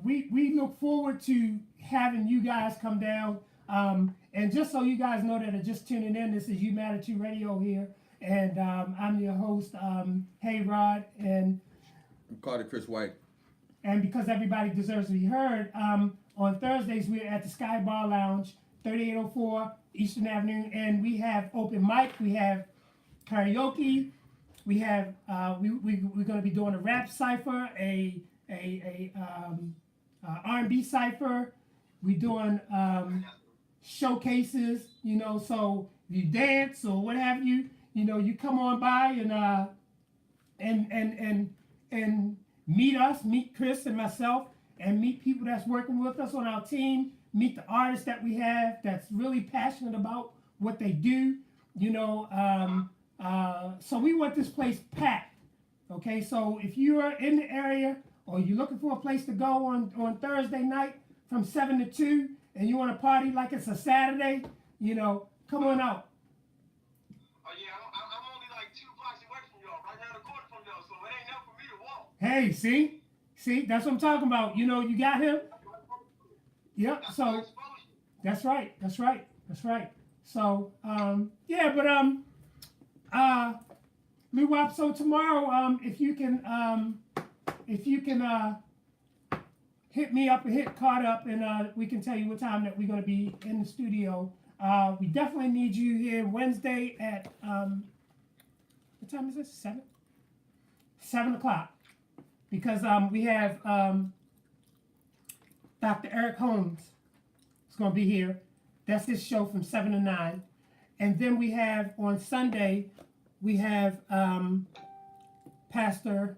We look forward to having you guys come down. And just so you guys know that are just tuning in, this is You Matter to Radio here, and I'm your host, Hey Rod, and I'm Carter Chris White. And because everybody deserves to be heard, on Thursdays we're at the Sky Bar Lounge, 3804 Eastern Avenue, and we have open mic, we have karaoke, we have we're going to be doing a rap cipher, a R&B cipher. We're doing showcases, so if you dance or what have you, you come on by and meet Chris and myself, and meet people that's working with us on our team, meet the artists that we have that's really passionate about what they do, so we want this place packed, okay? So if you are in the area or you're looking for a place to go on Thursday night from 7 to 2, and you want to party like it's a Saturday, come on out. Oh yeah, I'm only like 2 blocks away from y'all, right down the corner from y'all, so it ain't enough for me to walk. Hey, see, that's what I'm talking about. You got him. Yep. So that's right. So yeah, but Lou Wop. So tomorrow, if you can hit me up and hit Carter up, and we can tell you what time that we're going to be in the studio. We definitely need you here Wednesday at what time is this? 7 o'clock, because we have Dr. Eric Holmes is going to be here. That's his show from 7 to 9, and then we have on Sunday we have Pastor.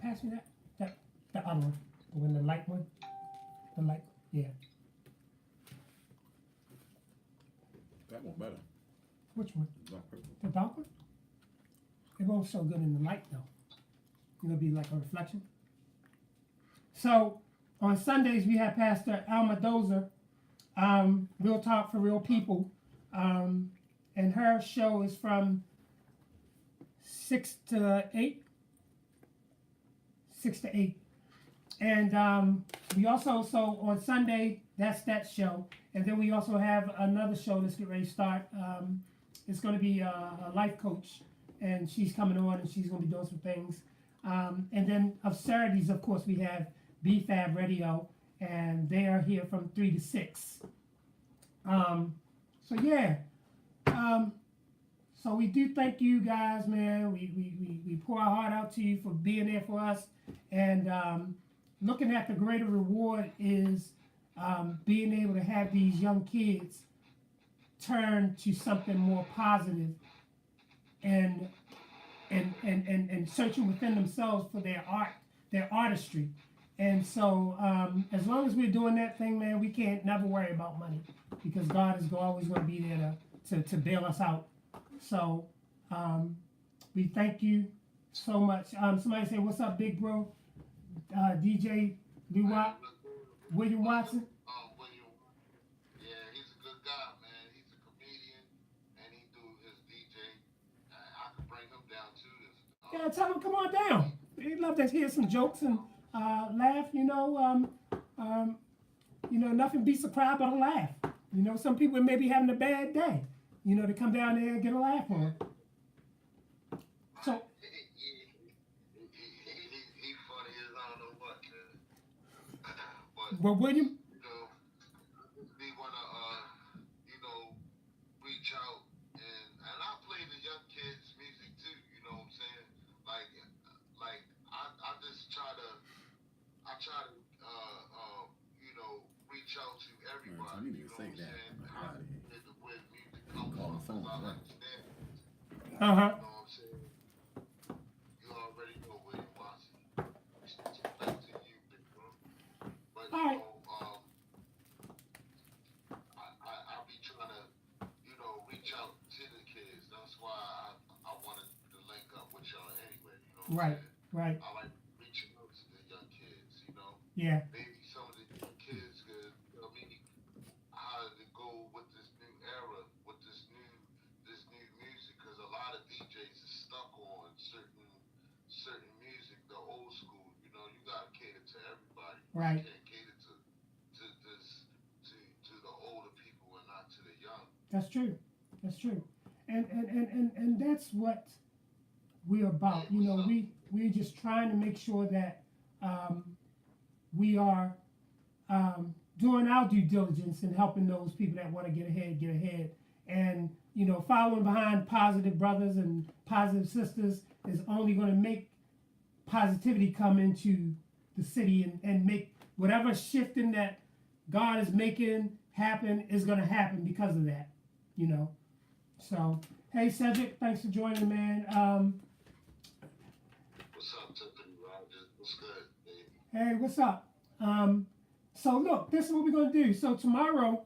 Pass me that the other one. When the light one, yeah. That one better. Which one? Dark purple. The dark one? It won't show good in the light though. It'll be like a reflection. So on Sundays we have Pastor Alma Dozer, Real Talk for Real People, and her show is from 6 to 8. 6 to 8. And we also, so on Sunday, that's that show. And then we also have another show that's getting ready to start. It's going to be a life coach, and she's coming on, and she's going to be doing some things. And then of Saturdays, of course, we have BFAB Radio, and they are here from 3 to 6. So yeah. So we do thank you guys, man. We pour our heart out to you for being there for us. And looking at the greater reward is being able to have these young kids turn to something more positive and searching within themselves for their art, their artistry. And so as long as we're doing that thing, man, we can't never worry about money, because God is always going to be there to bail us out. So we thank you so much. Somebody say, what's up, big bro? DJ Lou Wop, William Watson. William. Yeah, he's a good guy, man. He's a comedian, and he do his DJ. I could bring him down too. Yeah, tell him come on down. He'd love to hear some jokes and laugh. Nothing beats a crowd but a laugh. Some people may be having a bad day. To come down there and get a laugh on. So. He funny as I don't know what, Well, William, you know, we wanna reach out and I play the young kids' music too. You know what I'm saying? Like I just try to reach out to everybody. I need to You know say what I'm that. saying? I'm How out of here. where music comes Call the from, phone, 'cause I right? understand. uh-huh. You know what I'm saying? You already know William Watson. Back to you, big bro. But All right. I be trying to, reach out to the kids. That's why I wanted to link up with y'all anyway. You know what I'm Right, saying? right. I like reaching out to the young kids. Yeah, Maybe some of the young kids could tell me how to go with this new era, with this new music, because a lot of DJs are stuck on certain music, the old school. You gotta cater to everybody. right. You can't cater to the older people and not to the young. That's true. That's true. And that's what we're about. You know, we're just trying to make sure that we are doing our due diligence and helping those people that want to get ahead. And, following behind positive brothers and positive sisters is only going to make positivity come into the city and make whatever shifting that God is making happen is going to happen because of that, So, hey, Cedric, thanks for joining, man. What's up, Tiffany Rogers? What's good, baby? Hey, what's up? So look, this is what we're going to do. So tomorrow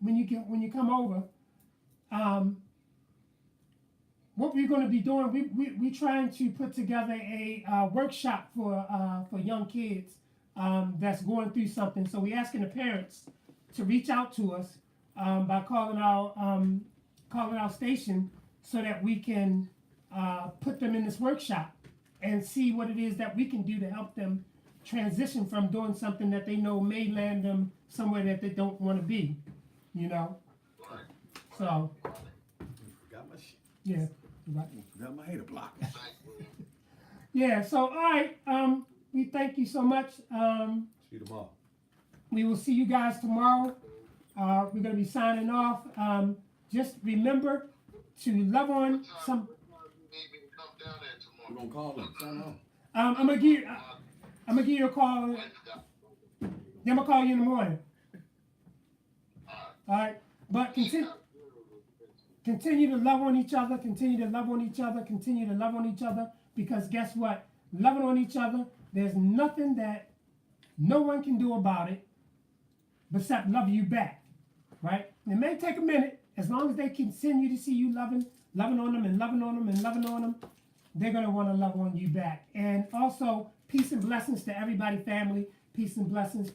when you come over, what we're going to be doing, we're trying to put together a workshop for young kids that's going through something. So we're asking the parents to reach out to us by calling our station so that we can put them in this workshop and see what it is that we can do to help them transition from doing something that they know may land them somewhere that they don't want to be, So, Forgot my shit. yeah, right. Forgot my hater block. Yeah. So, all right. We thank you so much. See you tomorrow. We will see you guys tomorrow. We're gonna be signing off. Just remember to love on some. We're gonna call them. Sign on. I'm gonna give you a call. Then I'm gonna call you in the morning. All right. But continue to love on each other. Continue to love on each other. Continue to love on each other. Because guess what? Loving on each other, there's nothing that no one can do about it except love you back. Right? It may take a minute. As long as they continue to see you loving on them and loving on them and loving on them, they're going to want to love on you back. And also, peace and blessings to everybody, family. Peace and blessings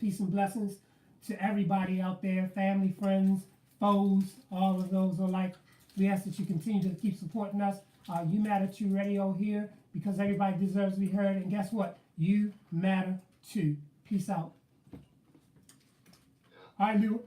to everybody out there, family, friends, foes, all of those alike. We ask that you continue to keep supporting us. You Matter Too Radio here because everybody deserves to be heard. And guess what? You matter too. Peace out. All right, Lou.